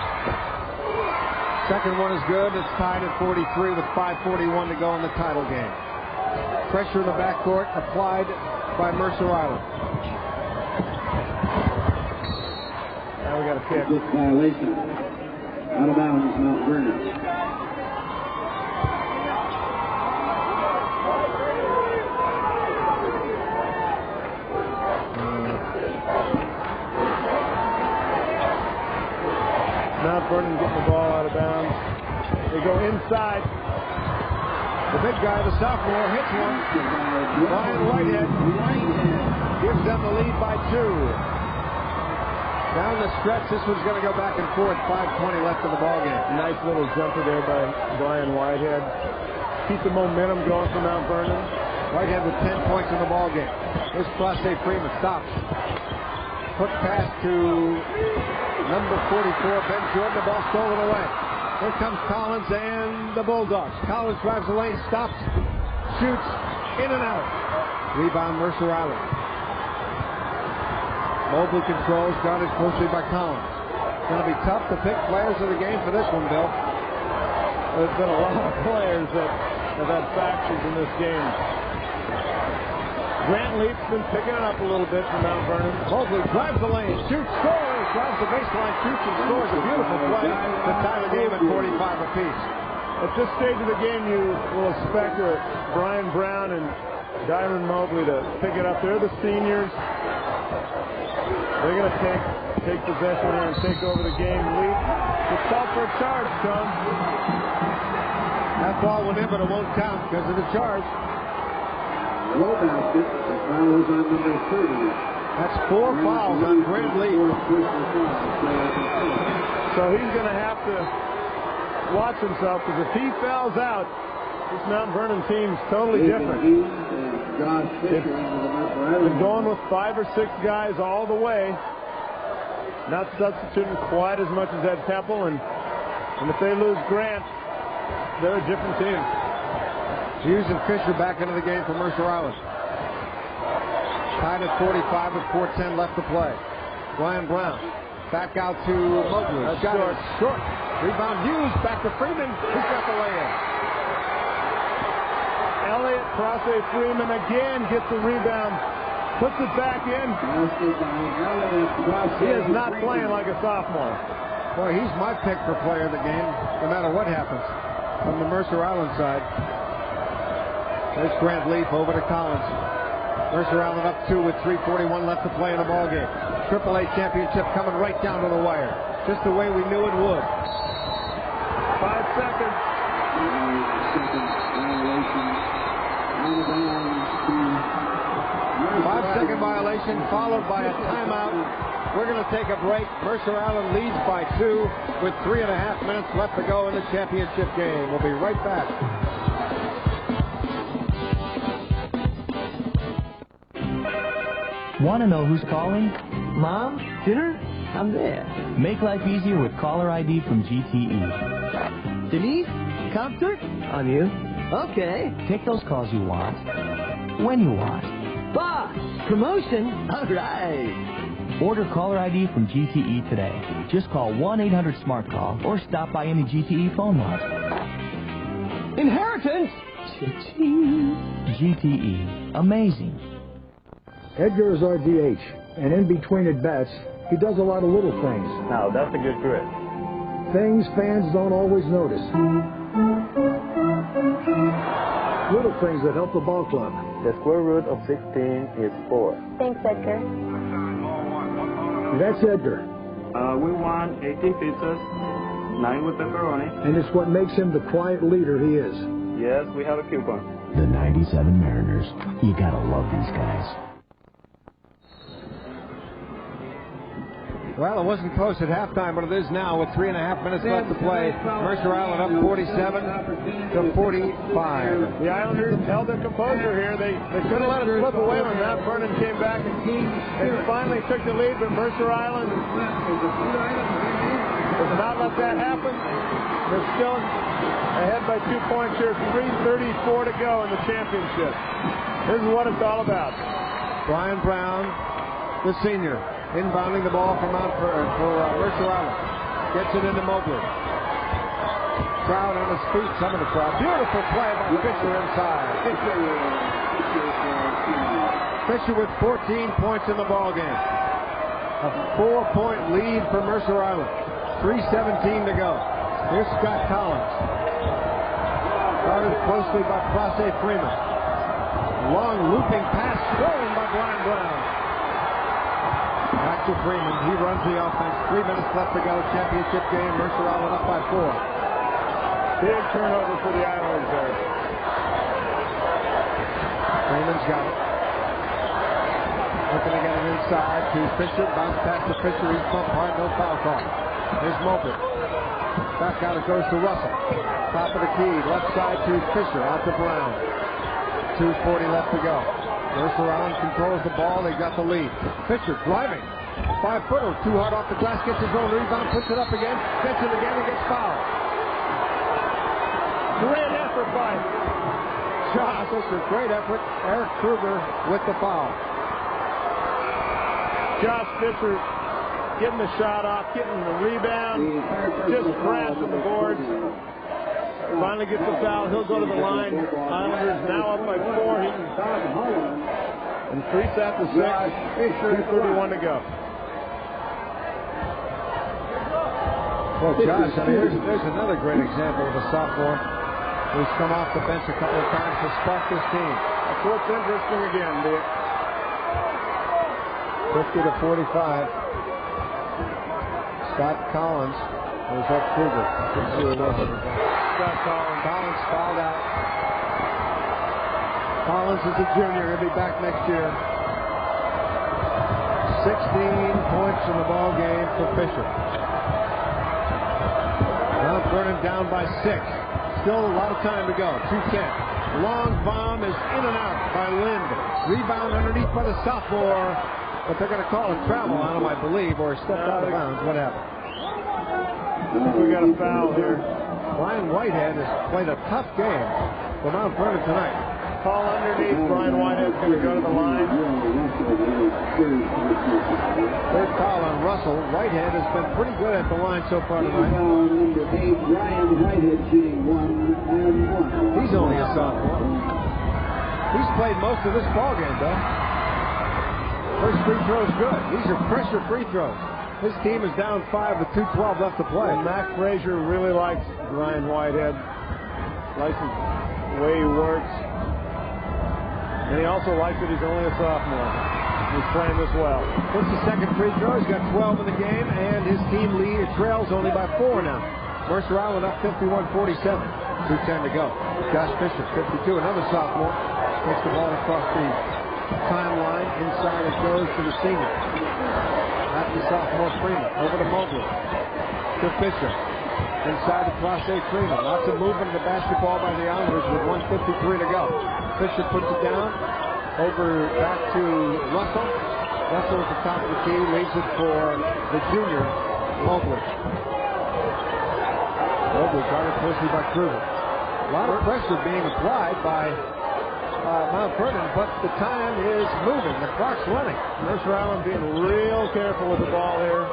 Second one is good. It's tied at 43 with 5:41 to go in the title game. Pressure in the backcourt applied by Mercer Island. Now we got a kick. Violation. Out of bounds, Mount Vernon. Mount Vernon getting the ball out of bounds. They go inside. The big guy, the sophomore, hits one. Brian Whitehead gives them the lead by 2. Down the stretch, this one's going to go back and forth. 5:20 left in the ballgame. Nice little jumper there by Brian Whitehead. Keep the momentum going for Mount Vernon. Whitehead with 10 points in the ballgame. Here's Crossay Freeman. Stops. Put pass to number 44, Ben Jordan. The ball stolen away. Here comes Collins and the Bulldogs. Collins drives the lane, stops, shoots, in and out. Rebound, Mercer Island. Mobley controls, guarded closely by Collins. It's going to be tough to pick players of the game for this one, Bill. There's been a lot of players that have had factors in this game. Grant Leap's been picking it up a little bit for Mount Vernon. Mobley drives the lane, shoots, scores, drives the baseline, shoots and scores. A beautiful play to tie the game at 45 apiece. At this stage of the game, you will expect Brian Brown and Dyron Mobley to pick it up. They're the seniors. They're going to take possession here and take over the game. Leap, it's called for a charge, Tom. That ball went in, but it won't count because of the charge. No basket. The foul is on number 30. That's 4 fouls on Grant Leap. So he's going to have to watch himself, because if he fouls out, this Mount Vernon team's totally different. They've been going with 5 or 6 guys all the way, not substituting quite as much as Ed Temple, and And if they lose Grant, they're a different team. Hughes and Fisher back into the game for Mercer Island. Tied at 45 with 4:10 left to play. Brian Brown back out to Mobley. Short. Rebound Hughes back to Freeman. He's got the lay-in. Elliott Crosse Freeman again gets the rebound. Puts it back in. He is not playing like a sophomore. Boy, he's my pick for player of the game, no matter what happens from the Mercer Island side. There's Grant Leaf over to Collins. Mercer Island up 2 with 3:41 left to play in the ballgame. AAA championship coming right down to the wire, just the way we knew it would. 5 seconds. 5-second violation followed by a timeout. We're going to take a break. Mercer Island leads by 2 with 3.5 minutes left to go in the championship game. We'll be right back. Want to know who's calling? Mom? Dinner? I'm there. Make life easier with caller ID from GTE. Denise? Concert? On you. Okay. Take those calls you want, when you want. Boss! Promotion? All right. Order caller ID from GTE today. Just call 1-800-SMART-CALL or stop by any GTE phone lot. Inheritance? GTE. Amazing. Edgar is our DH, and in between at bats, he does a lot of little things. Now, that's a good grit. Things fans don't always notice. Little things that help the ball club. The square root of 16 is 4. Thanks, Edgar. That's Edgar. We want 18 pizzas, 9 with pepperoni. And it's what makes him the quiet leader he is. Yes, we have a coupon. The 97 Mariners. You gotta love these guys. Well, it wasn't close at halftime, but it is now with 3.5 minutes left to play. Mercer Island up 47-45. The Islanders held their composure here. They couldn't let it slip away when Mount Vernon came back and finally took the lead, but Mercer Island does not let that happen. They're still ahead by 2 points here. 3:34 to go in the championship. This is what it's all about. Brian Brown, the senior, inbounding the ball for Mercer Island. Gets it into Mobley. Crowd on his feet, some of the crowd. Beautiful play by Fisher inside. Fisher with 14 points in the ballgame. A 4-point lead for Mercer Island. 3:17 to go. Here's Scott Collins. Guarded closely by Crosse Freeman. Long looping pass stolen by Brian Brown. Back to Freeman. He runs the offense. 3 minutes left to go. Championship game. Mercer Island up by 4. Big turnover for the Islanders there. Freeman's got it. Looking to get it inside to Fisher. Bounce pass to Fisher. He's bumped hard. No foul call. Here's Mobley. Back out it goes to Russell. Top of the key. Left side to Fisher. Out to Brown. 2:40 left to go. Mercer Island controls the ball. They got the lead. Fisher driving. 5-footer. Too hard off the glass. Gets his own rebound. Puts it up again. Gets it again and gets fouled. Great effort by Josh Fisher. Great effort. Eric Kruger with the foul. Josh Fisher getting the shot off, getting the rebound, just crashing the boards. Finally gets the foul. He'll go to the line. Islanders now up by 4. And 3 sets to 6. 2:31 to go. Well, Josh, I mean, there's another great example of a sophomore who's come off the bench a couple of times to spark this team. That's what's interesting again, Dick. 50-45. Scott Collins was up Kruger. Scott Collins fouled out. Collins is a junior. He'll be back next year. 16 points in the ball game for Fisher. Mount Vernon down by 6. Still a lot of time to go. 2:10. Long bomb is in and out by Lind. Rebound underneath by the sophomore. But they're going to call a travel on him, I believe, or he stepped out of bounds. What happened? think we got a foul here. Brian Whitehead has played a tough game for Mount Vernon tonight. Call underneath. Brian Whitehead's going to go to the line. Third foul on Russell. Whitehead has been pretty good at the line so far tonight. Number 8, Brian Whitehead shooting 1 and 1. He's only a sophomore. He's played most of this ball game, though. First free throw's good. These are pressure free throws. His team is down 5 with 2:12 left to play. And Mac Frazier really likes Brian Whitehead. Likes the way he works. And he also likes that he's only a sophomore. He's playing this well. Puts the second free throw. He's got 12 in the game, and his team trails only by 4 now. Mercer Island up 51-47. 2:10 to go. Josh Fisher, 52, another sophomore. Takes the ball across the timeline. Inside it goes to the senior. That's the sophomore Freeman. Over to Mobley. To Fisher. Inside the Classe Freeman. Lots of movement of the basketball by the Islanders with 1:53 to go. Fisher puts it down. Over back to Russell. Russell at the top of the key. Leaves it for the junior, Mobley. Mobley guarded closely by Kruger. A lot of pressure being applied by Mount Vernon, but the time is moving. The clock's running. Mercer Island being real careful with the ball here.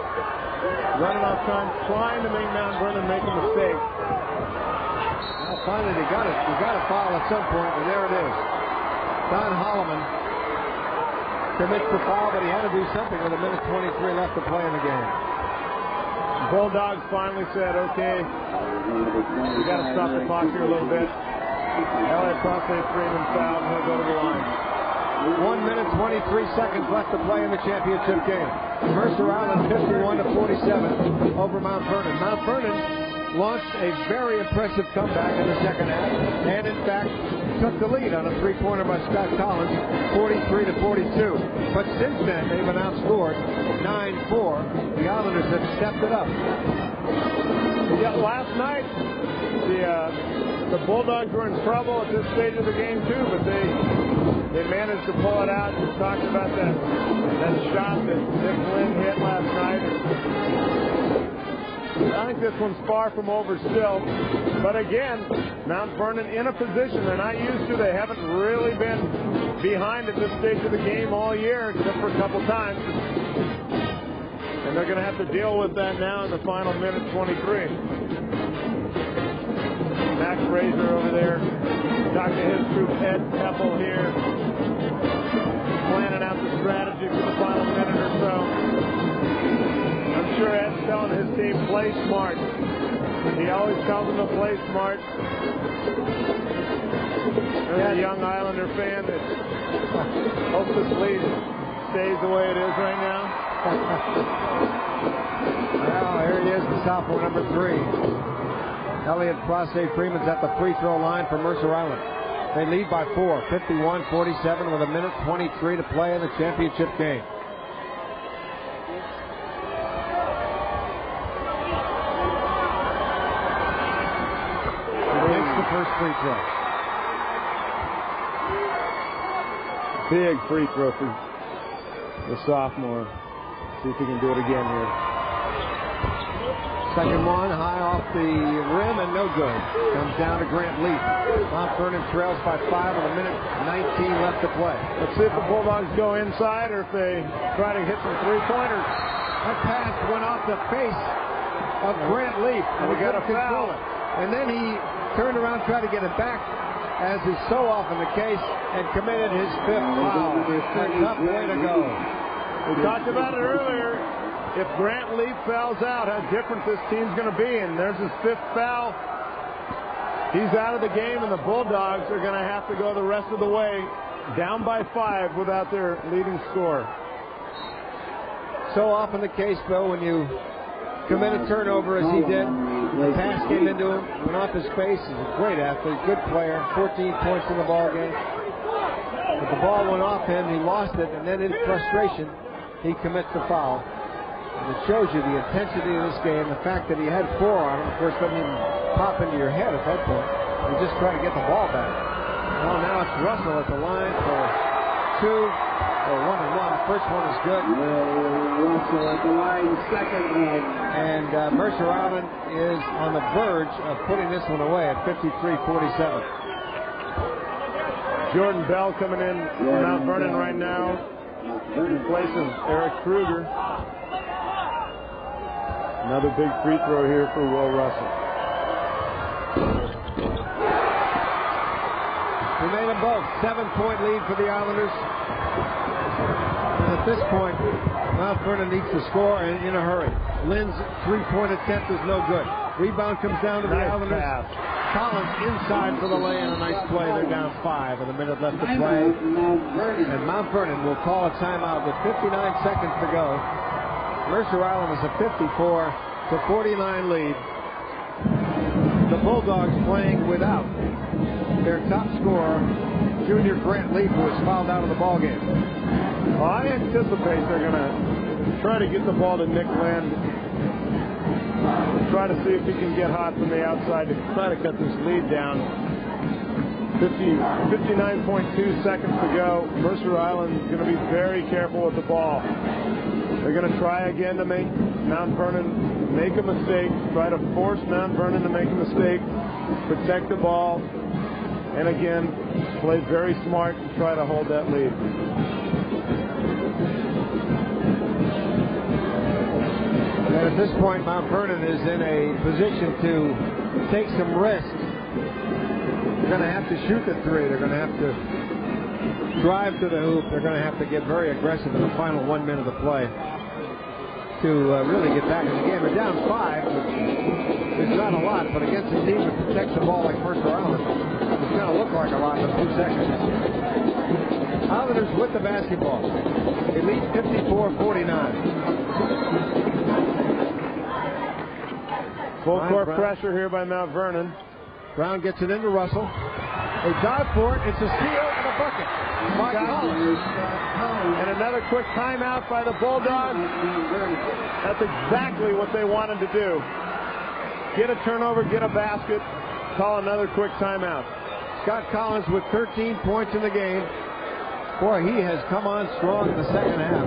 Running off time, trying to make Mount Vernon make a mistake. Now finally they got it. We got a foul at some point, and there it is. Don Holloman commits the foul, but he had to do something with 1:23 left to play in the game. Bulldogs finally said, okay, we got to stop the clock here a little bit. Elliott Classe Freeman fouled, and he'll go to the line. 1:23 left to play in the championship game. Mercer Island 51-47 over Mount Vernon. Mount Vernon launched a very impressive comeback in the second half, and in fact took the lead on a three-pointer by Scott Collins, 43-42. But since then they've been outscored 9-4. The Islanders have stepped it up. Yeah, last night the Bulldogs were in trouble at this stage of the game too, but they managed to pull it out. We talked about that shot that Nick Flynn hit last night. I think this one's far from over still. But again, Mount Vernon in a position they're not used to. They haven't really been behind at this stage of the game all year, except for a couple times. And they're going to have to deal with that now in the final minute 23. Mac Frazier over there. Talking to his group, Ed Keppel here. Planning out the strategy for the final minute or so. I'm sure Ed's telling his team, play smart. He always tells them to play smart. There's a young Islander fan that hopes this lead stays the way it is right now. Well, here he is, the sophomore, number 3. Elliott Classe Freeman's at the free throw line for Mercer Island. They lead by 4, 51-47 with 1:23 to play in the championship game. Makes the first free throw. Big free throw for the sophomore. See if he can do it again here. Second one, high off the rim and no good. Comes down to Grant Leaf. Mount Vernon trails by 5 with 1:19 left to play. Let's see if the Bulldogs go inside or if they try to hit some three-pointers. That pass went off the face of Grant Leaf, and we got a foul. And then he turned around, tried to get it back, as is so often the case, and committed his 5th foul. A tough way to go. We talked about it earlier. If Grant Leaf fouls out, how different this team's going to be. And there's his 5th foul. He's out of the game, and the Bulldogs are going to have to go the rest of the way, down by 5 without their leading scorer. So often the case, Bill, when you commit a turnover as he did, the pass came into him, went off his face. He's a great athlete, good player, 14 points in the ball game. But the ball went off him, he lost it, and then in frustration, he commits the foul. And it shows you the intensity of this game, the fact that he had 4 on him. Of course, doesn't even pop into your head at that point. You just try to get the ball back. Well, now it's Russell at the line for 2. Or 1-1. First one is good. Russell at the line, second one. And Mercer Island is on the verge of putting this one away at 53-47. Jordan Bell coming in from Mount Vernon right now. Replacing Eric Kruger. Another big free throw here for Will Russell. We made them both. 7-point lead for the Islanders. And at this point, Mount Vernon needs to score and in a hurry. Lynn's three-point attempt is no good. Rebound comes down to the Islanders. Collins inside for the lay and a nice play. They're down 5 with a minute left to play. And Mount Vernon will call a timeout with 59 seconds to go. Mercer Island is a 54-49 lead. The Bulldogs playing without their top scorer, junior Grant Leaf, who was fouled out of the ballgame. Well, I anticipate they're going to try to get the ball to Nick Land. Try to see if he can get hot from the outside to try to cut this lead down. 59.2 seconds to go. Mercer Island is going to be very careful with the ball. They're going to try again to make Mount Vernon make a mistake. Try to force Mount Vernon to make a mistake. Protect the ball. And again, play very smart to try to hold that lead. And at this point, Mount Vernon is in a position to take some risks. They're going to have to shoot the three. They're going to have to drive to the hoop. They're going to have to get very aggressive in the final 1 minute of play to really get back in the game. They're down 5, which is not a lot, but against a team that protects the ball like Mercer Island, it's going to look like a lot in a few seconds. Islanders with the basketball. They lead 54-49. Full court pressure here by Mount Vernon. Brown gets it into Russell. They dive for it. It's a steal and a bucket by Collins. And another quick timeout by the Bulldogs. That's exactly what they wanted to do. Get a turnover, get a basket, call another quick timeout. Scott Collins with 13 points in the game. Boy, he has come on strong in the second half.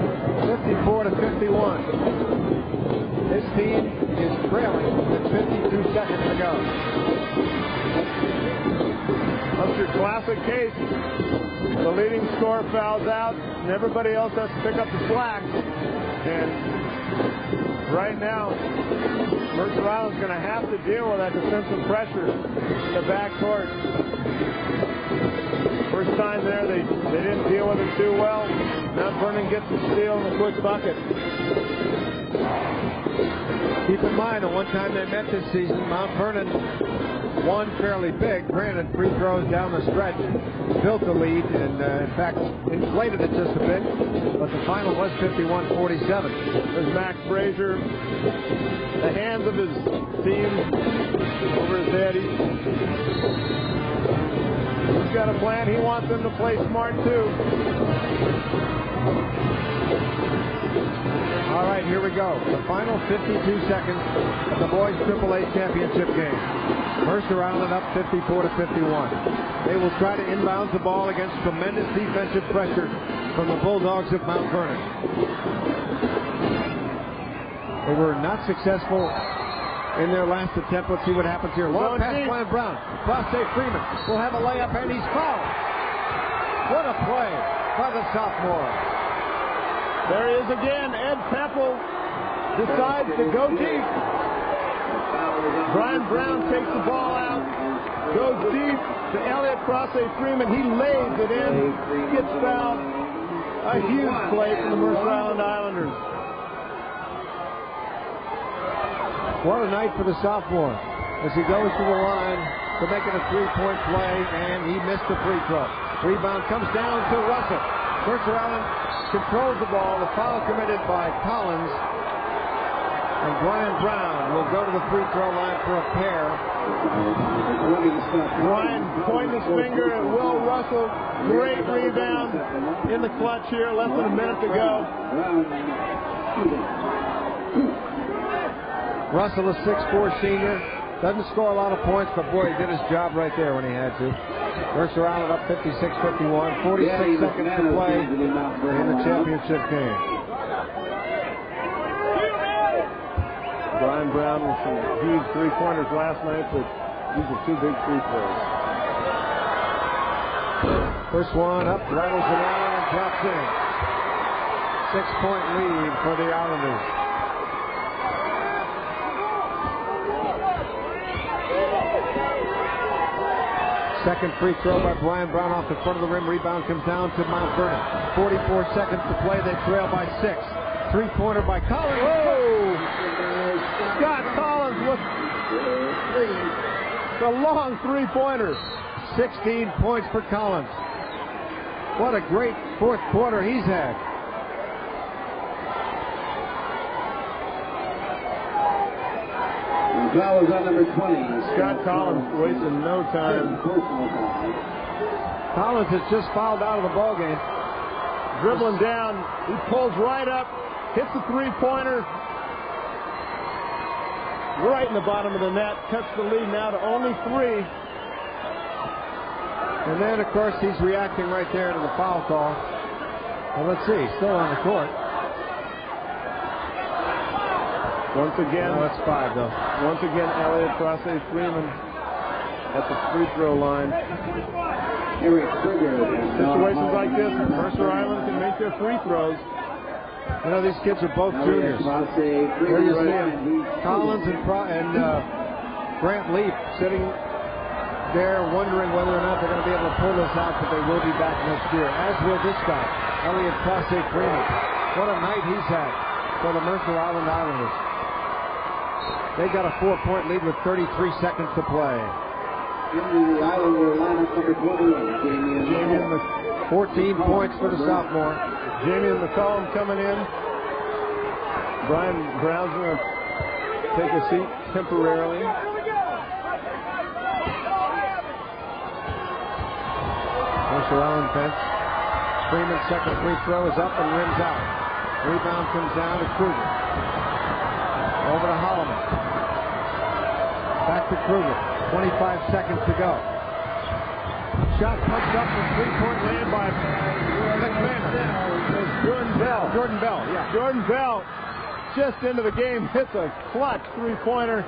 54-51. His team is trailing with 52 seconds to go. That's your classic case. The leading scorer fouls out, and everybody else has to pick up the slack. And right now, Mercer Island's going to have to deal with that defensive pressure in the backcourt. First time there, they didn't deal with it too well. Mount Vernon gets the steal and a quick bucket. Keep in mind, the one time they met this season, Mount Vernon won fairly big. Granted, free throws down the stretch built the lead and, in fact, inflated it just a bit. But the final was 51-47. There's Max Frazier. The hands of his team over his head. He's got a plan. He wants them to play smart, too. All right, here we go. The final 52 seconds of the boys AAA championship game. Mercer Island up 54-51. They will try to inbound the ball against tremendous defensive pressure from the Bulldogs of Mount Vernon. They were not successful in their last attempt. Let's see what happens here. Long pass, Brian Brown. Cross-state Freeman will have a layup, and he's fouled. What a play by the sophomore. There he is again. Ed Pepple decides to go deep. Brian Brown takes the ball out, goes deep to Elliott Crossay Freeman. He lays it in, gets fouled. A huge play from the Mercer Island Islanders. What a night for the sophomore as he goes to the line to make it a three-point play, and he missed the free throw. Rebound comes down to Russell. Mercer Island controls the ball. The foul committed by Collins. And Brian Brown will go to the free throw line for a pair. Brian pointing his finger at Will Russell. Great rebound in the clutch here. Less than a minute to go. Russell, a 6'4" senior, Doesn't score a lot of points, but boy, he did his job right there when he had to. Mercer Island up 56-51, 46 seconds to play in the championship game. Brian Brown with some huge three-pointers last night, but these are two big free throws. First one up, rattles it down and drops in. 6-point lead for the Islanders. Second free throw by Brian Brown off the front of the rim. Rebound comes down to Mount Vernon. 44 seconds to play. They trail by 6. Three-pointer by Collins. Whoa! Scott Collins with the long three-pointer. 16 points for Collins. What a great fourth quarter he's had. Foul is on number 20. Scott Collins wasting no time. Collins has just fouled out of the ballgame. Dribbling down, he pulls right up, hits the three-pointer. Right in the bottom of the net, cuts the lead now to only 3. And then, of course, he's reacting right there to the foul call. Well, let's see, still on the court. Once again, that's 5 though. Once again, Elliott Crosse Freeman at the free throw line. Situations like this, Mercer Island can make their free throws. You know, these kids are both juniors. There you see them. Collins and Grant Leap sitting there wondering whether or not they're going to be able to pull this out, but they will be back next year, as will this guy, Elliott Crosse Freeman. What a night he's had for the Mercer Island Islanders. They got a 4-point lead with 33 seconds to play. In the Islander lineup, number 21, Jamie with 14 points for the sophomore. Jamie McCollum coming in. Brian Brown's going to take a seat temporarily. Mercer Island bench. Freeman's second free throw is up and rims out. Rebound comes down to Kruger. Over to Holloman. Back to Kruger. 25 seconds to go. Shot pumped up from three-point land by Jordan Bell. Yeah. Jordan Bell just into the game, hits a clutch three-pointer.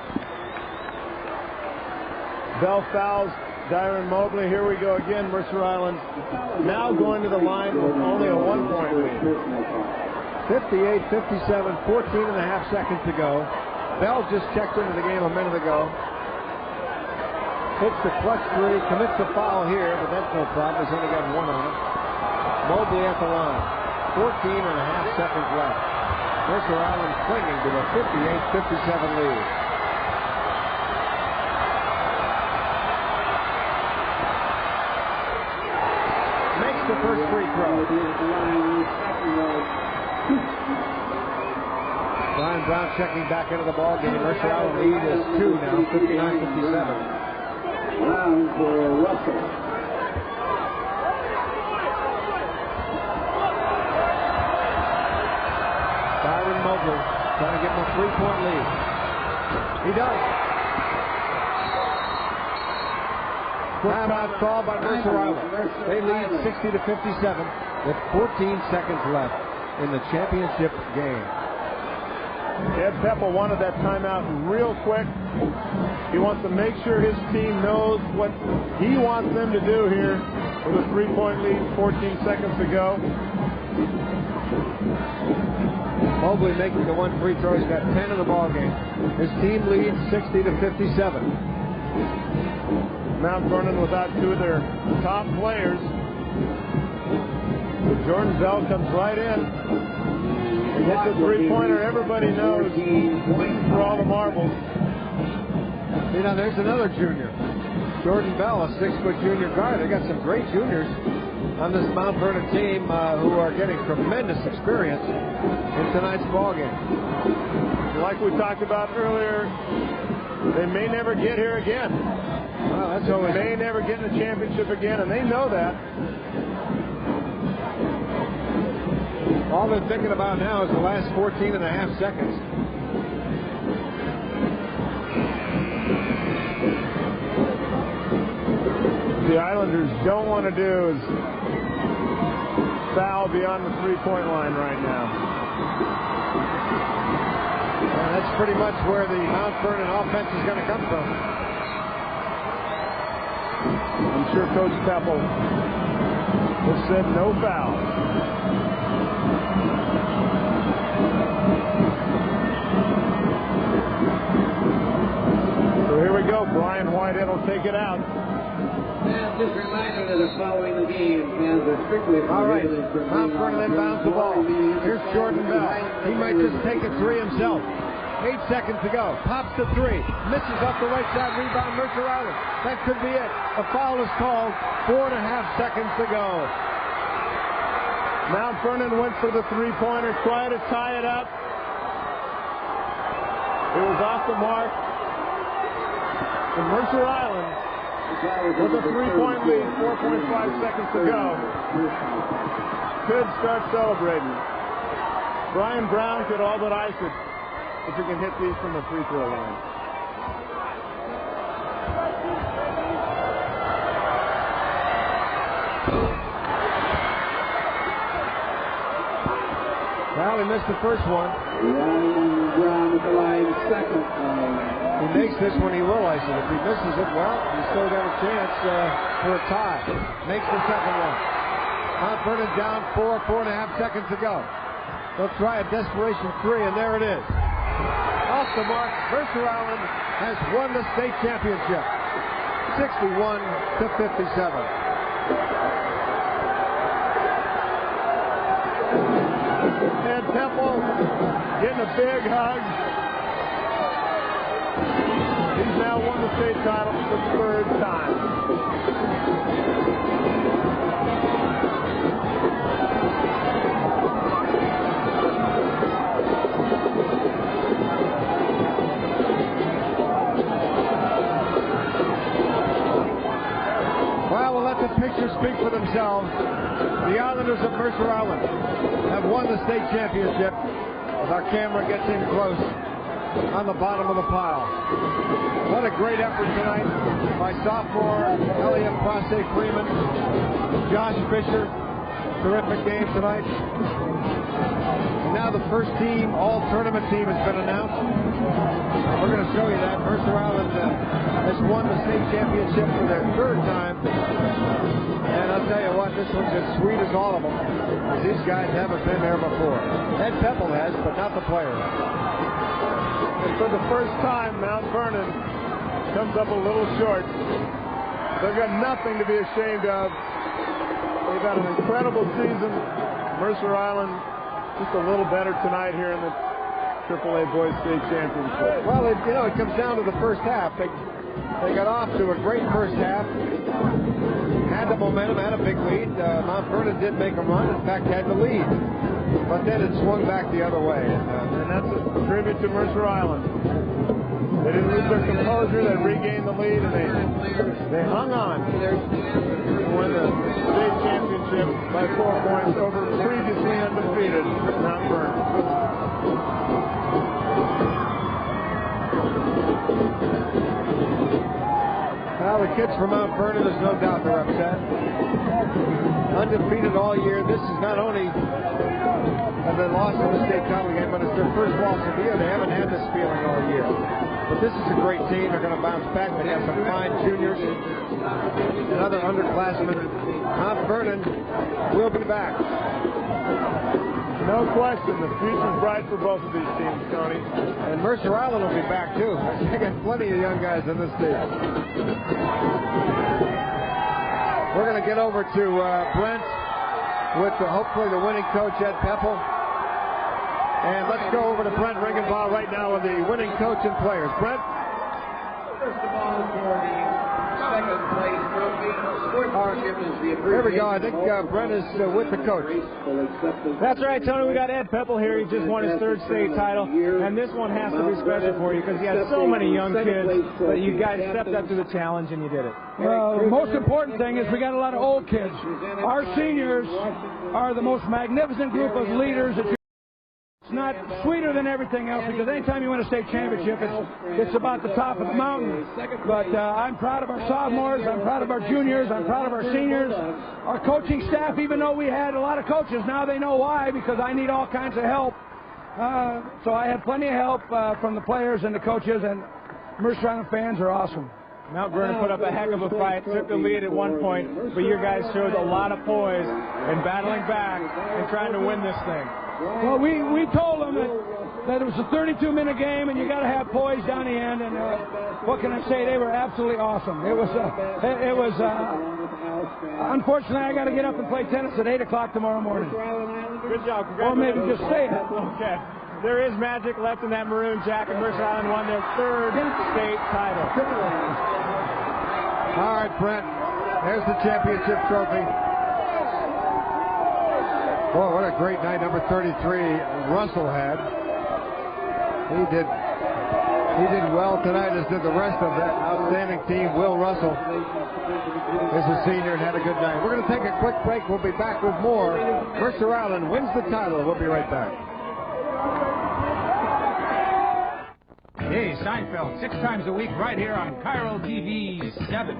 Bell fouls Dyron Mobley. Here we go again. Mercer Island now going to the line with only a 1-point lead. 58-57, 14 and a half seconds to go. Bell just checked into the game a minute ago. Hits the clutch three, commits a foul here, but that's no problem. He's only got 1 on it. Mobley at the line. 14 and a half seconds left. Mercer Island clinging to a 58-57 lead. Makes the first free throw. Brian Brown checking back into the ball game. Mercer Island lead is 2 now, 59-57. Round for Russell. Byron Mobley trying to get him a 3-point lead. He does. Timeout call by Mercer Island. They lead 60-57 with 14 seconds left in the championship game. Ed Pepple wanted that timeout real quick. He wants to make sure his team knows what he wants them to do here with a 3-point lead, 14 seconds to go. Mobley making the 1 free throw. He's got 10 in the ball game. His team leads 60-57. Mount Vernon without 2 of their top players. Jordan Bell comes right in. He hits a 3-pointer. Everybody knows for all the marbles. You know, there's another junior. Jordan Bell, a 6-foot junior guard. They got some great juniors on this Mount Vernon team who are getting tremendous experience in tonight's ball game. Like we talked about earlier, they may never get here again. Well, that's always... They may never get in the championship again, and they know that. All they're thinking about now is the last 14 and a half seconds. What the Islanders don't want to do is foul beyond the three-point line right now. And that's pretty much where the Mount Vernon offense is going to come from. I'm sure Coach Peppel has said no foul. So here we go. Brian Whitehead will take it out. And just a reminder that are following the game, fans are strictly all right. Mount Vernon inbounds the ball. Here's Jordan Bell. He might just take a three himself. 8 seconds to go. Pops the three. Misses off the right side. Rebound, Mercer Island. That could be it. A foul is called. 4.5 seconds to go. Mount Vernon went for the three-pointer, tried to tie it up. It was off the mark. And Mercer Island, with a three-point lead, 4.5 seconds to go, could start celebrating. Brian Brown could all but ice it if he can hit these from the free throw line. Well, he missed the first one. Brian Brown with the line second. He makes this one, he will ice it. If he misses it, well, he's still got a chance for a tie. Makes the second one. Mount Vernon down 4.5 seconds to go. They'll try a desperation three, and there it is. Off the mark, Mercer Island has won the state championship, 61-57. And Temple getting a big hug. He's now won the state title for the third time. Well, we'll let the pictures speak for themselves. The Islanders of Mercer Island have won the state championship as our camera gets in close on the bottom of the pile. What a great effort tonight by sophomore Elliot Prasse Freeman, Josh Fisher. Terrific game tonight. And now the first team, all-tournament team has been announced. We're going to show you that. Mercer Island has won the state championship for their third time. And I'll tell you what, this one's as sweet as all of them, because these guys haven't been there before. Ed Peppel has, but not the players. And for the first time, Mount Vernon comes up a little short. They've got nothing to be ashamed of. They've had an incredible season. Mercer Island just a little better tonight here in the AAA Boys State Championship. Well, it comes down to the first half. They got off to a great first half. Had the momentum, had a big lead. Mount Vernon did make a run, in fact, had the lead. But then it swung back the other way. And that's a tribute to Mercer Island. They didn't lose their composure, they regained the lead, and they hung on to win the state championship by 4 points over previously undefeated Mount Vernon. Well, the kids from Mount Vernon, there's no doubt they're upset. Undefeated all year. This is not only have they lost in the state title game, but it's their first loss of the year. They haven't had this feeling all year. But this is a great team. They're going to bounce back. They have some fine juniors and other underclassmen. Mount Vernon will be back. No question, the future's bright for both of these teams, Tony. And Mercer Island will be back, too. They got plenty of young guys in this team. We're going to get over to Brent with hopefully the winning coach, Ed Peppel. And let's go over to Brent Ringenbaugh right now with the winning coach and players. Brent? First of all, for the second place trophy, sportsmanship is the There we go. I think Brent is with the coach. That's right, Tony. We got Ed Peppel here. He just won his third state title. And this one has to be special for you because you had so many young kids. But you guys stepped up to the challenge and you did it. Well, the most important thing is we got a lot of old kids. Our seniors are the most magnificent group of leaders that you not sweeter than everything else, because anytime you win a state championship, it's about the top of the mountain. But I'm proud of our sophomores, I'm proud of our juniors, I'm proud of our seniors, our coaching staff. Even though we had a lot of coaches, now they know why, because I need all kinds of help. So I had plenty of help from the players and the coaches, and Mercer Island fans are awesome. Mount Vernon put up a heck of a fight, took the lead at one point, but your guys showed a lot of poise in battling back and trying to win this thing. Well, we told them that it was a 32-minute game, and you got to have poise down the end. And what can I say? They were absolutely awesome. It was unfortunately, I got to get up and play tennis at 8 o'clock tomorrow morning. Good job. Or maybe just stay it. Okay. There is magic left in that maroon jacket. Mercer Island won their third state title. All right, Brent. There's the championship trophy. Boy, what a great night number 33 Russell had. He did well tonight, as did the rest of that outstanding team. Will Russell is a senior and had a good night. We're going to take a quick break. We'll be back with more. Mercer Island wins the title. We'll be right back. Hey, Seinfeld, 6 times a week right here on Cairo TV 7.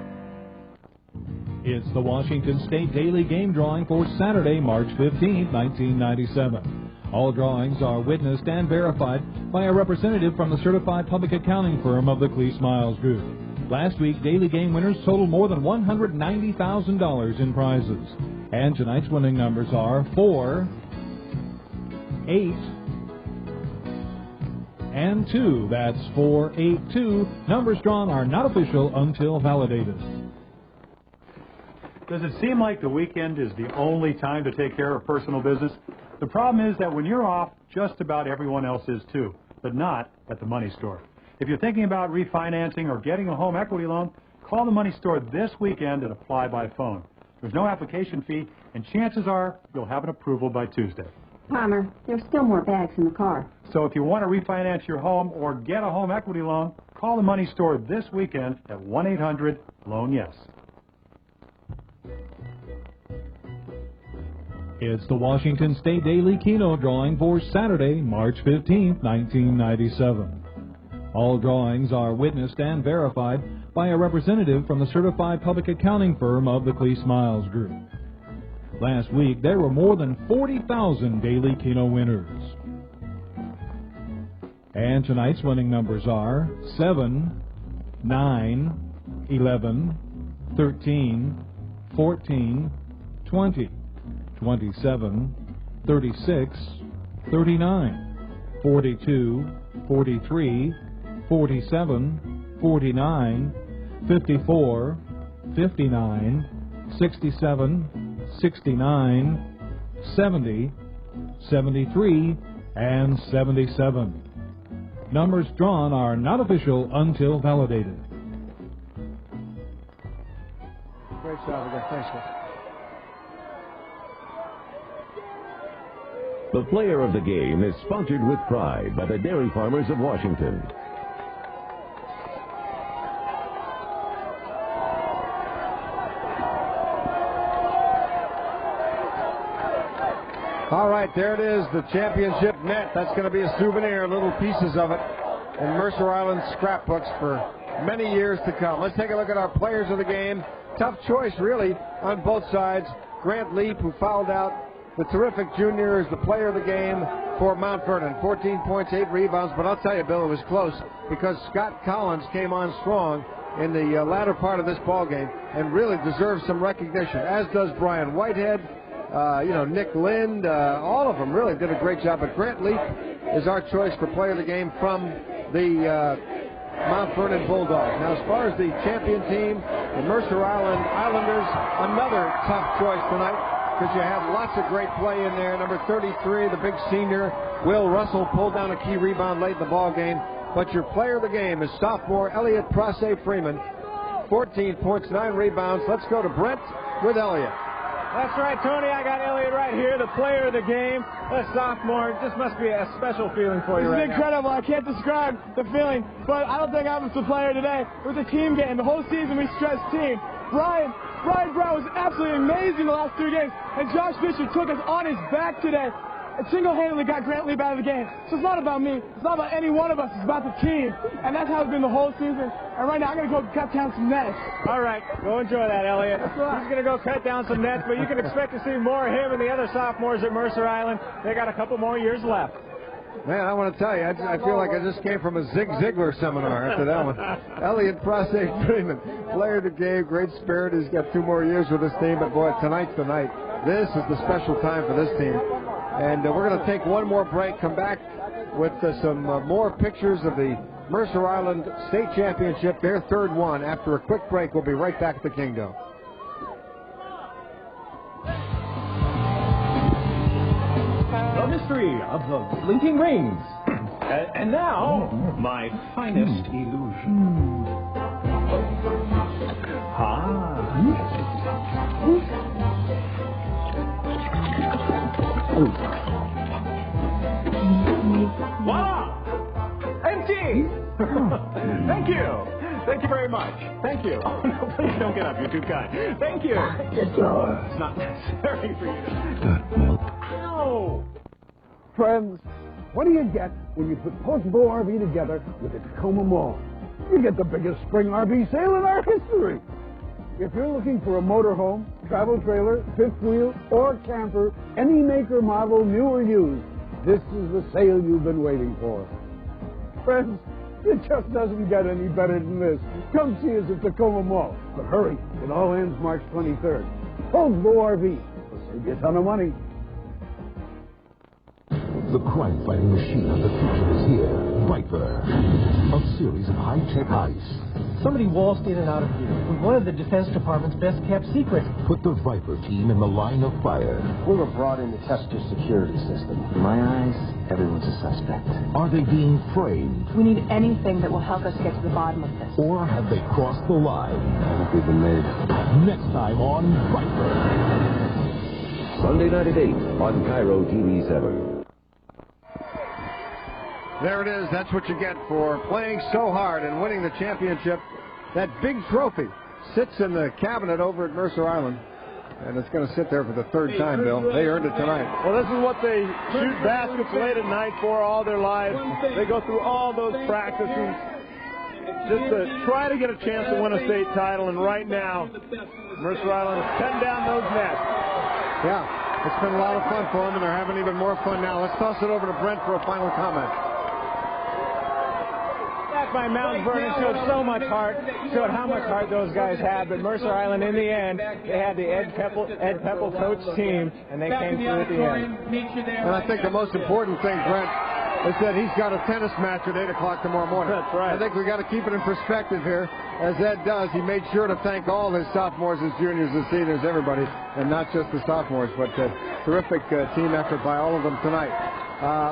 It's the Washington State Daily Game Drawing for Saturday, March 15, 1997. All drawings are witnessed and verified by a representative from the certified public accounting firm of the Clee Smiles Group. Last week, daily game winners totaled more than $190,000 in prizes. And tonight's winning numbers are 4, 8, and 2. That's 4, 8, 2. Numbers drawn are not official until validated. Does it seem like the weekend is the only time to take care of personal business? The problem is that when you're off, just about everyone else is too, but not at the Money Store. If you're thinking about refinancing or getting a home equity loan, call the Money Store this weekend and apply by phone. There's no application fee, and chances are you'll have an approval by Tuesday. Palmer, there's still more bags in the car. So if you want to refinance your home or get a home equity loan, call the Money Store this weekend at 1-800-LOAN-YES. It's the Washington State Daily Keno Drawing for Saturday, March 15, 1997. All drawings are witnessed and verified by a representative from the certified public accounting firm of the Clee Smiles Group. Last week, there were more than 40,000 daily Keno winners. And tonight's winning numbers are 7, 9, 11, 13, 14, 20, 27, 36, 39, 42, 43, 47, 49, 54, 59, 67, 69, 70, 73, and 77. Numbers drawn are not official until validated. Great job again. Thanks, Chris. The player of the game is sponsored with pride by the Dairy Farmers of Washington. All right, there it is, the championship net. That's going to be a souvenir, little pieces of it, in Mercer Island scrapbooks for many years to come. Let's take a look at our players of the game. Tough choice, really, on both sides. Grant Leap, who fouled out, the terrific junior, is the player of the game for Mount Vernon. 14 points, 8 rebounds, but I'll tell you, Bill, it was close because Scott Collins came on strong in the latter part of this ball game and really deserves some recognition, as does Brian Whitehead. Nick Lind, all of them really did a great job. But Grant Leap is our choice for player of the game from the Mount Vernon Bulldogs. Now, as far as the champion team, the Mercer Islanders, another tough choice tonight because you have lots of great play in there. Number 33, the big senior, Will Russell, pulled down a key rebound late in the ball game. But your player of the game is sophomore Elliot Prasse Freeman, 14 points, 9 rebounds. Let's go to Brent with Elliot. That's right, Tony. I got Elliot right here, the player of the game, a sophomore. This must be a special feeling for you right now. It's incredible. I can't describe the feeling, but I don't think I'm the player today. It was a team game. The whole season we stressed team. Brian Brown was absolutely amazing the last 2 games, and Josh Fisher took us on his back today. and single-handedly got Grant Leap out of the game. So it's not about me. It's not about any one of us. It's about the team. And that's how it's been the whole season. And right now, I'm going to go cut down some nets. All right, go enjoy that, Elliot. He's going to go cut down some nets, but you can expect to see more of him and the other sophomores at Mercer Island. They got a couple more years left. Man, I want to tell you, I feel like I just came from a Zig Ziglar seminar after that one. Elliot Freeman, player of the game, great spirit. He's got 2 more years with this team, but boy, tonight's the night. This is the special time for this team. And we're going to take one more break, come back with some more pictures of the Mercer Island State Championship, their 3rd one. After a quick break, we'll be right back at the Kingdom. The mystery of the blinking rings. And now, my finest illusion. Voila! Empty! Thank you! Thank you very much. Thank you. Oh, no, please don't get up. You're too kind. Thank you. It's not necessary for you to... Milk. Ow! Friends, what do you get when you put Post-Bow RV together with the Tacoma Mall? You get the biggest spring RV sale in our history. If you're looking for a motorhome, travel trailer, fifth wheel, or camper, any maker, model, new or used, this is the sale you've been waiting for. Friends, it just doesn't get any better than this. Come see us at Tacoma Mall. But hurry, it all ends March 23rd. Post-Bow RV will save you a ton of money. The crime-fighting machine of the future is here. Viper, a series of high-tech ice. Somebody waltzed in and out of here with one of the Defense Department's best-kept secrets. Put the Viper team in the line of fire. We were brought in to test your security system. In my eyes, everyone's a suspect. Are they being framed? We need anything that will help us get to the bottom of this. Or have they crossed the line? I think we've been made. Next time on Viper. Sunday night at 8 on Cairo TV 7. There it is. That's what you get for playing so hard and winning the championship. That big trophy sits in the cabinet over at Mercer Island, and it's going to sit there for the 3rd time, Bill. They earned it tonight. Well, this is what they shoot baskets late at night for all their lives. They go through all those practices just to try to get a chance to win a state title, and right now, Mercer Island is cutting down those nets. Yeah, it's been a lot of fun for them, and they're having even more fun now. Let's toss it over to Brent for a final comment. By Mount Vernon showed so much heart, showed how much heart those guys had, but Mercer Island in the end, they had the Ed Pepple coach team, and they came through at the end. And I think the most important thing, Brent, is that he's got a tennis match at 8 o'clock tomorrow morning. That's right. I think we got to keep it in perspective here. As Ed does, he made sure to thank all his sophomores, his juniors, his seniors, everybody, and not just the sophomores, but terrific team effort by all of them tonight.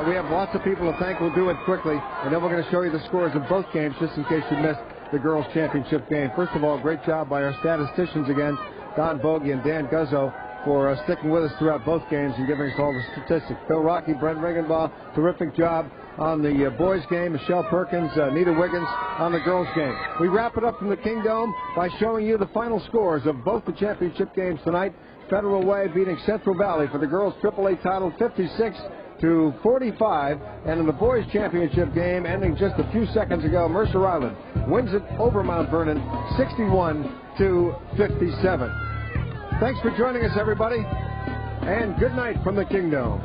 We have lots of people to thank. We'll do it quickly, and then we're going to show you the scores of both games, just in case you missed the girls' championship game. First of all, great job by our statisticians again, Don Bogey and Dan Guzzo, for sticking with us throughout both games and giving us all the statistics. Bill Rocky, Brent Regenbaugh, terrific job on the boys' game. Michelle Perkins, Nita Wiggins on the girls' game. We wrap it up from the Kingdome by showing you the final scores of both the championship games tonight. Federal Way beating Central Valley for the girls' AAA title 56-45, and in the boys' championship game ending just a few seconds ago, Mercer Island wins it over Mount Vernon 61-57. Thanks for joining us, everybody, and good night from the Kingdome.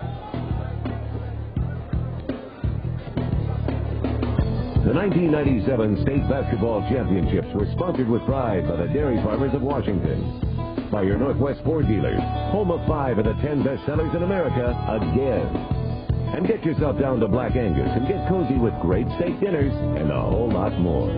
The 1997 State Basketball Championships were sponsored with pride by the Dairy Farmers of Washington. By your Northwest Ford dealers, home of 5 of the 10 best sellers in America again. And get yourself down to Black Angus and get cozy with great steak dinners and a whole lot more.